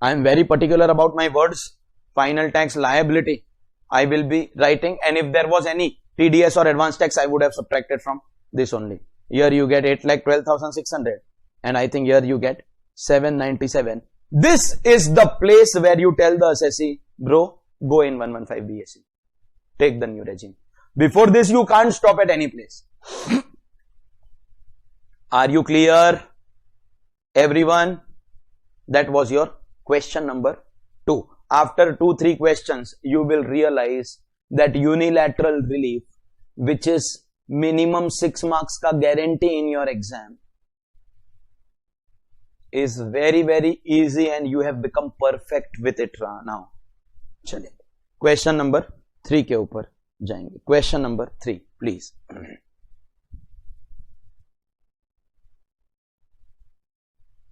I am very particular about my words. Final tax liability I will be writing, and if there was any TDS or advance tax I would have subtracted from this only. Here you get 8,12,600, and I think here you get 797. This is the place where you tell the assessee, bro, go in 115 BAC. Take the new regime. Before this, you can't stop at any place. Are you clear? Everyone? That was your question number 2. after 2-3 questions, you will realize that unilateral relief, which is minimum 6 marks का guarantee in your exam, is very very easy and you have become perfect with it now. चलिए question number 3 के ऊपर जाएंगे. Question number 3 please.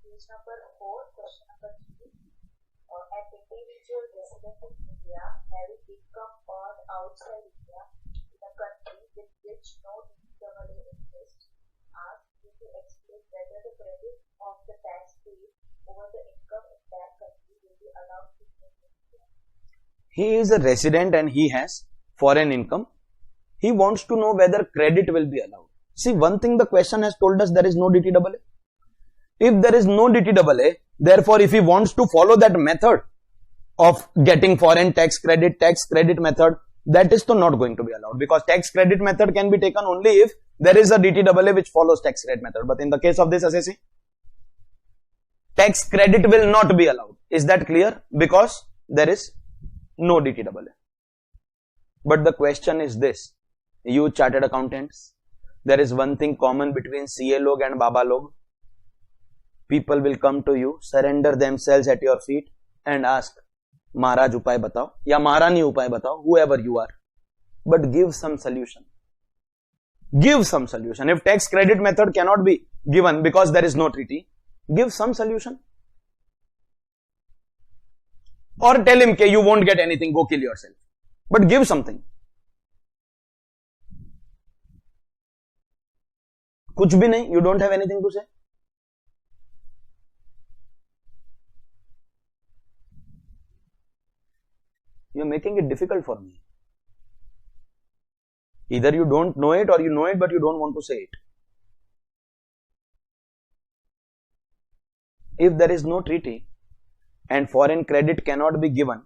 Page number 4, question number 3. An individual resident of India having income earned outside India in a country with which no DTRA exists asked you to explain whether the credit of the tax paid over the income in that country will be allowed to be in India. He is a resident and he has foreign income. He wants to know whether credit will be allowed. See, one thing the question has told us, there is no DTRA. If there is no DTRA, therefore if he wants to follow that method of getting foreign tax credit method, that is to not going to be allowed, because tax credit method can be taken only if there is a DTRA which follows tax credit method. But in the case of this assessee, tax credit will not be allowed. Is that clear? Because there is no DTRA. But the question is this, you chartered accountants, there is one thing common between CA log and Baba log. People will come to you, surrender themselves at your feet and ask, Maharaj upay batao, ya Maharani upay batao, whoever you are. But give some solution. Give some solution. If tax credit method cannot be given because there is no treaty, give some solution. Or tell him that you won't get anything, go kill yourself. But give something. कुछ भी नहीं, you don't have anything to say. You're making it difficult for me. Either you don't know it or you know it but you don't want to say it. If there is no treaty and foreign credit cannot be given,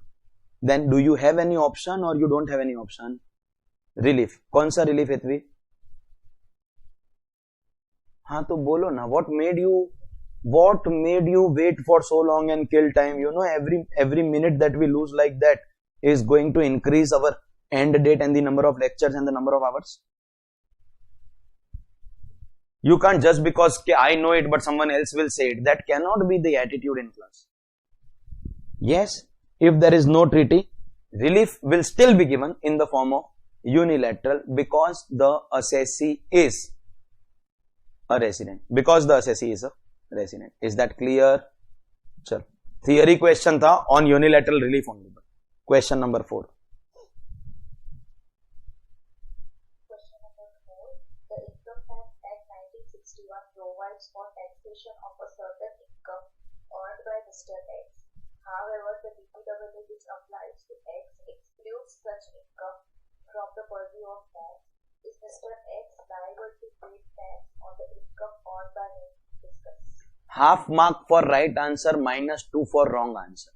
then do you have any option or you don't have any option? Relief. कौन सा relief है तुम्हें? हाँ तो बोलो ना. What made you wait for so long and kill time? You know, every minute that we lose like that is going to increase our end date and the number of lectures and the number of hours. You can't just because I know it but someone else will say it. That cannot be the attitude in class. Yes, if there is no treaty, relief will still be given in the form of unilateral because the assessee is a resident. Because the assessee is a resident. Is that clear? Chal. Theory question tha on unilateral relief only. Question number 4. Question number 4. The Income Tax Act 1961 provides for taxation of a certain income earned by Mr. X. However, the DTRA which applies to X excludes such income from the purview of tax. Is Mr. X liable to pay tax on the income earned by him? Discuss. Half mark for right answer, -2 for wrong answer.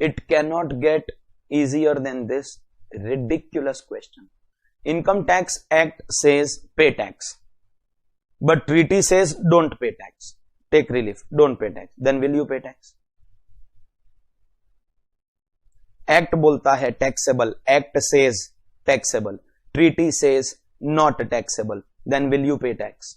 It cannot get easier than this ridiculous question. Income Tax Act says pay tax, but treaty says don't pay tax. Take relief, don't pay tax. Then will you pay tax? Act बोलता है taxable, Act says taxable, treaty says not taxable. Then will you pay tax?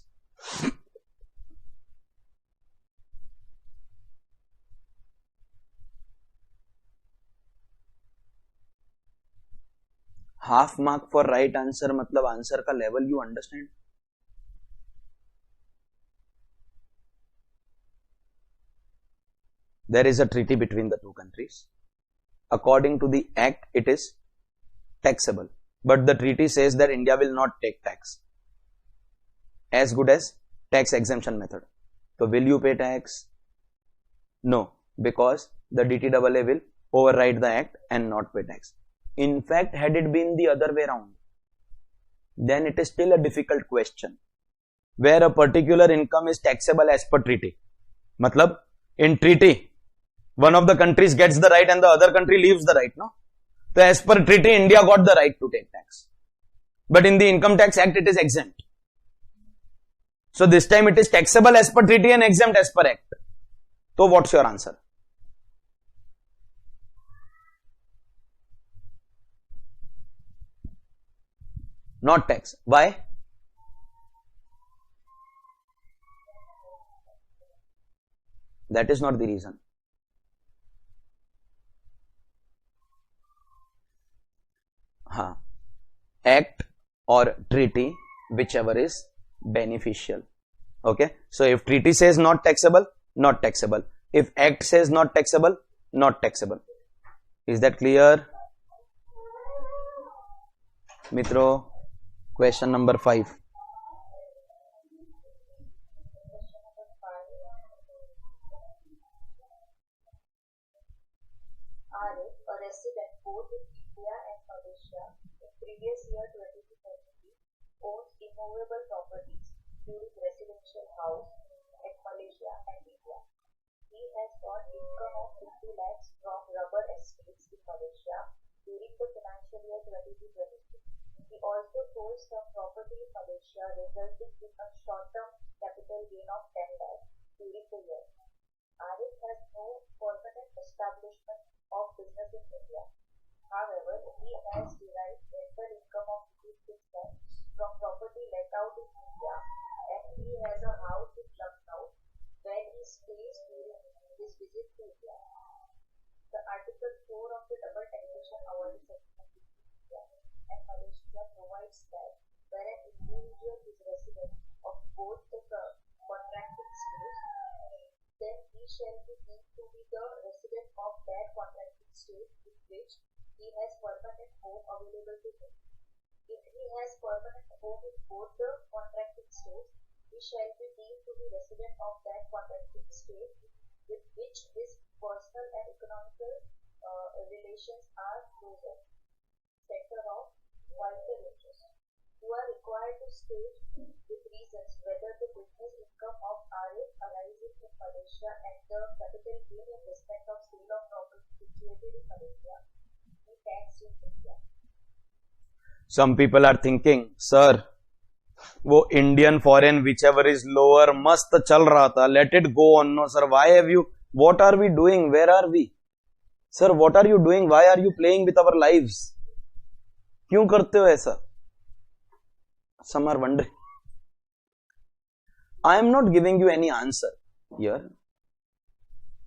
Half mark for right answer मतलब answer का level you understand. There is a treaty between the two countries. According to the act, it is taxable, but the treaty says that India will not take tax. As good as tax exemption method. So will you pay tax? No, because the DTRA will override the act and not pay tax. In fact, had it been the other way around, then it is still a difficult question, where a particular income is taxable as per treaty. Matlab, in treaty, one of the countries gets the right and the other country leaves the right, no? So as per treaty, India got the right to take tax. But in the Income Tax Act, it is exempt. So this time it is taxable as per treaty and exempt as per act. So what's your answer? Not tax. Why? That is not the reason. Act or treaty, whichever is beneficial. Okay. So if treaty says not taxable, not taxable. If act says not taxable, not taxable. Is that clear? Mitro, question number 5. Arif, a resident both in India and Malaysia, in previous year 2023, owns immovable properties during residential house at Malaysia and India. He has got income of 50 lakhs from rubber estates in Malaysia during the financial year 2023. He also sold some property in Malaysia, resulting in a short-term capital gain of 10 lakhs during the year. Arif has no permanent establishment of business in India. However, he has derived rental income of 6 lakhs from property let out in India, and he has a house in Lucknow where he stays during his visit to India. The Article 4 of the Double Taxation Avoidance Agreement between India and Malaysia provides that where an individual is resident of both the contracting states, then he shall be deemed to be the resident of that contracting state in which he has permanent home available to him. If he has permanent home in both the contracting states, he shall be deemed to be resident of that contracting state with which his personal and economical relations are closer. Center of vital interest. You are required to state with reasons whether the business income of Arif arising in Malaysia and the capital gain in respect of sale of property situated in Malaysia be taxed in India. Some people are thinking, sir, वो Indian foreign whichever is lower मस्त चल रहा था, let it go on. No sir, why have you, what are we doing, where are we? Sir, what are you doing? Why are you playing with our lives? क्यों करते हो ऐसा? Some are wondering. I am not giving you any answer here.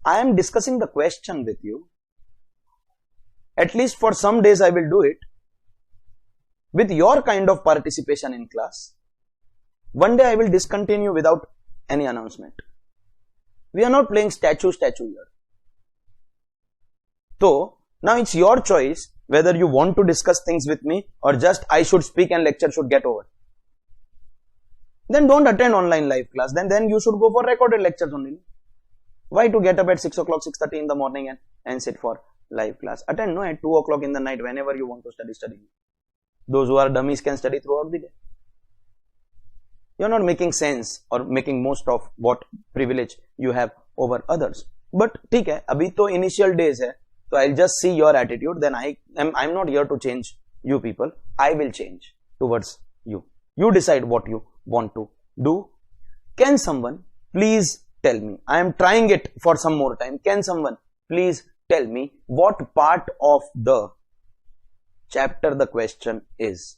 I am discussing the question with you. At least for some days I will do it. With your kind of participation in class, one day I will discontinue without any announcement. We are not playing statue here. So, now it's your choice whether you want to discuss things with me or just I should speak and lecture should get over. Then don't attend online live class. Then you should go for recorded lectures only. Why to get up at 6 o'clock, 6:30 in the morning and sit for live class? Attend no at 2 o'clock in the night whenever you want to study. Those who are dummies can study throughout the day. You are not making sense or making most of what privilege you have over others. But ठीक है, अभी तो initial days है, so I'll just see your attitude. Then I'm not here to change you people. I will change towards you. You decide what you want to do. Can someone please tell me? I am trying it for some more time. Can someone please tell me what part of the chapter the question is?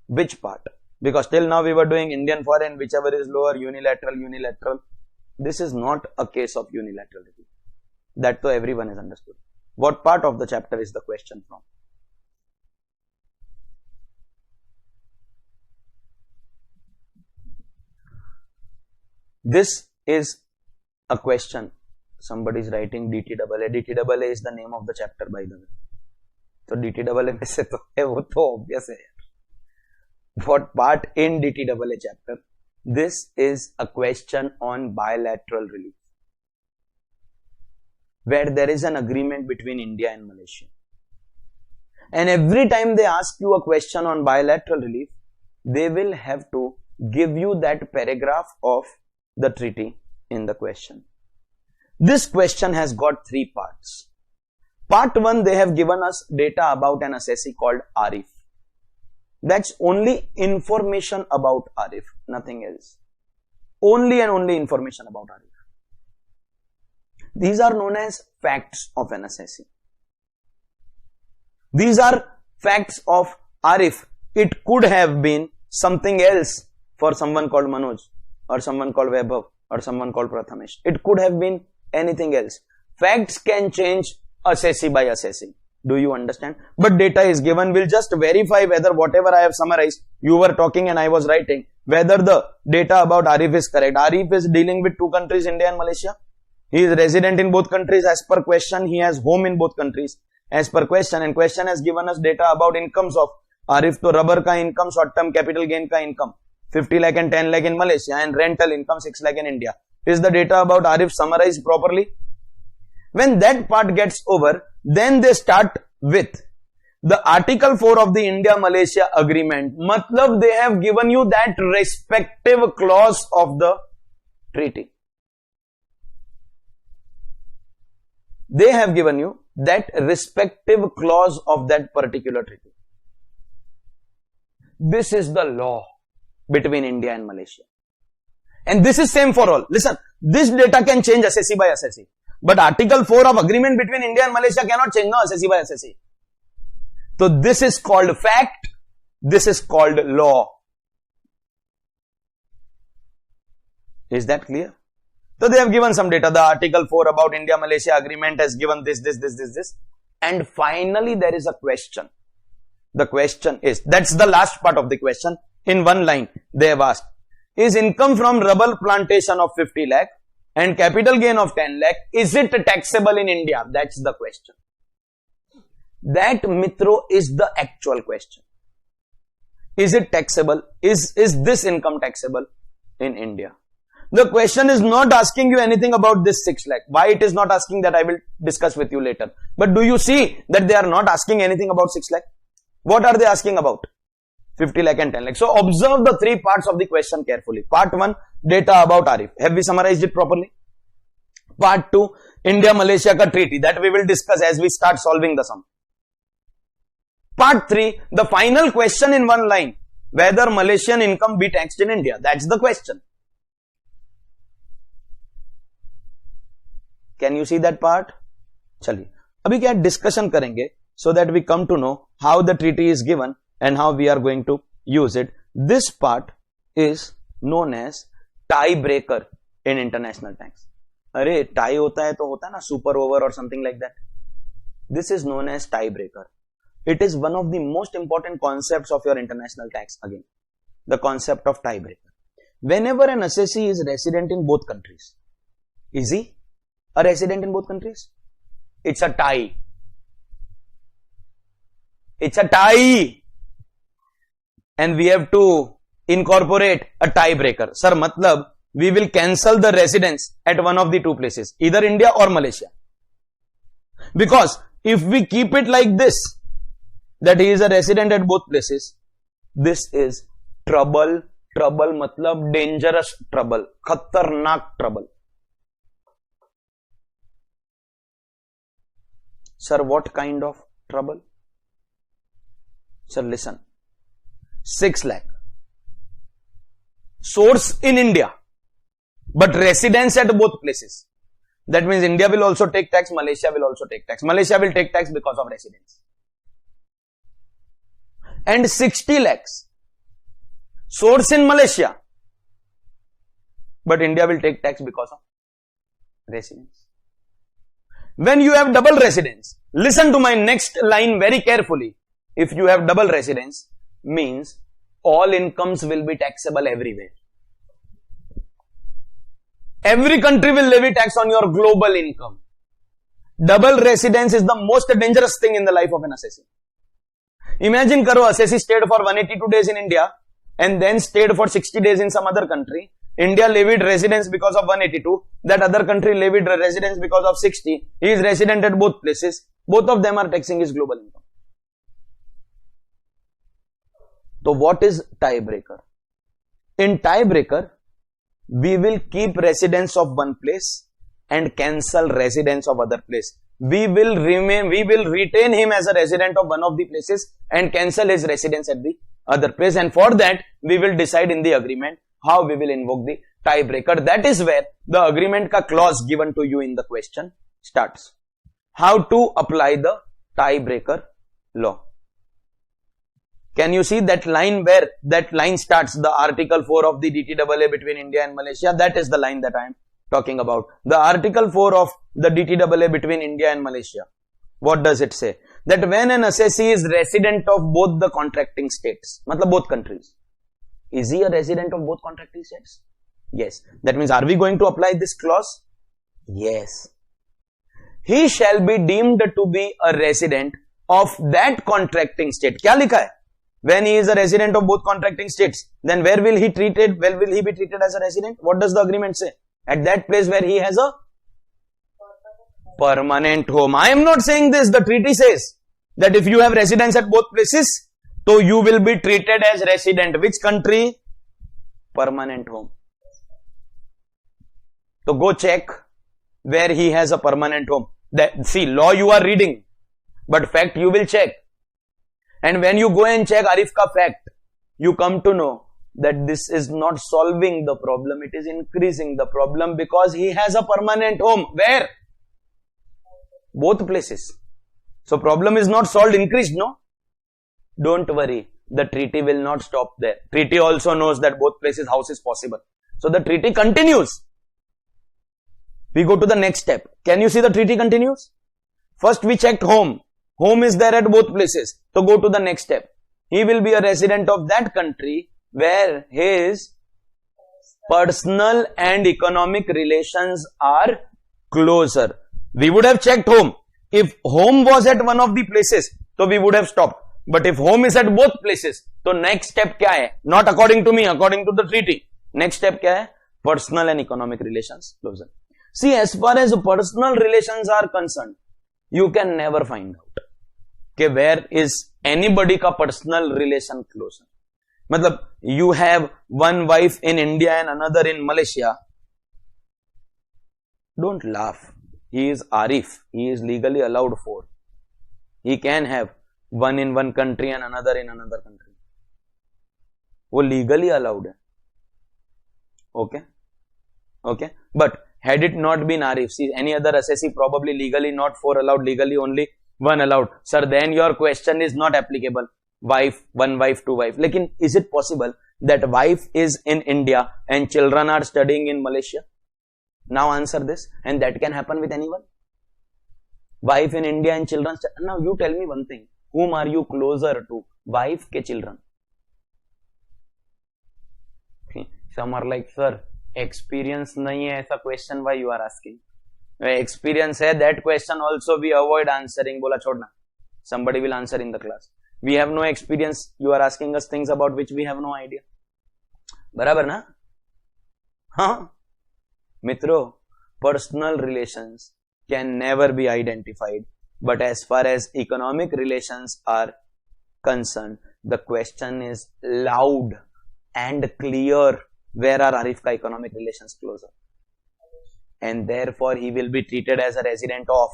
Which part? Because till now we were doing Indian foreign, whichever is lower, unilateral. This is not a case of unilaterality. That to everyone is understood. What part of the chapter is the question from? This is a question. Somebody is writing DTRA. DTRA is the name of the chapter, by the way. So DTRA में से तो है, वो तो obvious है. What part in DTRA chapter? This is a question on bilateral relief, where there is an agreement between India and Malaysia. And every time they ask you a question on bilateral relief, they will have to give you that paragraph of the treaty in the question. This question has got 3 parts. Part 1, they have given us data about an assessee called Arif. That's only information about Arif, nothing else. Only and only information about Arif. These are known as facts of an assessee. These are facts of Arif It could have been something else for someone called Manoj or someone called Vaibhav or someone called Prathamesh. It could have been anything else. Facts can change assessee by assessee. Do you understand? But data is given. We'll just verify whether whatever I have summarized, you were talking and I was writing, whether the data about Arif is correct. Arif is dealing with two countries, India and Malaysia. He is resident in both countries as per question. He has home in both countries as per question. And question has given us data about incomes of Arif to rubber ka income, short term capital gain ka income. 50 lakh and 10 lakh in Malaysia and rental income 6 lakh in India. Is the data about Arif summarized properly? When that part gets over, then they start with the Article 4 of the India-Malaysia Agreement. Matlab they have given you that respective clause of the treaty. They have given you that respective clause of that particular treaty. This is the law between India and Malaysia. And this is same for all. Listen, this data can change assessee by assessee. But Article 4 of agreement between India and Malaysia cannot change, no, assessee by assessee. So this is called fact. This is called law. Is that clear? So they have given some data. The Article 4 about India-Malaysia agreement has given this. And finally there is a question. The question is, that's the last part of the question. In one line, they have asked, is income from rubber plantation of 50 lakh and capital gain of 10 lakh, is it taxable in India? That's the question. That, Mitro, is the actual question. Is it taxable? Is this income taxable in India? The question is not asking you anything about this 6 lakh. Why it is not asking that I will discuss with you later. But do you see that they are not asking anything about 6 lakh? What are they asking about? 50 lakh and 10 lakh. So observe the three parts of the question carefully. Part 1, data about Arif. Have we summarized it properly? Part 2, India-Malaysia ka treaty. That we will discuss as we start solving the sum. Part 3, the final question in one line. Whether Malaysian income be taxed in India. That's the question. Can you see that part? चलिए अभी क्या discussion करेंगे so that we come to know how the treaty is given and how we are going to use it. This part is known as tiebreaker in international tax. अरे tie होता है तो होता है ना super over or something like that. This is known as tiebreaker. It is one of the most important concepts of your international tax again. The concept of tiebreaker. Whenever an assessee is resident in both countries, is he a resident in both countries? It's a tie. It's a tie. And we have to incorporate a tiebreaker. Sir, matlab, we will cancel the residence at one of the two places, either India or Malaysia. Because if we keep it like this, that he is a resident at both places, this is trouble. Trouble matlab dangerous trouble, khatarnak trouble. Sir, what kind of trouble? Sir, listen. 6 lakh. Source in India, but residence at both places. That means India will also take tax, Malaysia will also take tax. Malaysia will take tax because of residence. And 60 lakhs. Source in Malaysia, but India will take tax because of residence. When you have double residence, listen to my next line very carefully. If you have double residence, means all incomes will be taxable everywhere. Every country will levy tax on your global income. Double residence is the most dangerous thing in the life of an assessee. Imagine karo, assessee stayed for 182 days in India and then stayed for 60 days in some other country. India levied residence because of 182. That other country levied residence because of 60. He is resident at both places. Both of them are taxing his global income. So what is tiebreaker? In tiebreaker, we will keep residence of one place and cancel residence of other place. We will retain him as a resident of one of the places and cancel his residence at the other place. And for that, we will decide in the agreement how we will invoke the tiebreaker. That is where the agreement ka clause given to you in the question starts. How to apply the tiebreaker law. Can you see that line where that line starts, the Article 4 of the DTRA between India and Malaysia? That is the line that I am talking about. The Article 4 of the DTRA between India and Malaysia. What does it say? That when an assessee is resident of both the contracting states, matlab both countries. Is he a resident of both contracting states? Yes. That means, are we going to apply this clause? Yes. He shall be deemed to be a resident of that contracting state. Kya likha hai? When he is a resident of both contracting states, then where will he be treated as a resident? What does the agreement say? At that place where he has a permanent home. I am not saying this. The treaty says that if you have residence at both places, so you will be treated as resident. Which country? Permanent home. So go check where he has a permanent home. See, law you are reading, but fact you will check. And when you go and check Arif ka fact, you come to know that this is not solving the problem. It is increasing the problem because he has a permanent home. Where? Both places. So problem is not solved, increased, no? Don't worry. The treaty will not stop there. Treaty also knows that both places house is possible. So the treaty continues. We go to the next step. Can you see the treaty continues? First we checked home. Home is there at both places. So go to the next step. He will be a resident of that country where his personal and economic relations are closer. We would have checked home. If home was at one of the places, so we would have stopped. But if home is at both places, so next step kya hai? Not according to me, according to the treaty. Next step kya hai? Personal and economic relations closer. See, as far as personal relations are concerned, you can never find out कि where is anybody का personal relation closer. मतलब you have one wife in India and another in Malaysia. Don't laugh. He is Arif. He is legally allowed for. He can have one in one country and another in another country. वो legally allowed है. Okay? Okay? But had it not been Arif, see, any other assessee probably legally not 4 allowed, legally only 1 allowed. Sir, then your question is not applicable. Wife, 1 wife, 2 wife. Lekin, is it possible that wife is in India and children are studying in Malaysia? Now answer this. And that can happen with anyone. Wife in India and children. Now you tell me one thing. Whom are you closer to? Wife ke children? Okay. Some are like, sir, experience nahi hai aisa question, why you are asking? Experience hai, that question also we avoid answering. Bola chodna. Somebody will answer in the class. We have no experience. You are asking us things about which we have no idea. Barabar na? Huh? Mitro, personal relations can never be identified. But as far as economic relations are concerned, the question is loud and clear. Where are Arif ka economic relations closer? And therefore he will be treated as a resident of.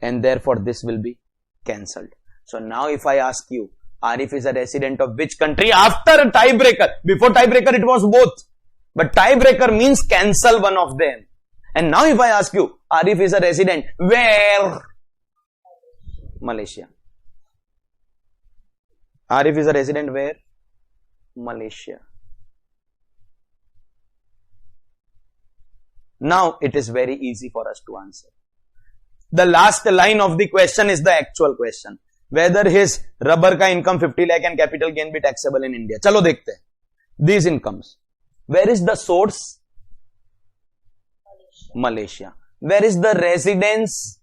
And therefore this will be cancelled. So now if I ask you, Arif is a resident of which country? After a tiebreaker. Before tiebreaker it was both. But tiebreaker means cancel one of them. And now if I ask you, Arif is a resident where? Malaysia. Arif is a resident where? Malaysia. Now it is very easy for us to answer. The last line of the question is the actual question. Whether his rubber ka income 50 lakh and capital gain be taxable in India. Chalo dekhte hain. These incomes. Where is the source? Malaysia. Where is the residence?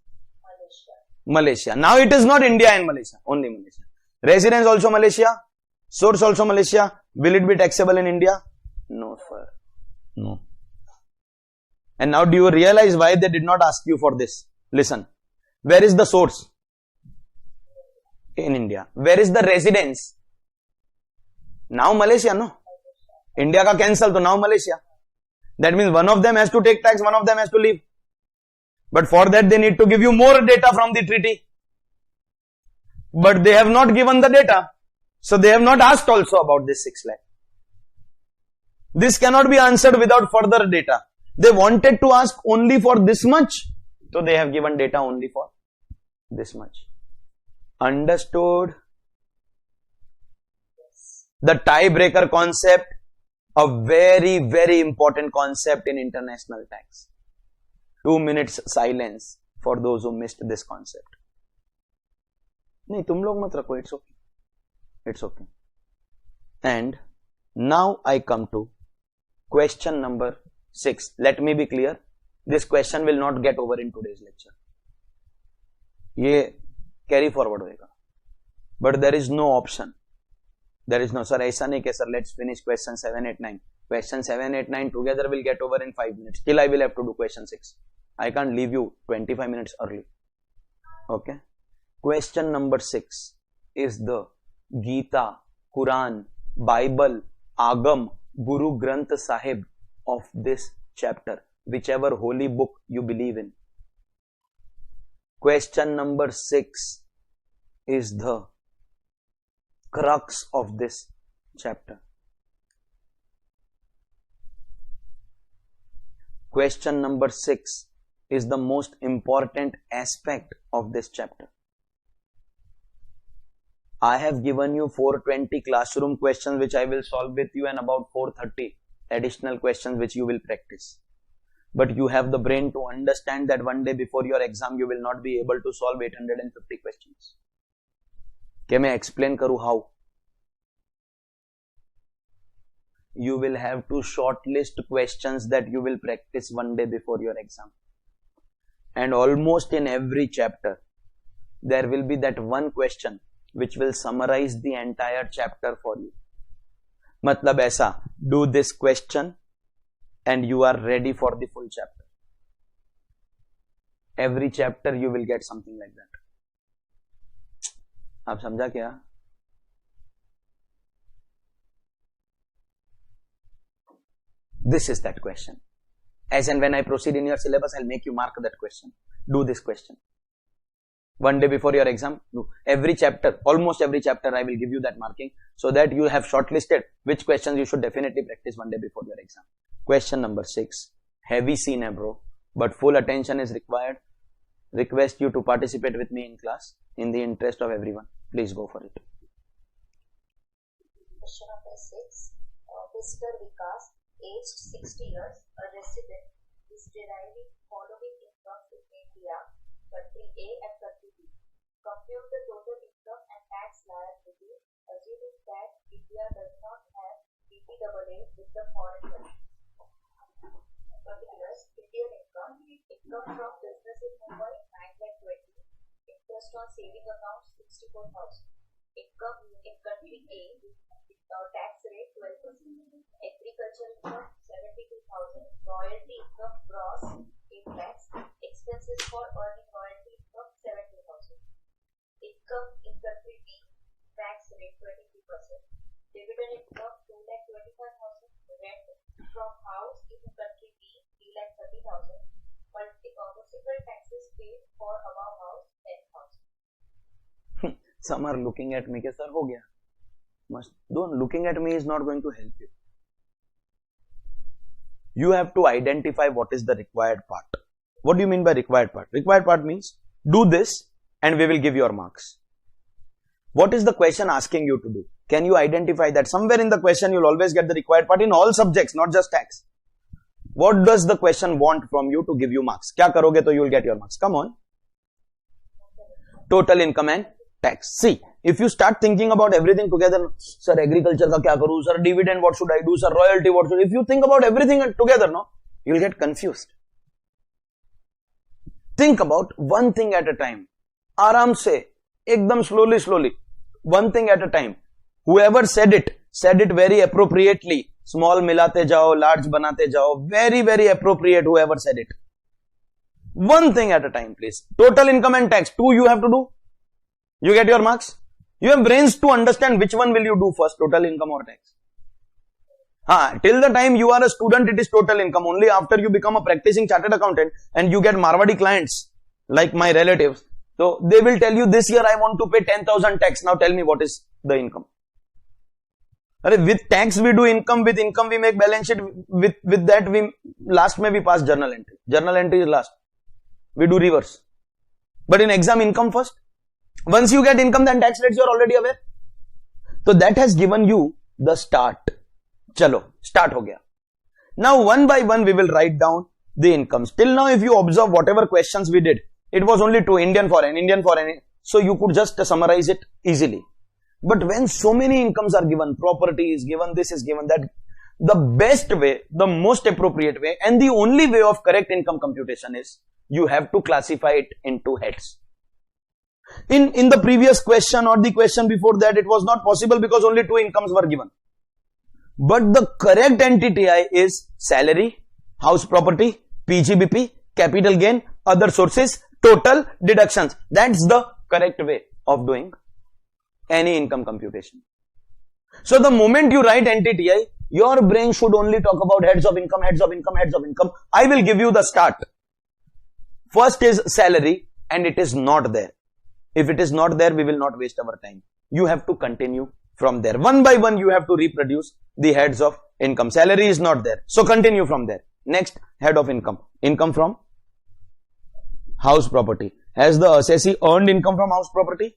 Malaysia. Now it is not India and Malaysia. Only Malaysia. Residence also Malaysia. Source also Malaysia. Will it be taxable in India? No, sir. No. And now do you realize why they did not ask you for this? Listen. Where is the source? In India. Where is the residence? Now Malaysia, no? India ka cancel, so now Malaysia. That means one of them has to take tax, one of them has to leave. But for that they need to give you more data from the treaty. But they have not given the data. So they have not asked also about this 6 lakh. This cannot be answered without further data. They wanted to ask only for this much. So they have given data only for this much. Understood? The tiebreaker concept, a very, very important concept in international tax. 2 minutes silence for those who missed this concept. नहीं तुम लोग मत रखो, it's okay. It's okay. And now I come to question number 6. Let me be clear. This question will not get over in today's lecture. ये carry forward होएगा. But there is no option. There is no, sir, ऐसा नहीं कि sir, let's finish question 7, 8, 9. Question 7, 8, 9 together will get over in 5 minutes. Still I will have to do question 6. I can't leave you 25 minutes early. Okay. Question number 6 is the Gita, Quran, Bible, Agam, Guru Granth Sahib of this chapter, whichever holy book you believe in. Question number 6 is the crux of this chapter. Question number 6 is the most important aspect of this chapter. I have given you 420 classroom questions which I will solve with you and about 430 additional questions which you will practice. But you have the brain to understand that one day before your exam you will not be able to solve 850 questions. Can I explain karu how? You will have to shortlist questions that you will practice one day before your exam. And almost in every chapter, there will be that one question which will summarize the entire chapter for you. Matlab aisa, do this question and you are ready for the full chapter. Every chapter you will get something like that. आप समझा क्या? This is that question. As and when I proceed in your syllabus, I'll make you mark that question. Do this question. One day before your exam, do. Every chapter, almost every chapter, I will give you that marking so that you have shortlisted which questions you should definitely practice one day before your exam. Question number 6. Heavy scene hai bro, but full attention is required. Request you to participate with me in class in the interest of everyone. Please go for it. Question number 6. Mr. Vikas, aged 60 years, a resident, is deriving following income in India, country A and country B. Compute the total income and tax liability, assuming that India does not have DTRA with the foreign country. Particulars: Indian income, income from business in Mumbai 9,20,000, interest on saving accounts 64,000. Income in country A, tax rate 12%. Agriculture income 72,000. Royalty income gross 8 lakhs. Expenses for earning royalty income 70,000. Income in country B, tax rate 23%. Dividend income 2,25,000. Rent from house in country B 3,30,000. Municipal taxes paid for above house 10,000. Some are looking at me, sir, ho gaya. Don't, looking at me is not going to help you. You have to identify what is the required part. What do you mean by required part? Required part means do this and we will give your marks. What is the question asking you to do? Can you identify that? Somewhere in the question you will always get the required part in all subjects, not just tax. What does the question want from you to give you marks? Kya karoge to you will get your marks? Come on. Total income and tax. See, if you start thinking about everything together, sir, agriculture ka kya karu, sir, dividend what should I do, sir, royalty what should, if you think about everything together, no, you will get confused. Think about one thing at a time. Aram se, ekdam slowly, one thing at a time. Whoever said it very appropriately. Small milate jao, large banate jao, very, very appropriate whoever said it. One thing at a time, please. Total income and tax, 2 you have to do. You get your marks. You have brains to understand which one will you do first, total income or tax. Till the time you are a student, it is total income. Only after you become a practicing chartered accountant and you get Marwadi clients, like my relatives, so they will tell you, this year I want to pay 10,000 tax. Now tell me what is the income. With tax we do income, with income we make balance sheet, with that we last may we pass journal entry. Journal entry is last. We do reverse. But in exam, income first. Once you get income, then tax rates you are already aware. So that has given you the start. Chalo, start ho gaya. Now one by one we will write down the incomes. Till now if you observe whatever questions we did, it was only two, Indian foreign. So you could just summarize it easily. But when so many incomes are given, property is given, this is given, that, the best way, the most appropriate way, and the only way of correct income computation is you have to classify it into heads. In the previous question or the question before that, it was not possible because only two incomes were given. But the correct NTTI is salary, house property, PGBP, capital gain, other sources, total, deductions. That's the correct way of doing any income computation. So the moment you write NTTI, your brain should only talk about heads of income. I will give you the start. First is salary, and it is not there. If it is not there, we will not waste our time. You have to continue from there. One by one, you have to reproduce the heads of income. Salary is not there. So continue from there. Next, head of income. Income from house property. Has the assessee earned income from house property?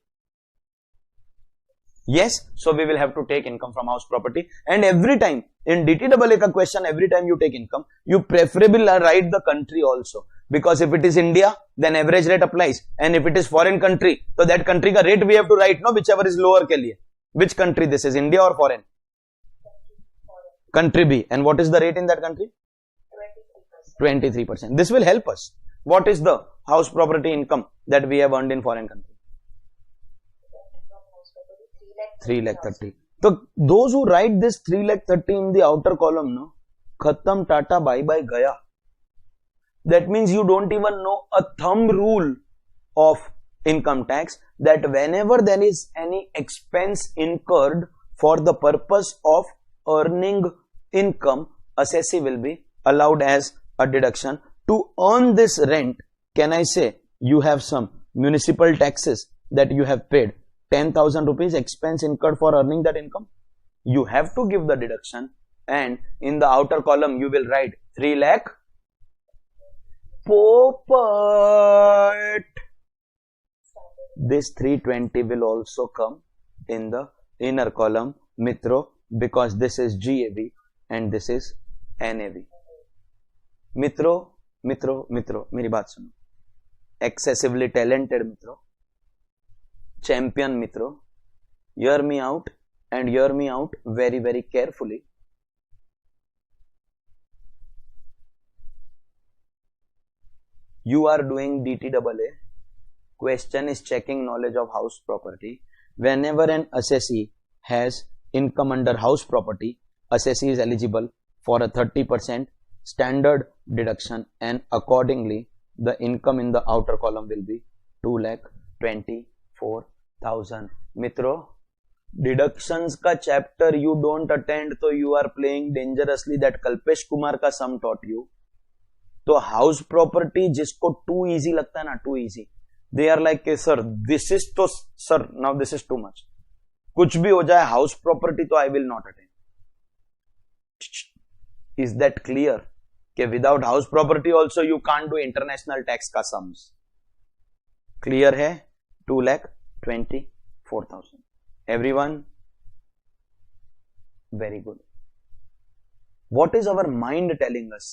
Yes. So we will have to take income from house property. And every time, in DTRA ka question, every time you take income, you preferably write the country also. Because if it is India, then average rate applies. And if it is foreign country, so that country ka rate we have to write, no, whichever is lower ke liye. Which country this is, India or foreign? Country B. And what is the rate in that country? 23%. This will help us. What is the house property income that we have earned in foreign country? 3,30,000. So those who write this 3,30,000 in the outer column, no, khatam, tata, bye bye, gaya. That means you don't even know a thumb rule of income tax, that whenever there is any expense incurred for the purpose of earning income, assessee will be allowed as a deduction. To earn this rent, can I say you have some municipal taxes that you have paid, 10,000 rupees expense incurred for earning that income? You have to give the deduction, and in the outer column you will write 3 lakh Popert. This 320 will also come in the inner column, Mitro, because this is GAV and this is NAV. Mitro, मेरी बात सुनो. Excessively talented Mitro, champion Mitro, hear me out and hear me out very, very carefully. You are doing DTRA. Question is checking knowledge of house property. Whenever an assessee has income under house property, assessee is eligible for a 30% standard deduction, and accordingly the income in the outer column will be 2,24,000. Mitro, deductions ka chapter you don't attend, so you are playing dangerously. That Kalpesh Kumar ka sum taught you. तो house property जिसको too easy लगता है ना, too easy, they are like sir this is, तो sir now this is too much, कुछ भी हो जाए हाउस प्रॉपर्टी तो I will not attend. Is that clear कि without house property also you can't do international tax का sums? Clear है? 2,24,000. Everyone? Very good. What is our mind telling us?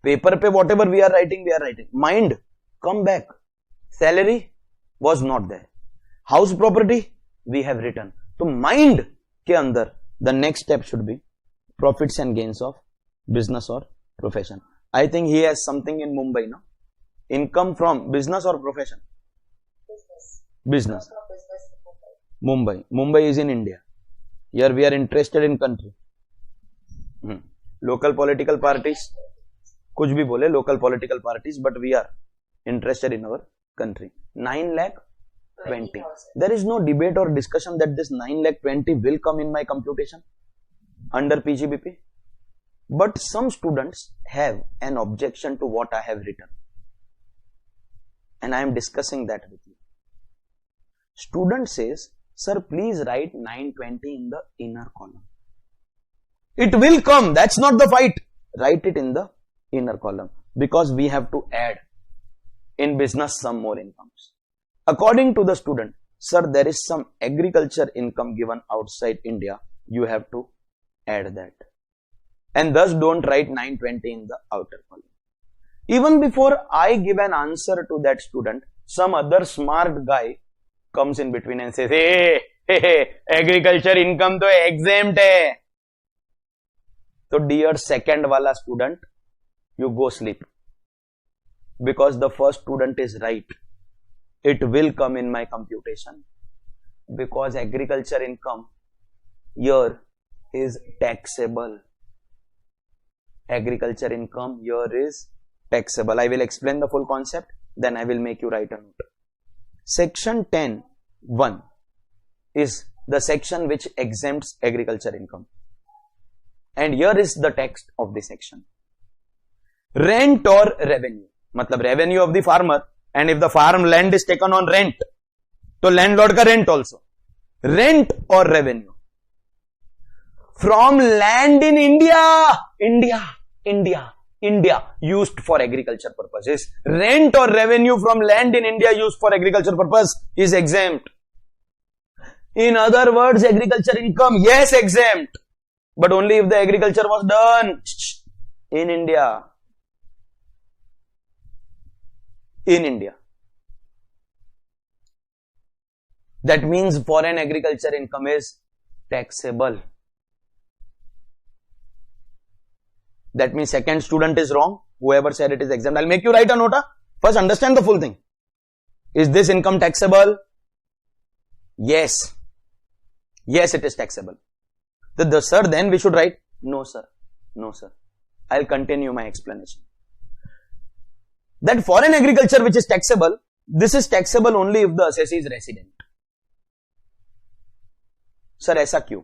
Paper pe whatever we are writing. Mind, come back. Salary was not there. House property we have written. So mind ke andar the next step should be profits and gains of business or profession. I think he has something in Mumbai, no? Income from business or profession? Business. Mumbai. Mumbai is in India. Here we are interested in country. Local political parties. कुछ भी बोले, local political parties, but we are interested in our country. 9,20,000. There is no debate or discussion that this 9,20,000 will come in my computation under PGBP. But some students have an objection to what I have written, and I am discussing that with you. Student says, sir, please write 920 in the inner column. It will come, that's not the fight. Write it in the inner column, because we have to add in business some more incomes. According to the student, sir, there is some agriculture income given outside India you have to add that. And thus don't write 920 in the outer column. Even before I give an answer to that student, some other smart guy comes in between and says, hey, agriculture income to exempt hai. So dear second wala student, you go sleep. Because the first student is right. It will come in my computation. Because agriculture income here is taxable. Agriculture income here is taxable. I will explain the full concept, then I will make you write a note. Section 10(1) is the section which exempts agriculture income. And here is the text of the section. Rent or revenue. Matlab revenue of the farmer, and if the farm land is taken on rent, so landlord ka rent also. Rent or revenue from land in India used for agriculture purposes. Rent or revenue from land in India used for agriculture purpose is exempt. In other words, agriculture income, yes, exempt, but only if the agriculture was done in India. In India. That means foreign agriculture income is taxable. That means second student is wrong. Whoever said it is exempt. I'll make you write a note. First understand the full thing. Is this income taxable? Yes. Yes, it is taxable. Sir, then we should write, no sir. No sir. I'll continue my explanation. That foreign agriculture which is taxable, this is taxable only if the assessee is resident. Sir, ऐसा क्यों?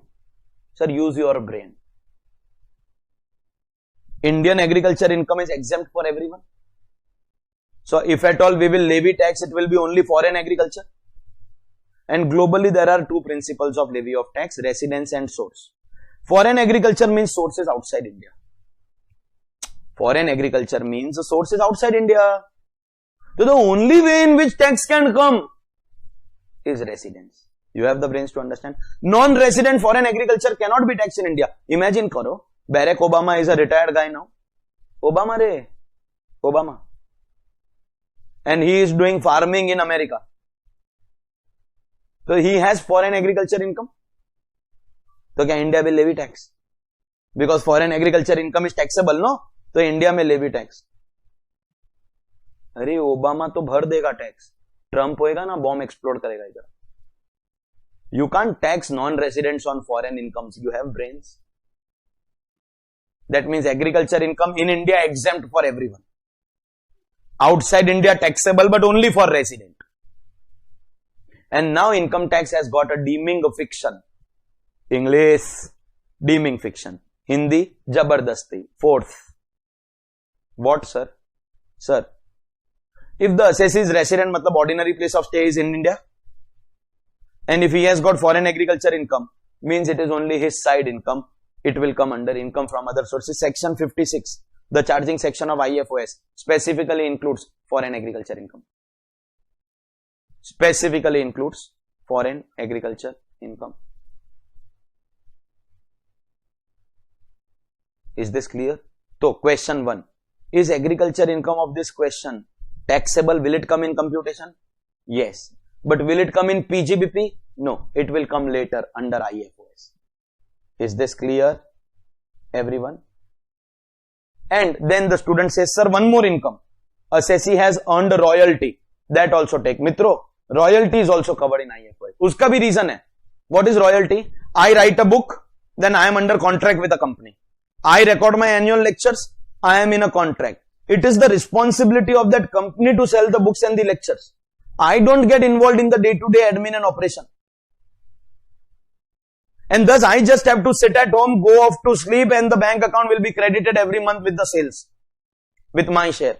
Sir, use your brain. Indian agriculture income is exempt for everyone. So if at all we will levy tax, it will be only foreign agriculture. And globally there are two principles of levy of tax, residence and source. Foreign agriculture means sources outside India. Foreign agriculture means the source is outside India. So the only way in which tax can come is residence. You have the brains to understand. Non-resident foreign agriculture cannot be taxed in India. Imagine karo, Barack Obama is a retired guy now. Obama. And he is doing farming in America. So he has foreign agriculture income. So क्या India will levy tax? Because foreign agriculture income is taxable, no? तो India में levy tax. अरे Obama तो भर देगा tax. Trump होएगा ना, bomb explode करेगा इधर. You can't tax non-residents on foreign incomes. You have brains. That means agriculture income in India exempt for everyone. Outside India taxable but only for resident. And now income tax has got a deeming fiction. English, deeming fiction. Hindi, jabardasti. Fourth. What, sir? Sir, if the assessee is resident, matlab ordinary place of stay is in India, and if he has got foreign agriculture income, means it is only his side income, it will come under income from other sources. Section 56, the charging section of IFOS, specifically includes foreign agriculture income. Specifically includes foreign agriculture income. Is this clear? So, question 1. Is agriculture income of this question taxable? Will it come in computation? Yes. But will it come in PGBP? No. It will come later under IFOS. Is this clear, everyone? And then the student says, sir, one more income. Assessee has earned a royalty. That also take. Mitro, royalty is also covered in IFOS. Uska bhi reason hai. What is royalty? I write a book, then I am under contract with a company. I record my annual lectures, I am in a contract. It is the responsibility of that company to sell the books and the lectures. I don't get involved in the day-to-day admin and operation. And thus I just have to sit at home, go off to sleep, and the bank account will be credited every month with the sales, with my share.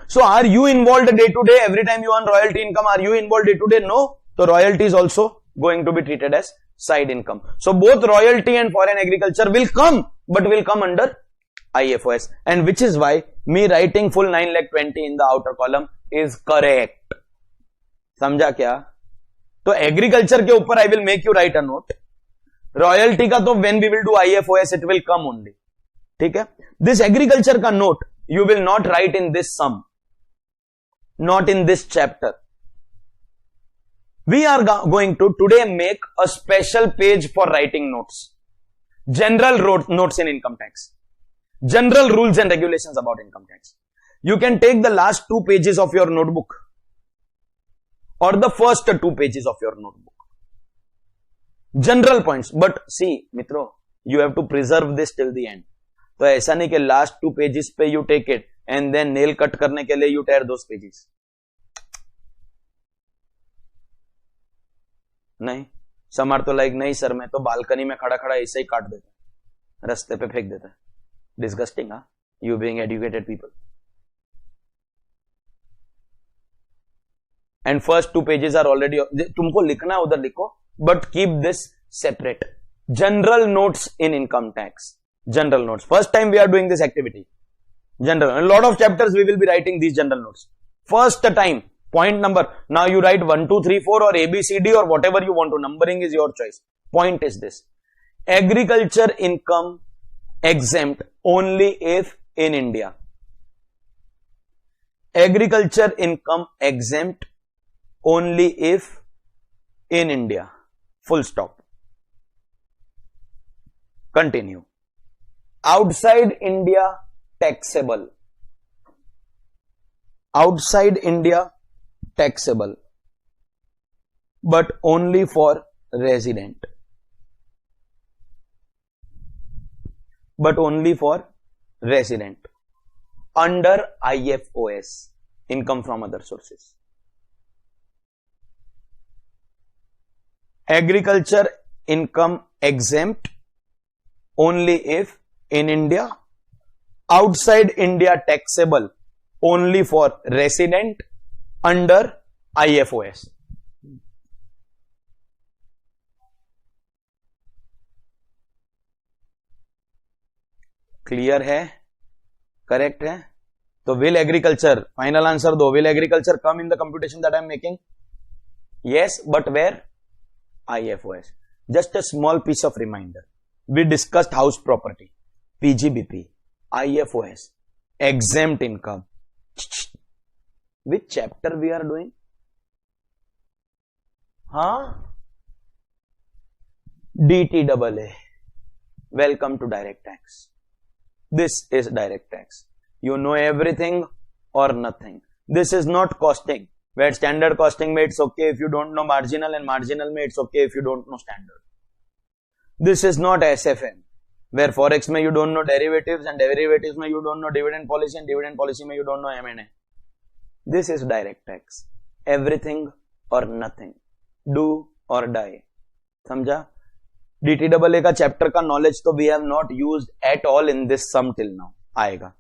So are you involved day-to-day? Every time you earn royalty income, are you involved day-to-day? No. So royalty is also going to be treated as side income. So both royalty and foreign agriculture will come, but will come under IFOS. And which is why me writing full 9,20,000 in the outer column is correct. समझा क्या? तो agriculture के ऊपर I will make you write a note. Royalty का तो when we will do IFOS it will come only. ठीक है. This agriculture का note you will not write in this sum, not in this chapter. We are going to today make a special page for writing notes. General notes in income tax. General rules and regulations about income tax. You can take the last 2 pages of your notebook or the first 2 pages of your notebook. General points. But see, mitro, you have to preserve this till the end. तो ऐसा नहीं कि last 2 pages पे you take it and then nail cut करने के लिए you tier those pages. नहीं, समार तो लाइक नहीं सर मैं तो बालकनी में खड़ा खड़ा ऐसे ही काट देता, रास्ते पे फेंक देता. डिस्गस्टिंग. हाँ, you being educated people. And first 2 pages are already, तुमको लिखना उधर लिखो, but keep this separate. General notes in income tax. General notes. First time we are doing this activity. General. A lot of chapters we will be writing these general notes. First time. Point number. Now you write 1, 2, 3, 4 or A, B, C, D or whatever you want to. Numbering is your choice. Point is this. Agriculture income exempt only if in India. Agriculture income exempt only if in India. Full stop. Continue. Outside India taxable. Outside India taxable, but only for resident. But only for resident. Under IFOS, income from other sources. Agriculture income exempt only if in India. Outside India taxable only for resident under IFOS. Clear है? Correct है? तो will agriculture, final answer दो, will agriculture come in the computation that I am making? Yes, but where? IFOS. Just a small piece of reminder. We discussed house property, PGBP, IFOS, exempt income. Which chapter we are doing? Huh? DTRA. Welcome to direct tax. This is direct tax. You know everything or nothing. This is not costing. Where standard costing में it's okay if you don't know marginal, and marginal में it's okay if you don't know standard. This is not SFM, where forex में you don't know derivatives, and derivatives में you don't know dividend policy, and dividend policy में you don't know M&A. This is direct tax. Everything or nothing. Do or die. समझा? DTRA का chapter का knowledge तो we have not used at all in this sum till now. आएगा.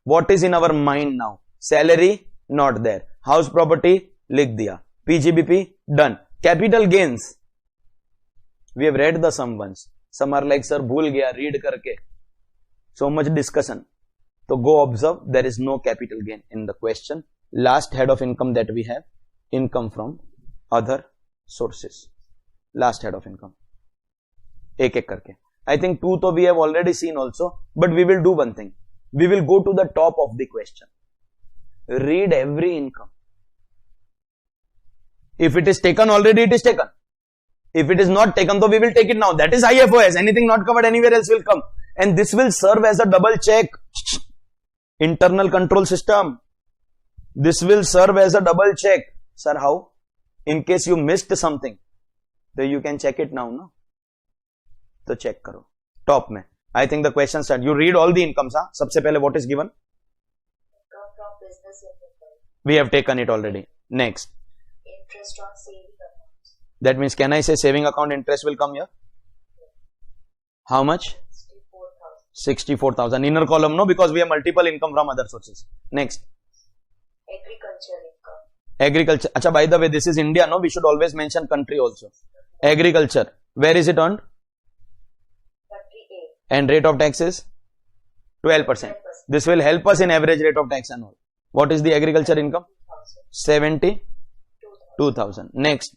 What is in our mind now? Salary not there. House property लिख दिया. PGBP done. Capital gains. We have read the sum once. Some are like, sir, भूल गया, read करके. So much discussion. So go observe, there is no capital gain in the question. Last head of income that we have, income from other sources. Last head of income. एक एक करके. I think 2 तो we have already seen also, but we will do one thing. We will go to the top of the question. Read every income. If it is taken already, it is taken. If it is not taken, so we will take it now. That is IFOS. Anything not covered anywhere else will come. And this will serve as a double check. Internal control system. This will serve as a double check. Sir, how? In case you missed something, so you can check it now, no? So check karo. Top mein. I think the question start. You read all the incomes, huh? सबसे पहले what is given? Income from business income. We have taken it already. Next. Interest on saving accounts. That means, can I say saving account interest will come here? How much? 64,000. 64,000. Inner column, no, because we have multiple income from other sources. Next. Agriculture income. Agriculture. Acha, by the way, this is India, no? We should always mention country also. Agriculture. Where is it earned? Country A. And rate of tax is 12%. This will help us in average rate of tax and all. What is the agriculture income? 2,000. 72,000. Next.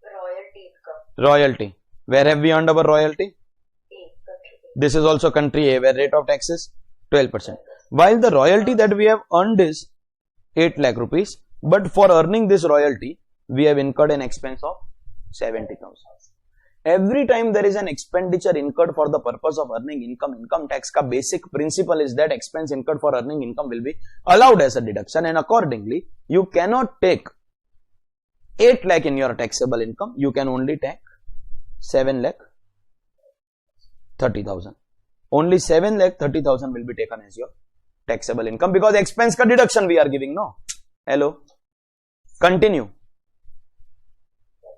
Royalty income. Royalty. Where have we earned our royalty? A. Country A. This is also country A, where rate of tax is 12%. While the royalty that we have earned is 8 lakh rupees, but for earning this royalty, we have incurred an expense of 70,000. Every time there is an expenditure incurred for the purpose of earning income tax ka basic principle is that expense incurred for earning income will be allowed as a deduction, and accordingly, you cannot take 8 lakh in your taxable income, you can only take 7 lakh 30,000. Only 7 lakh 30,000 will be taken as your taxable income because expense ka deduction we are giving, no? Hello? Continue.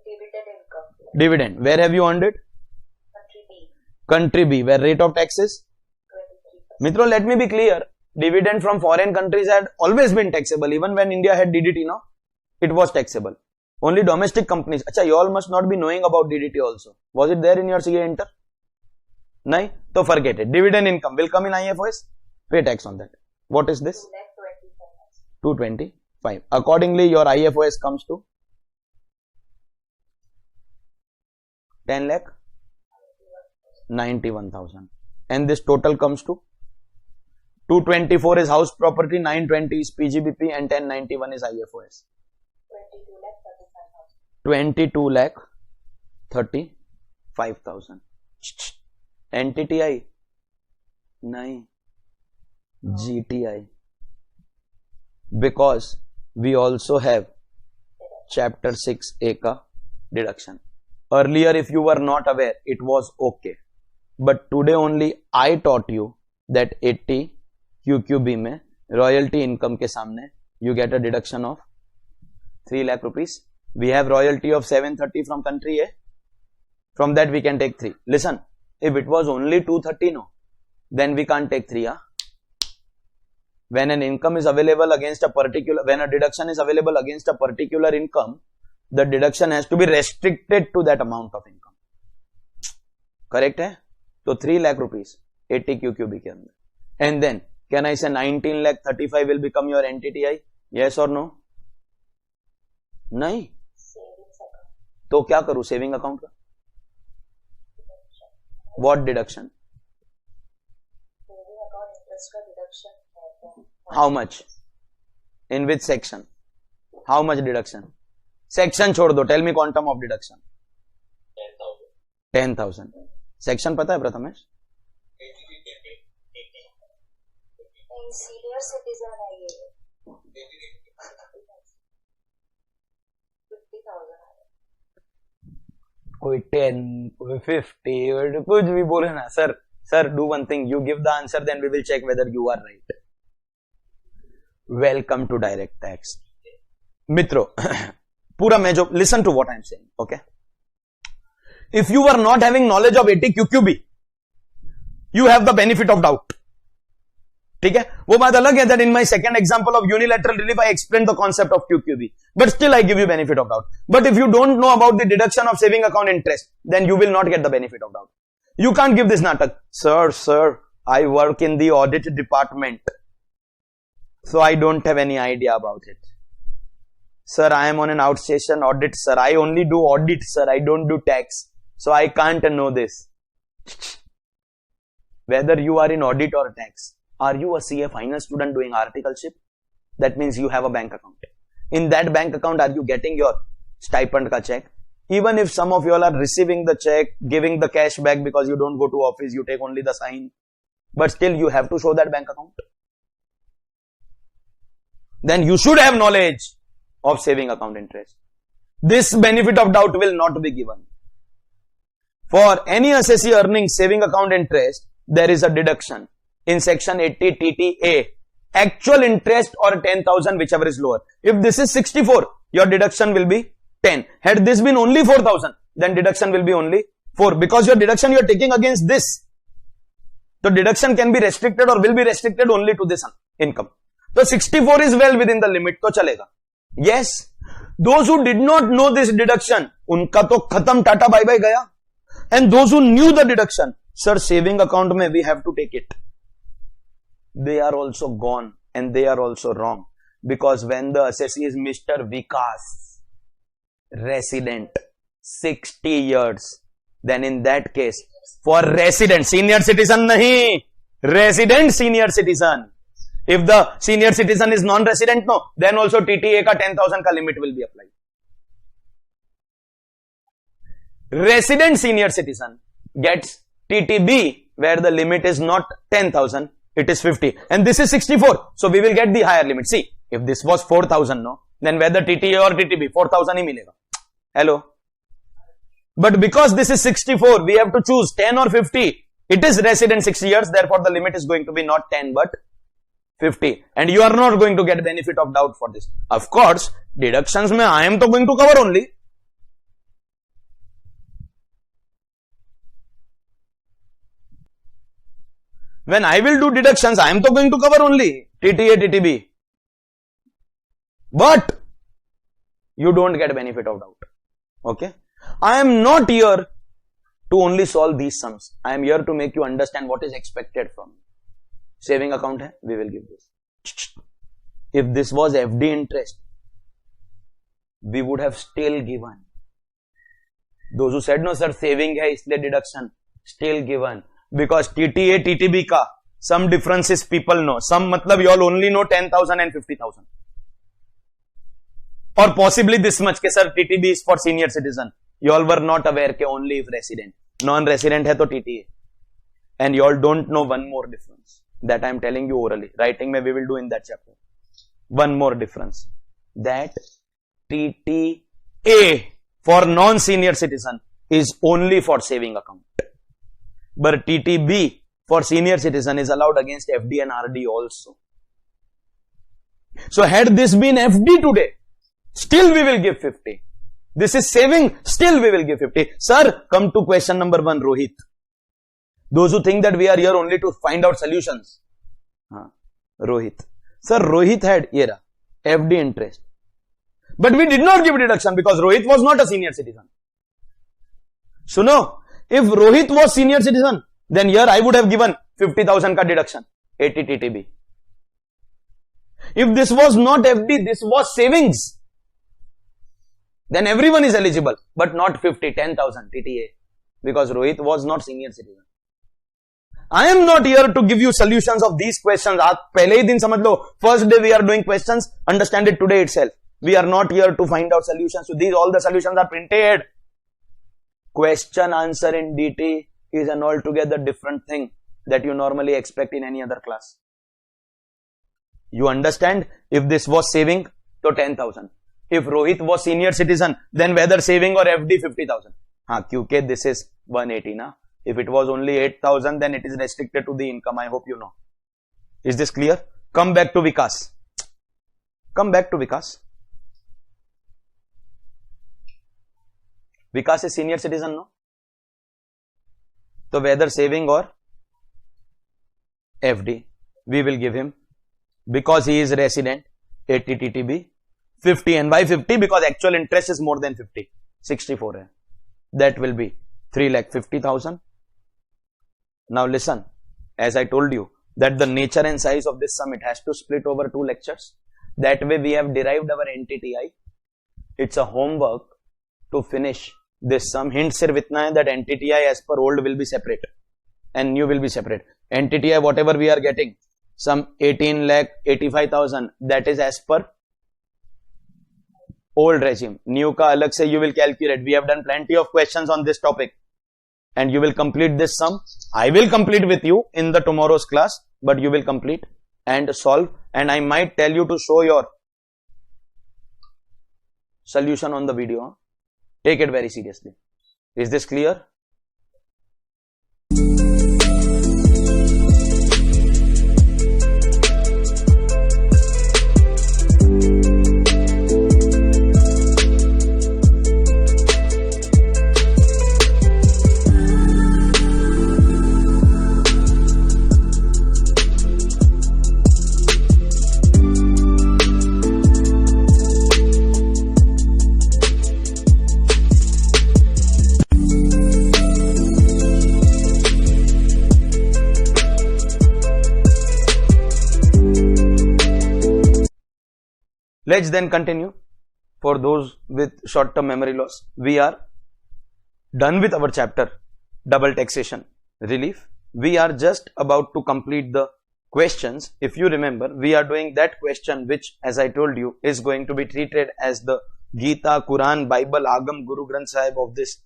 Dividend income. Dividend. Where have you earned it? Country B. Country B. Where rate of tax is? 23%. Mitro, let me be clear. Dividend from foreign countries had always been taxable. Even when India had DDT, no? It was taxable. Only domestic companies. Acha, you all must not be knowing about DDT also. Was it there in your CA Inter? No? So forget it. Dividend income will come in IFOS. Pay tax on that. What is this? 225. Accordingly, your IFOS comes to 10 lakh 91,000. And this total comes to 224 is house property, 920 is PGBP, and 1091 is IFOS. 22 lakh 35,000. NTTI? No. GTI. Because we also have chapter 6A ka deduction. Earlier, if you were not aware, it was okay. But today only I taught you that 80 QQB mein royalty income ke samne you get a deduction of 3 lakh rupees. We have royalty of 730 from country A. From that we can take 3. Listen, if it was only 230, no, then we can't take 3. When an income is available against a particular, when a deduction is available against a particular income, the deduction has to be restricted to that amount of income. Correct hai? So 3 lakh rupees 80 QQB ke andar. And then can I say 19 lakh 35 will become your NTTI? Yes or no? नहीं. तो क्या करूं saving account का? What deduction? Saving account interest का deduction है. How much? In which section? How much deduction? Section छोड़ दो. Tell me quantum of deduction. 10,000. Section पता है प्रथमेश? Senior citizen है ये. 50,000. कोई 10, कोई 50, कुछ भी बोले ना. Sir, do one thing. You give the answer, then we will check whether you are right. Welcome to direct tax. मित्रों, पूरा मैं जो listen to what I am saying, okay? If you were not having knowledge of 80 QQB, you have the benefit of doubt. ठीक है, वो बात अलग है that in my second example of unilateral relief I explained the concept of QQB, but still I give you benefit of doubt. But if you don't know about the deduction of saving account interest, then you will not get the benefit of doubt. You can't give this natak. Sir, I work in the audit department, so I don't have any idea about it. Sir, I am on an outstation audit, sir. I only do audit, sir. I don't do tax, so I can't know this. Whether you are in audit or tax, are you a CA final student doing articleship? That means you have a bank account. In that bank account, are you getting your stipend ka check? Even if some of you all are receiving the check, giving the cash back because you don't go to office, you take only the sign, but still you have to show that bank account. Then you should have knowledge of saving account interest. This benefit of doubt will not be given. For any assessee earning saving account interest, there is a deduction. In section 80 TTA, actual interest or 10,000, whichever is lower. If this is 64, your deduction will be 10. Had this been only 4,000, then deduction will be only 4. Because your deduction you are taking against this. The deduction can be restricted or will be restricted only to this income. So 64 is well within the limit, to chalega. Yes, those who did not know this deduction, unka to khatam tata bye bye gaya. And those who knew the deduction, sir, saving account mein we have to take it. They are also gone and they are also wrong. Because when the assessee is Mr. Vikas, resident, 60 years, then in that case, for resident, senior citizen nahi, resident senior citizen. If the senior citizen is non-resident, no, then also TTA ka 10,000 ka limit will be applied. Resident senior citizen gets TTB where the limit is not 10,000, it is 50. And this is 64. So we will get the higher limit. See, if this was 4,000, no, then whether TTA or TTB, 4,000 hi milega. Hello. But because this is 64, we have to choose 10 or 50. It is resident 6 years, therefore the limit is going to be not 10 but 50. And you are not going to get benefit of doubt for this. Of course, deductions mein I am to going to cover only. When I will do deductions, I am to going to cover only TTA, TTB. But you don't get benefit of doubt. Okay. I am not here to only solve these sums. I am here to make you understand what is expected from you. Saving account hai, we will give this. If this was FD interest, we would have still given. Those who said no sir, saving hai isliye deduction, still given. Because TTA, TTB ka, some differences people know. Some matlab you all only know 10,000 and 50,000. Or possibly this much, ke sir, TTB is for senior citizen. You all were not aware ke only if resident. Non-resident hai to TTA. And you all don't know one more difference. That I am telling you orally. Writing mein we will do in that chapter. One more difference. That TTA for non-senior citizen is only for saving account. But TTB for senior citizen is allowed against FD and RD also. So had this been FD today, still we will give 50. This is saving, still we will give 50. Sir, come to question number 1, Rohit. Those who think that we are here only to find out solutions. Rohit. Sir, Rohit had era FD interest. But we did not give deduction because Rohit was not a senior citizen. So no, if Rohit was senior citizen, then here I would have given 50,000 ka deduction, 80 TTB. If this was not FD, this was savings, then everyone is eligible, but not 50, 10,000 TTA, because Rohit was not senior citizen. I am not here to give you solutions of these questions. आप पहले ही दिन समझ लो, first day we are doing questions, understand it today itself. We are not here to find out solutions. So these all the solutions are printed. Question answer in DT is an altogether different thing that you normally expect in any other class. You understand? If this was saving, to 10,000. If Rohit was senior citizen, then whether saving or FD 50,000. Kyunki this is 180 na. If it was only 8,000, then it is restricted to the income. I hope you know. Is this clear? Come back to Vikas. Come back to Vikas. Vikas is senior citizen, no? So whether saving or FD, we will give him, because he is resident, 80 TTB, 50. And why 50? Because actual interest is more than 50. 64 hai. That will be 3,50,000. Now listen, as I told you that the nature and size of this sum, it has to split over 2 lectures. That way we have derived our NTTI. It's a homework to finish this sum. Hint sirf itna hai that NTTI as per old will be separate and new will be separate. NTTI whatever we are getting, some 18,85,000, that is as per old regime. New ka alag se you will calculate. We have done plenty of questions on this topic. And you will complete this sum. I will complete with you in the tomorrow's class, but you will complete and solve. And I might tell you to show your solution on the video. Take it very seriously. Is this clear? Let's then continue. For those with short-term memory loss, we are done with our chapter double taxation relief. We are just about to complete the questions. If you remember, we are doing that question which, as I told you, is going to be treated as the Gita, Quran, Bible, Agam, Guru Granth Sahib of this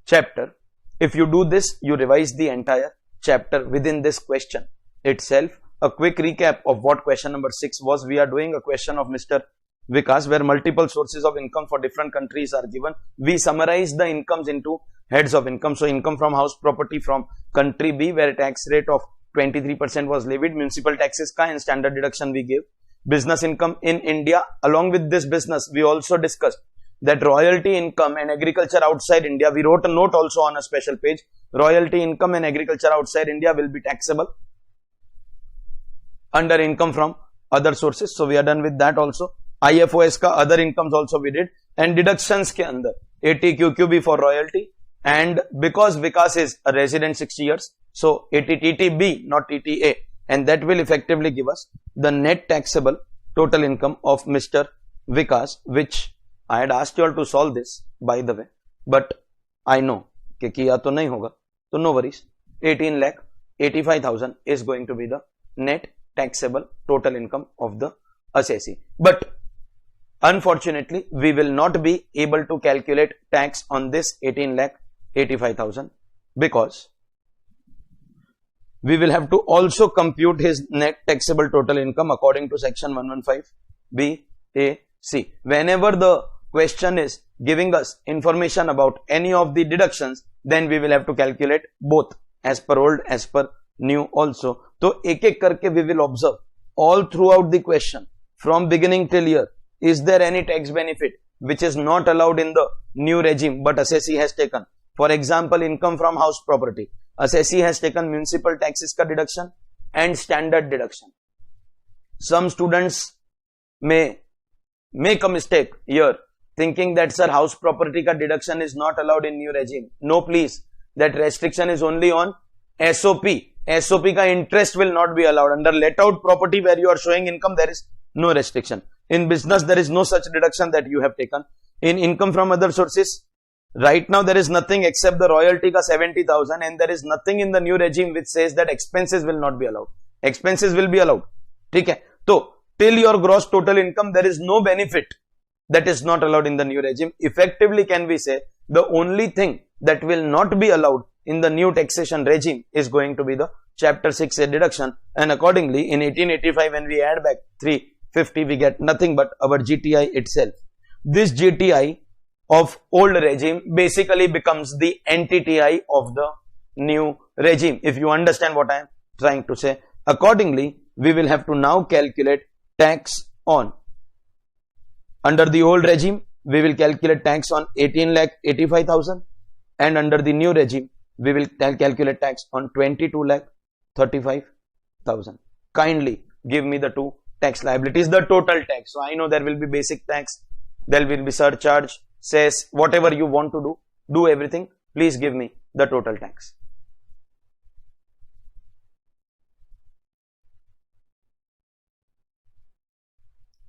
chapter. If you do this, you revise the entire chapter within this question itself. A quick recap of what question number 6 was. We are doing a question of Mr. Vikas where multiple sources of income for different countries are given. We summarize the incomes into heads of income. So income from house property from country B where a tax rate of 23% was levied, municipal taxes ka and standard deduction we gave. Business income in India. Along with this business, we also discussed that royalty income and agriculture outside India. We wrote a note also on a special page. Royalty income and agriculture outside India will be taxable under income from other sources. So we are done with that also. IFOS ka other incomes also we did, and deductions ke andar ATQQB for royalty, and because Vikas is a resident 60 years, so ATTTB not TTA, and that will effectively give us the net taxable total income of Mr. Vikas, which I had asked you all to solve this by the way, but I know कि किया तो नहीं होगा, तो no worries. 18,85,000 is going to be the net taxable total income of the assessee. But unfortunately, we will not be able to calculate tax on this 18,85,000 because we will have to also compute his net taxable total income according to section 115 B, A, C. Whenever the question is giving us information about any of the deductions, then we will have to calculate both as per old, as per new also. So, ek karke we will observe all throughout the question from beginning till here. Is there any tax benefit which is not allowed in the new regime but assessee has taken? For example, income from house property. Assessee has taken municipal taxes ka deduction and standard deduction. Some students may make a mistake here thinking that sir, house property ka deduction is not allowed in new regime. No please, that restriction is only on SOP. SOP ka interest will not be allowed. Under let out property where you are showing income, there is no restriction. In business, there is no such deduction that you have taken. In income from other sources, right now there is nothing except the royalty ka 70,000, and there is nothing in the new regime which says that expenses will not be allowed. Expenses will be allowed. Okay. So, till your gross total income, there is no benefit that is not allowed in the new regime. Effectively, can we say the only thing that will not be allowed in the new taxation regime is going to be the chapter 6A deduction, and accordingly in 1885 when we add back 350 we get nothing but our GTI itself. This GTI of old regime basically becomes the NTTI of the new regime, if you understand what I am trying to say. Accordingly, we will have to now calculate tax on, under the old regime we will calculate tax on 18,85,000, and under the new regime we will calculate tax on 22,35,000. Kindly give me the two tax liabilities, the total tax. So I know there will be basic tax, there will be surcharge, cess, whatever you want to do everything. Please give me the total tax.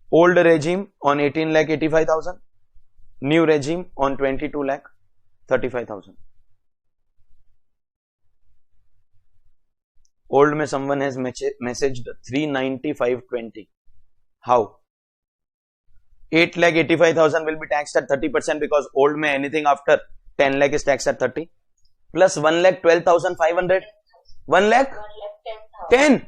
Old regime on 18,85,000, new regime on 22,35,000. Old mein someone has messaged 395.20. How? 8,85,000 will be taxed at 30% because old mein anything after 10 lakh is taxed at 30. Plus 1,12,500. 1 lakh? 10.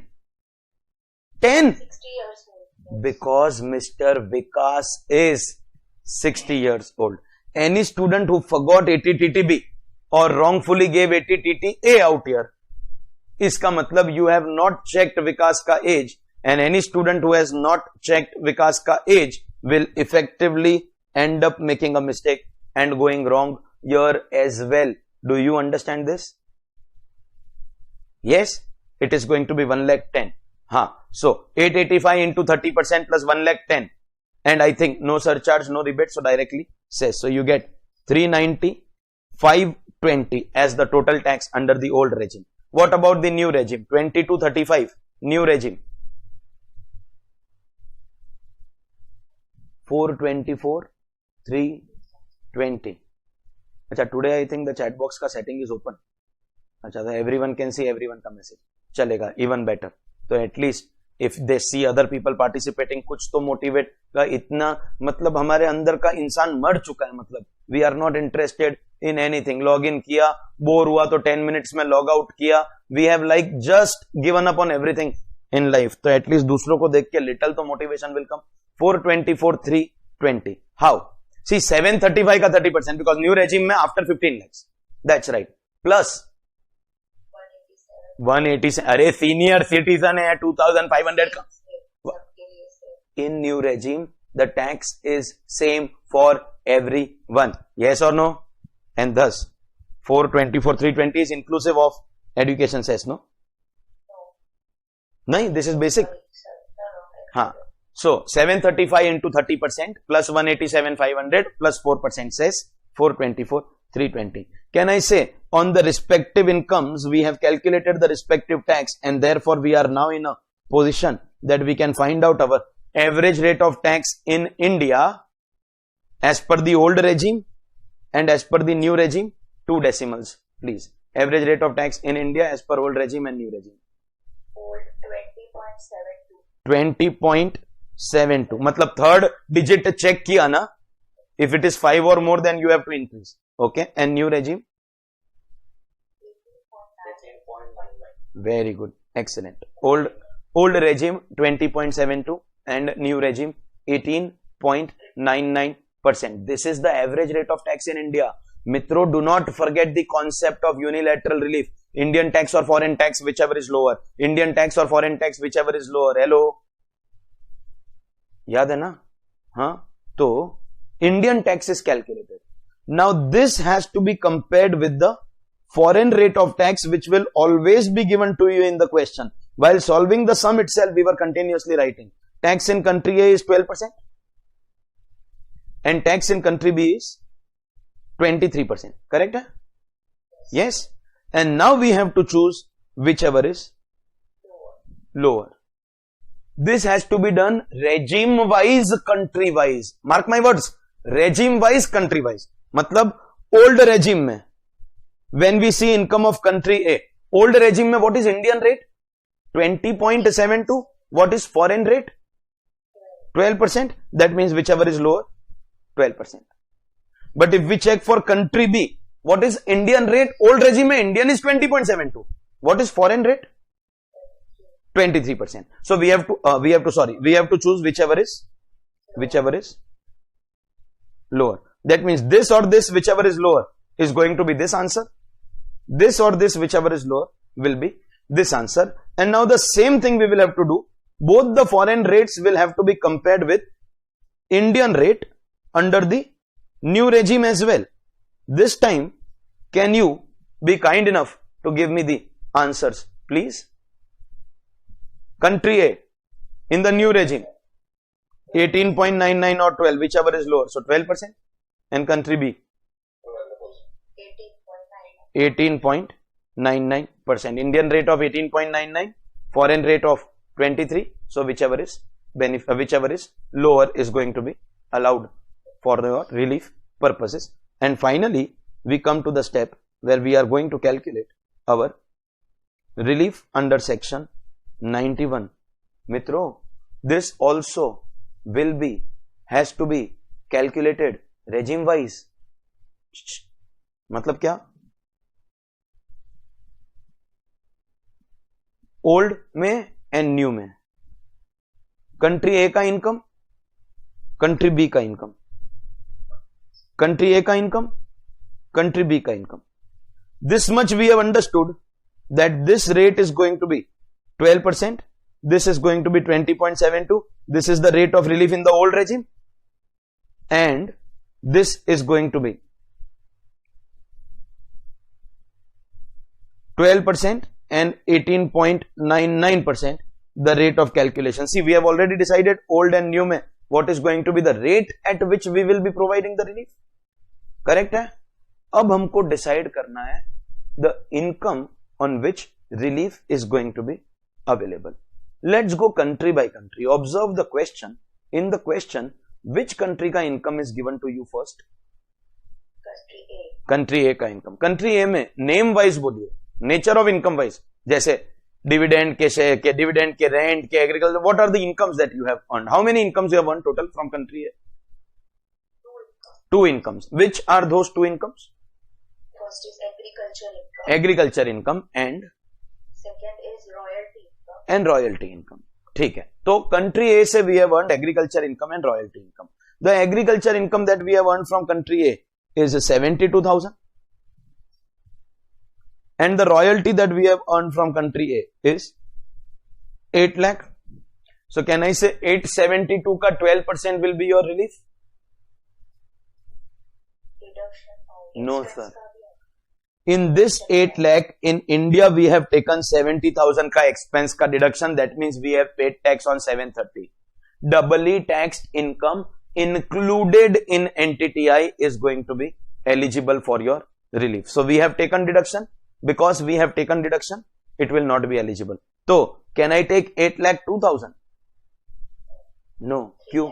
10. 60 years old. Because Mr. Vikas is 60 years old. Any student who forgot ATTTB or wrongfully gave ATTTA out here, इसका मतलब you have not checked Vikas का age, and any student who has not checked Vikas का age will effectively end up making a mistake and going wrong here as well. Do you understand this? Yes, it is going to be 1,10,000. So 885 into 30% plus 1,10,000, and I think no surcharge, no rebate, so directly says. So you get 390,520 as the total tax under the old regime. What about the new regime? 2235, new regime. 424,320. अच्छा, today I think the chat box का setting is open. अच्छा, तो everyone can see everyone का message. चलेगा, even better. तो at least if they see other people participating, कुछ तो motivate का इतना, मतलब हमारे अंदर का इंसान मर चुका है, मतलब we are not interested in anything. Log in किया, बोर हुआ तो 10 minutes में लॉग आउट किया. We have like just given up on everything in life. तो at least दूसरों को देख के little तो motivation will come. 424 320. How? See, 735 का 30% because new regime में after 15 lakhs. That's right. Plus 187. अरे सीनियर सिटीजन है, 2500 का. In new regime, the tax is same for everyone. Yes or no? And thus 424 320 is inclusive of education cess, no? No, this is basic. हाँ. So 735 into 30% plus 187 500 plus 4% says 424 320. Can I say on the respective incomes we have calculated the respective tax, and therefore we are now in a position that we can find out our average rate of tax in India as per the old regime and as per the new regime. 2 decimals please. Average rate of tax in India as per old regime and new regime. Old 20.72. 20.72. मतलब third digit check किया ना, if it is 5 or more then you have to increase. Okay, and new regime? 18.99. Very good, excellent. Old regime 20.72 and new regime 18.99%. This is the average rate of tax in India. Mitro, do not forget the concept of unilateral relief. Indian tax or foreign tax, whichever is lower. Indian tax or foreign tax, whichever is lower. Hello? याद है ना? हाँ, तो Indian tax is calculated. Now this has to be compared with the foreign rate of tax, which will always be given to you in the question. While solving the sum itself, we were continuously writing tax in country A is 12% and tax in country B is 23%. Correct? Yes. And now we have to choose whichever is lower. This has to be done regime wise, country wise. Mark my words, regime wise, country wise. मतलब old regime में when we see income of country A, old regime में what is Indian rate? 20.72. What is foreign rate? 12%. That means whichever is lower, 12%. But if we check for country B, what is Indian rate? Old regime में Indian is 20.72. What is foreign rate? 23%. So we have to choose whichever is lower. That means this or this, whichever is lower, is going to be this answer. This or this, whichever is lower, will be this answer. And now the same thing we will have to do. Both the foreign rates will have to be compared with Indian rate under the new regime as well. This time, can you be kind enough to give me the answers, please? Country A in the new regime 18.99 or 12, whichever is lower, so 12%. And country B 18.99%. Indian rate of 18.99, foreign rate of 23. So whichever is lower is going to be allowed for the relief purposes. And finally, we come to the step where we are going to calculate our relief under section 91. Mitro, this also has to be calculated regime wise. मतलब क्या? Old में and new में. Country A का income, country B का income, country A का income, country B का income. This much we have understood that this rate is going to be 12%. This is going to be 20.72. This is the rate of relief in the old regime. And this is going to be 12% and 18.99% the rate of calculation. See, we have already decided old and new में what is going to be the rate at which we will be providing the relief. Correct है? अब हमको decide करना है the income on which relief is going to be available. Let's go country by country. Observe the question. In the question, which country का income is given to you first? Country A. Country A का income. Country A में name wise बोलिए, nature of income wise, जैसे dividend के share के, dividend के, rent के, agriculture, what are the incomes that you have earned? How many incomes you have earned total from country A? Two incomes. Which are those two incomes? First is agriculture income. Agriculture income and Second is royalty income. and royalty income. ठीक है. तो country A से we have earned agriculture income and royalty income. The agriculture income that we have earned from country A is 72,000, and the royalty that we have earned from country A is 8 lakh. So can I say 872 का 12% will be your relief? Deduction. No, sir. In this 8 lakh, in India, we have taken 70,000 ka expense ka deduction. That means we have paid tax on 730. Doubly taxed income included in NTTI is going to be eligible for your relief. So we have taken deduction. Because we have taken deduction, it will not be eligible. So can I take 8 lakh 2,000? No. Q.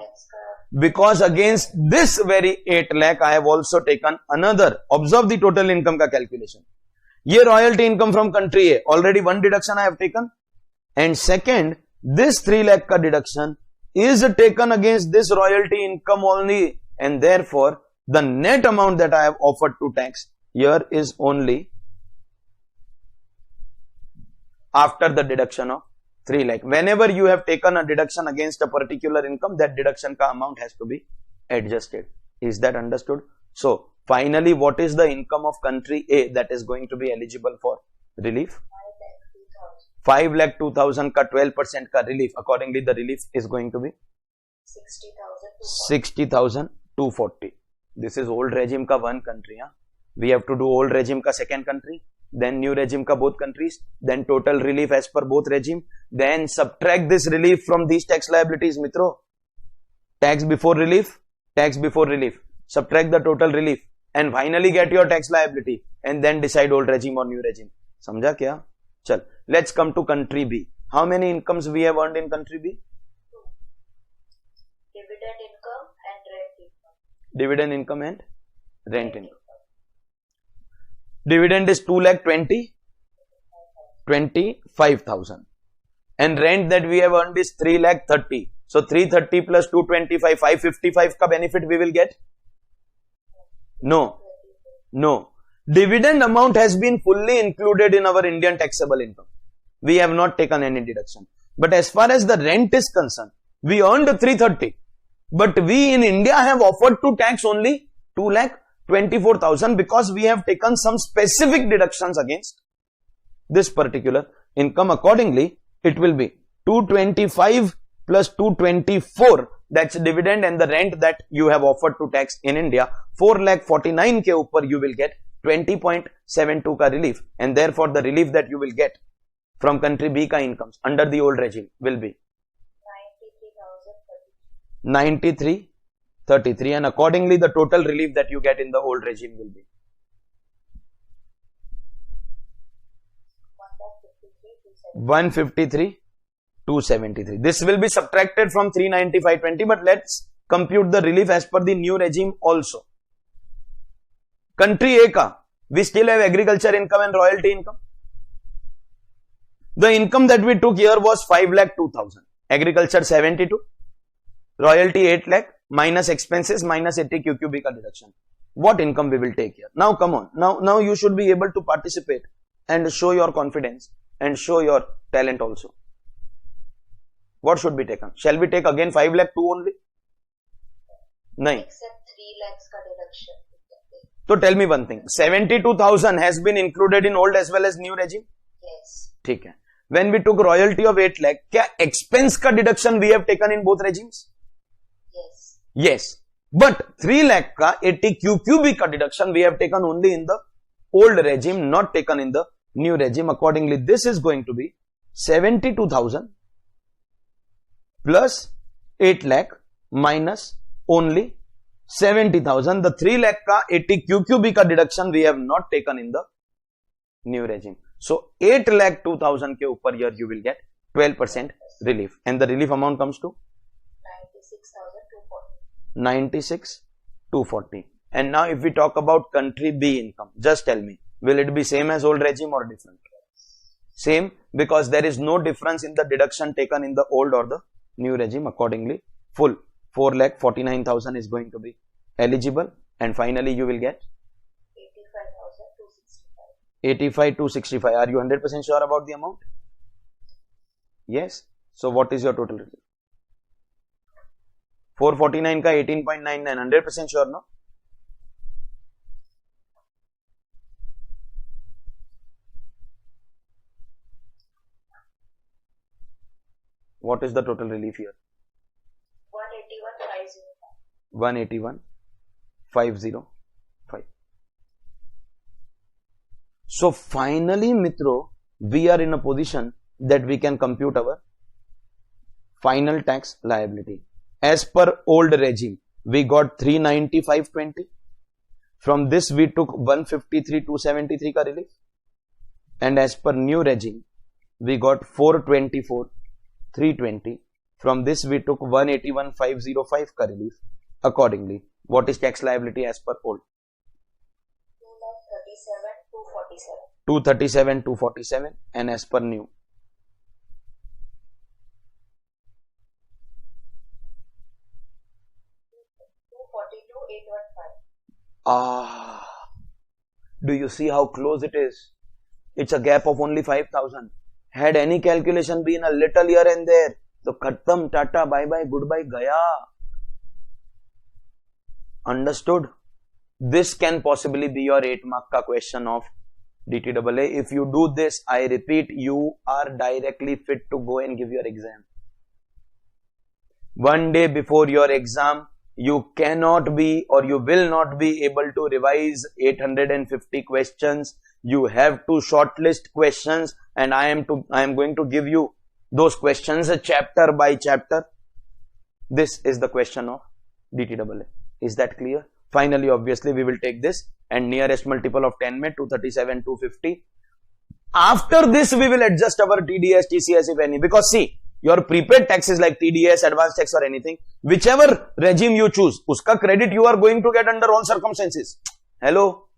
Because against this very 8 lakh, I have also taken another. Observe the total income ka calculation. Ye royalty income from country A, already one deduction I have taken. And second, this 3 lakh ka deduction is taken against this royalty income only. And therefore, the net amount that I have offered to tax here is only after the deduction of 3 lakh. Whenever you have taken a deduction against a particular income, that deduction ka amount has to be adjusted. Is that understood? So finally, what is the income of country A that is going to be eligible for relief? 5 lakh 2,000 ka 12% ka relief. Accordingly, the relief is going to be 60,240. This is old regime ka one country. We have to do old regime ka second country, then new regime ka both countries, then total relief as per both regime, then subtract this relief from these tax liabilities, mitro. Tax before relief, subtract the total relief, and finally get your tax liability, and then decide old regime or new regime. Samjha kya? Chal, let's come to country B. How many incomes we have earned in country B? Dividend income and rent income. Dividend income and rent income. Dividend is 2,25,000, and rent that we have earned is 3,30,000. So 330 plus 225, 555 ka benefit we will get? No. Dividend amount has been fully included in our Indian taxable income. We have not taken any deduction. But as far as the rent is concerned, we earned 330, but we in India have offered to tax only 2,24,000 because we have taken some specific deductions against this particular income. Accordingly, it will be 225 plus 224, that's dividend and the rent that you have offered to tax in India. 4,49,000 ke upar you will get 20.72 ka relief, and therefore the relief that you will get from country B ka incomes under the old regime will be 93,33, and accordingly the total relief that you get in the old regime will be 153,273. This will be subtracted from 395.20, but let's compute the relief as per the new regime also. Country A ka, we still have agriculture income and royalty income. The income that we took here was 5,02,000. Agriculture 72, royalty 8 lakh, minus expenses, minus 80 QQB ka deduction. What income we will take here? Now come on. Now you should be able to participate and show your confidence and show your talent also. What should be taken? Shall we take again 5,02,000 only? No. Except 3 lakhs ka deduction. So tell me one thing. 72,000 has been included in old as well as new regime? Yes. ठीक है. When we took royalty of 8 lakh, क्या expense का deduction we have taken in both regimes? Yes. Yes. But 3 lakh का 80 QQB का deduction we have taken only in the old regime, not taken in the new regime. Accordingly, this is going to be 72,000 plus 8 lakh minus only 70,000. The 3 lakh ka 80 QQB ka deduction we have not taken in the new regime. So 8,02,000 ke upar here you will get 12% relief, and the relief amount comes to 96,240. 96,240. And now if we talk about country B income, just tell me, will it be same as old regime or different? Same, because there is no difference in the deduction taken in the old or the new regime. Accordingly, full 4,49,000 is going to be eligible, and finally you will get 85,265. Are you 100% sure about the amount? Yes. So what is your total result? 449 ka 18.99. 100% sure, no? What is the total relief here? 181,505. So finally, Mitro, we are in a position that we can compute our final tax liability. As per old regime, we got 395.20. From this, we took 153,273 ka relief. And as per new regime, we got 424,320. From this, we took 181,505 ka relief. Accordingly, what is tax liability as per old? 237,247. And as per new? 242,815. Do you see how close it is? It's a gap of only 5,000. Had any calculation been a little here and there, so khatam, tata, bye bye, goodbye, gaya. Understood? This can possibly be your 8 mark ka question of DTRA. If you do this, I repeat, you are directly fit to go and give your exam. One day before your exam, you cannot be or you will not be able to revise 850 questions. You have to shortlist questions, and I am going to give you those questions chapter by chapter. This is the question of DTRA. Is that clear? Finally, obviously, we will take this and nearest multiple of 10 में 237, 250. After this, we will adjust our TDS, TCS if any. Because see, your prepaid taxes like TDS, advanced tax or anything, whichever regime you choose, uska credit you are going to get under all circumstances. Hello?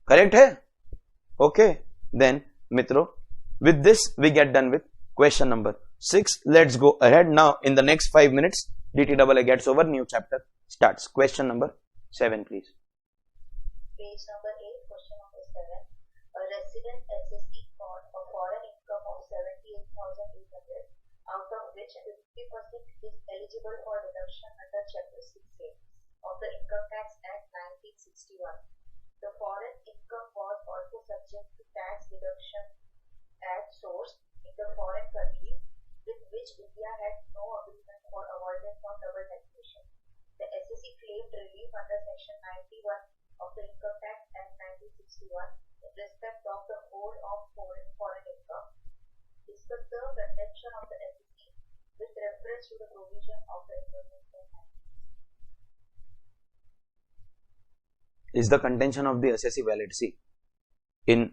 Correct hai? Okay. Then, Mitro, with this, we get done with question number 6. Let's go ahead. Now, in the next 5 minutes, DTRA gets over, new chapter starts. Question number 7, please. Page number 8, question number 7. A resident assessee got a foreign income of 78,800, out of which 50% is eligible for deduction under Chapter 6A of the Income Tax Act 1961. The foreign income was also subject to tax deduction at source in the foreign country with which India had no agreement for avoidance of double taxation. The assessee claimed relief under Section 91 of the Income Tax Act 1961 in respect of the whole of foreign income. Discuss the contention of the assessee with reference to the provision of the Income Tax Act. Is the contention of the assessee valid? See, in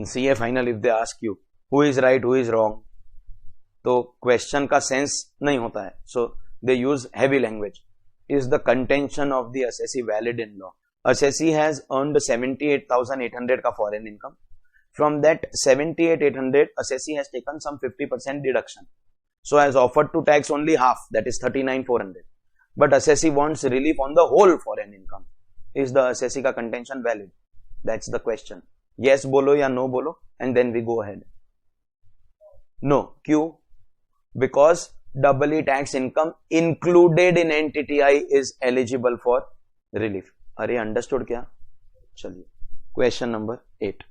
CA final, if they ask you who is right, who is wrong, तो question का sense नहीं होता है. So they use heavy language. Is the contention of the assessee valid in law? Assessee has earned 78,800 का foreign income. From that 78,800, assessee has taken some 50% deduction. So has offered to tax only half, that is 39,400. But assessee wants relief on the whole foreign income. Is the assessee का contention valid? That's the question. Yes बोलो या no बोलो, and then we go ahead. No. क्यों? Because doubly tax income included in NTTI is eligible for relief. अरे understood क्या? चलिए. Question number 8.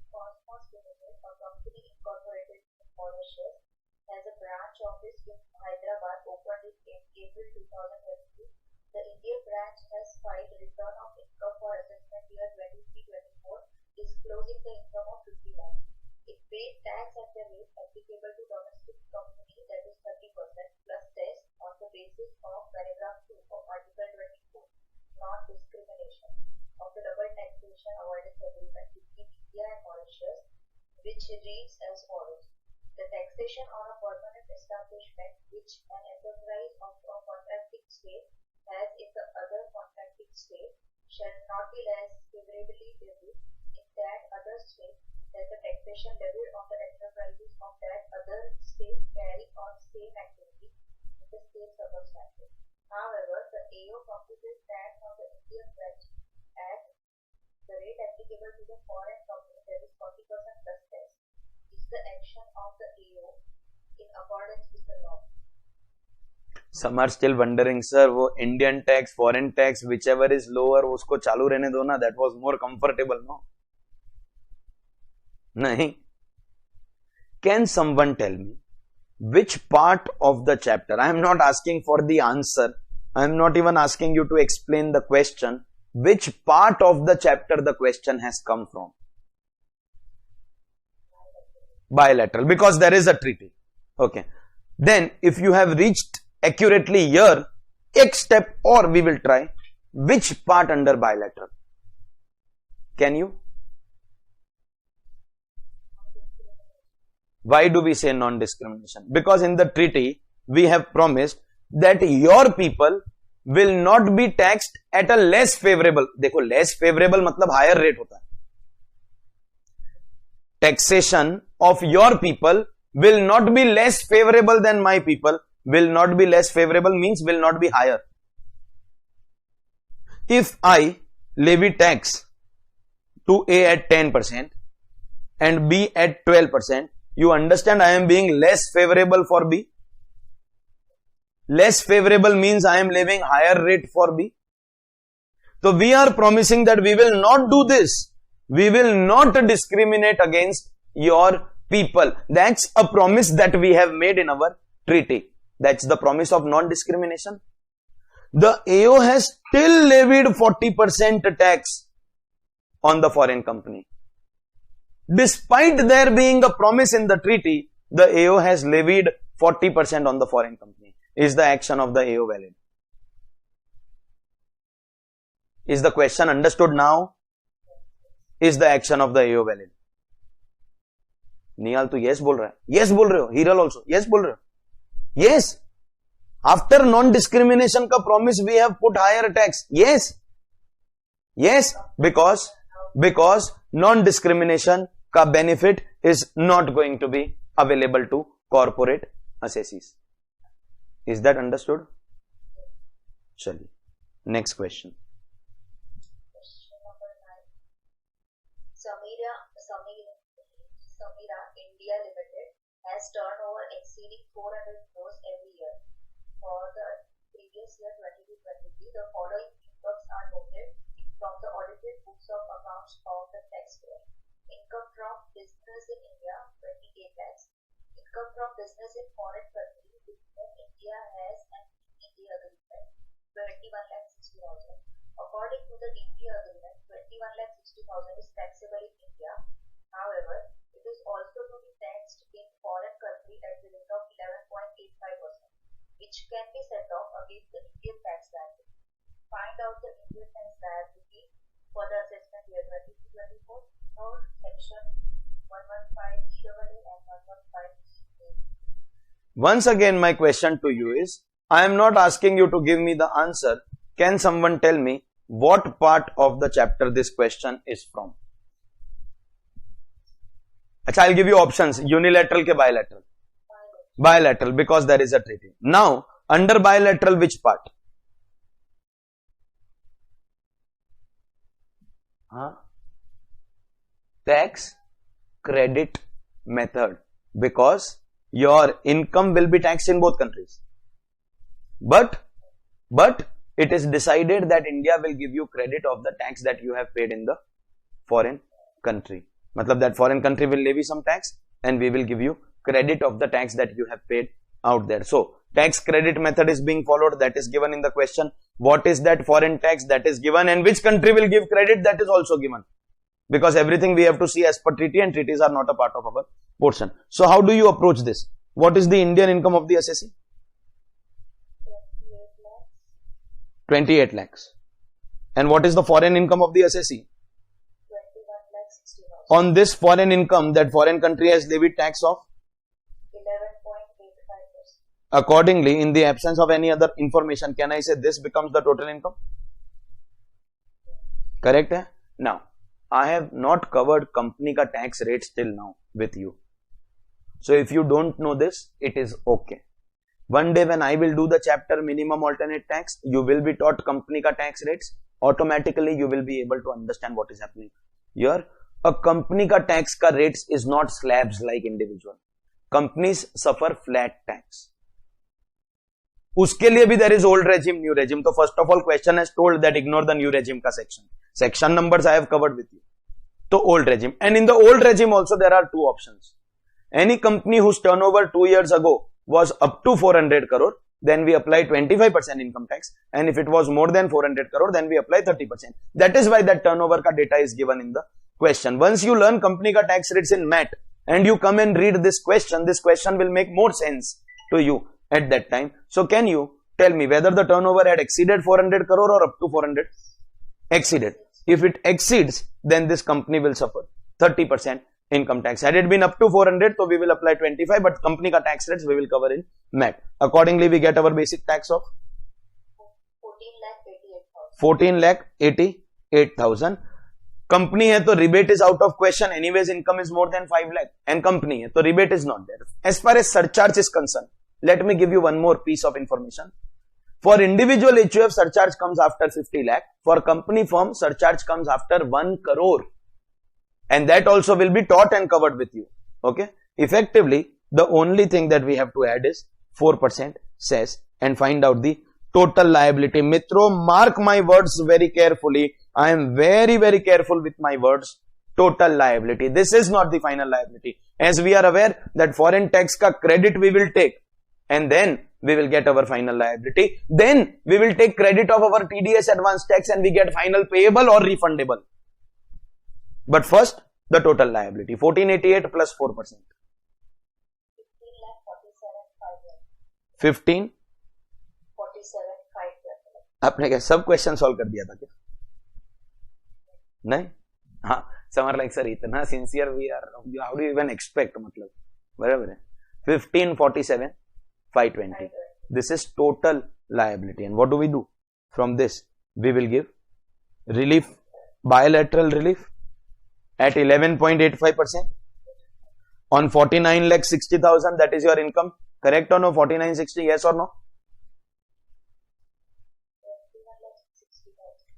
Cosmos Limited, a company incorporated in Mauritius, has a branch office in Hyderabad opened in April 2022. The India branch has filed return of income for assessment year 23-24, disclosing the income of 50 lakhs. It paid tax at the rate applicable to domestic company, that is 30% plus cess on the basis of paragraph 2 of Article 24, non-discrimination of the double taxation avoidance agreement between India and Mauritius, which reads as follows. The taxation on a permanent establishment which an enterprise of a contracting state has in the other state shall not be less favorably levied in that other state than the taxation levied on the enterprises of that other state carrying on same activity in the same circumstances. However, the AO computes that on the Indian branch at the rate applicable to the foreign company, that is 40% plus tax, is the action of the AO in accordance with the law. Some are still wondering, sir, वो Indian tax, foreign tax, whichever is lower, उसको चालू रहने दो ना. That was more comfortable, no? नहीं. Can someone tell me which part of the chapter? I am not asking for the answer. I am not even asking you to explain the question. Which part of the chapter the question has come from? Bilateral, because there is a treaty. Okay. Then, if you have reached accurately here, एक step or we will try. Which part under bilateral? Can you? Why do we say non-discrimination? Because in the treaty, we have promised that your people will not be taxed at a less favorable. देखो, less favorable मतलब higher rate होता है. Taxation of your people will not be less favorable than my people. Will not be less favorable means will not be higher. If I levy tax to A at 10% and B at 12%, you understand I am being less favorable for B. Less favorable means I am levying higher rate for B. So we are promising that we will not do this. We will not discriminate against your people. That's a promise that we have made in our treaty. That's the promise of non-discrimination. The AO has still levied 40% tax on the foreign company. Despite there being a promise in the treaty, the AO has levied 40% on the foreign company. Is the action of the AO valid? Is the question understood now? Is the action of the AO valid? Nihal to yes बोल रहा है. Yes बोल रहे हो. Hiral also. Yes बोल रहे हो. Yes. After non-discrimination ka promise, we have put higher tax. Yes. Yes. Because non-discrimination ka benefit is not going to be available to corporate assessees. Is that understood? Chaliye. Next question. Question number 9. Samira India Limited has turnover exceeding 400 crores every year. For the previous year 22-23, the following incomes are noted from the audited books of accounts of the taxpayer. Income from business in India, 28 lakhs. Income from business in foreign country with whom India has an India agreement, 21,60,000. According to the DTRA agreement, 21,60,000 is taxable in India. However, it is also to be taxed in foreign country at the rate of 11.85%, which can be set off against the Indian tax liability. Find out the Indian tax liability for the assessment year 22-24 or section 115 and 115. Once again, my question to you is, I am not asking you to give me the answer. Can someone tell me what part of the chapter this question is from? Achha, I'll give you options. Unilateral ke bilateral? Bilateral, because there is a treaty. Now, under bilateral, which part? Tax credit method, because your income will be taxed in both countries. But it is decided that India will give you credit of the tax that you have paid in the foreign country. Matlab that foreign country will levy some tax and we will give you credit of the tax that you have paid out there. So, tax credit method is being followed, that is given in the question. What is that foreign tax, that is given, and which country will give credit, that is also given. Because everything we have to see as per treaty, and treaties are not a part of our portion. So, how do you approach this? What is the Indian income of the assessee? 28 lakhs. And what is the foreign income of the assessee? 21,60,000. On this foreign income, that foreign country has levied tax of? 11.85%. Accordingly, in the absence of any other information, can I say this becomes the total income? Correct है. Now I have not covered company का tax rates till now with you. So if you don't know this, it is okay. One day when I will do the chapter minimum alternate tax, you will be taught company का tax rates. Automatically you will be able to understand what is happening here. A company का tax का rates is not slabs like individual. Companies suffer flat tax. उसके लिए भी there is old regime, new regime. तो first of all question has told that ignore the new regime का section. Section numbers I have covered with you. So old regime, and in the old regime also there are two options. Any company whose turnover 2 years ago was up to 400 crore, then we apply 25% income tax, and if it was more than 400 crore, then we apply 30%. That is why that turnover ka data is given in the question. Once you learn company ka tax rates in MAT and you come and read this question will make more sense to you at that time. So can you tell me whether the turnover had exceeded 400 crore or up to 400? Exceeded. If it exceeds, then this company will suffer 30% income tax. Had it been up to 400, so we will apply 25, but company ka tax rates we will cover in MAT. Accordingly, we get our basic tax of 14,88,000. Company hai to rebate is out of question. Anyways, income is more than 5 lakh, and company hai to rebate is not there. As far as surcharge is concerned, let me give you one more piece of information. For individual HUF, surcharge comes after 50 lakh. For company firm, surcharge comes after 1 crore. And that also will be taught and covered with you. Okay. Effectively, the only thing that we have to add is 4% cess and find out the total liability. Mitro, mark my words very carefully. I am very, very careful with my words. Total liability. This is not the final liability. As we are aware that foreign tax ka credit we will take, and then we will get our final liability. Then we will take credit of our TDS advance tax and we get final payable or refundable. But first, the total liability. 1488 plus 4%. 15 आपने क्या सब question solve कर दिया था क्या? नहीं. हाँ, summer like sir इतना sincere we are, how do you even expect, मतलब बराबर है. 1547 520. This is total liability. And what do we do? From this, we will give relief, bilateral relief at 11.85% on 49,60,000. That is your income. Correct or no? 4960, yes or no?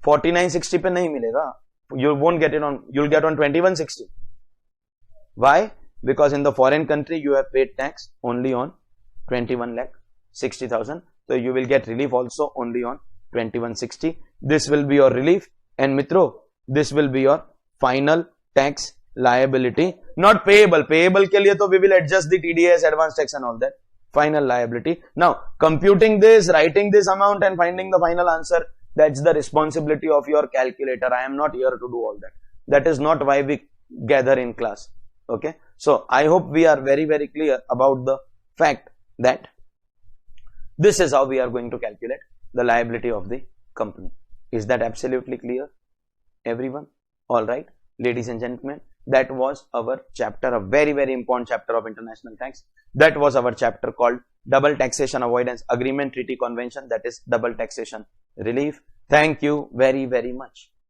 4960 पे नहीं मिलेगा. You won't get it on, you'll get on 2160. Why? Because in the foreign country, you have paid tax only on 21,60,000. So you will get relief also only on 2160. This will be your relief. And Mitro, this will be your final tax liability. Not payable. Payable के लिए तो we will adjust the TDS, advance tax and all that. Final liability. Now, computing this, writing this amount and finding the final answer, that's the responsibility of your calculator. I am not here to do all that. That is not why we gather in class. Okay. So, I hope we are very, very clear about the fact that this is how we are going to calculate the liability of the company. Is that absolutely clear, everyone? All right, ladies and gentlemen, that was our chapter, a very, very important chapter of international tax. That was our chapter called Double Taxation Avoidance Agreement Treaty Convention, that is Double Taxation Relief. Thank you very, very much.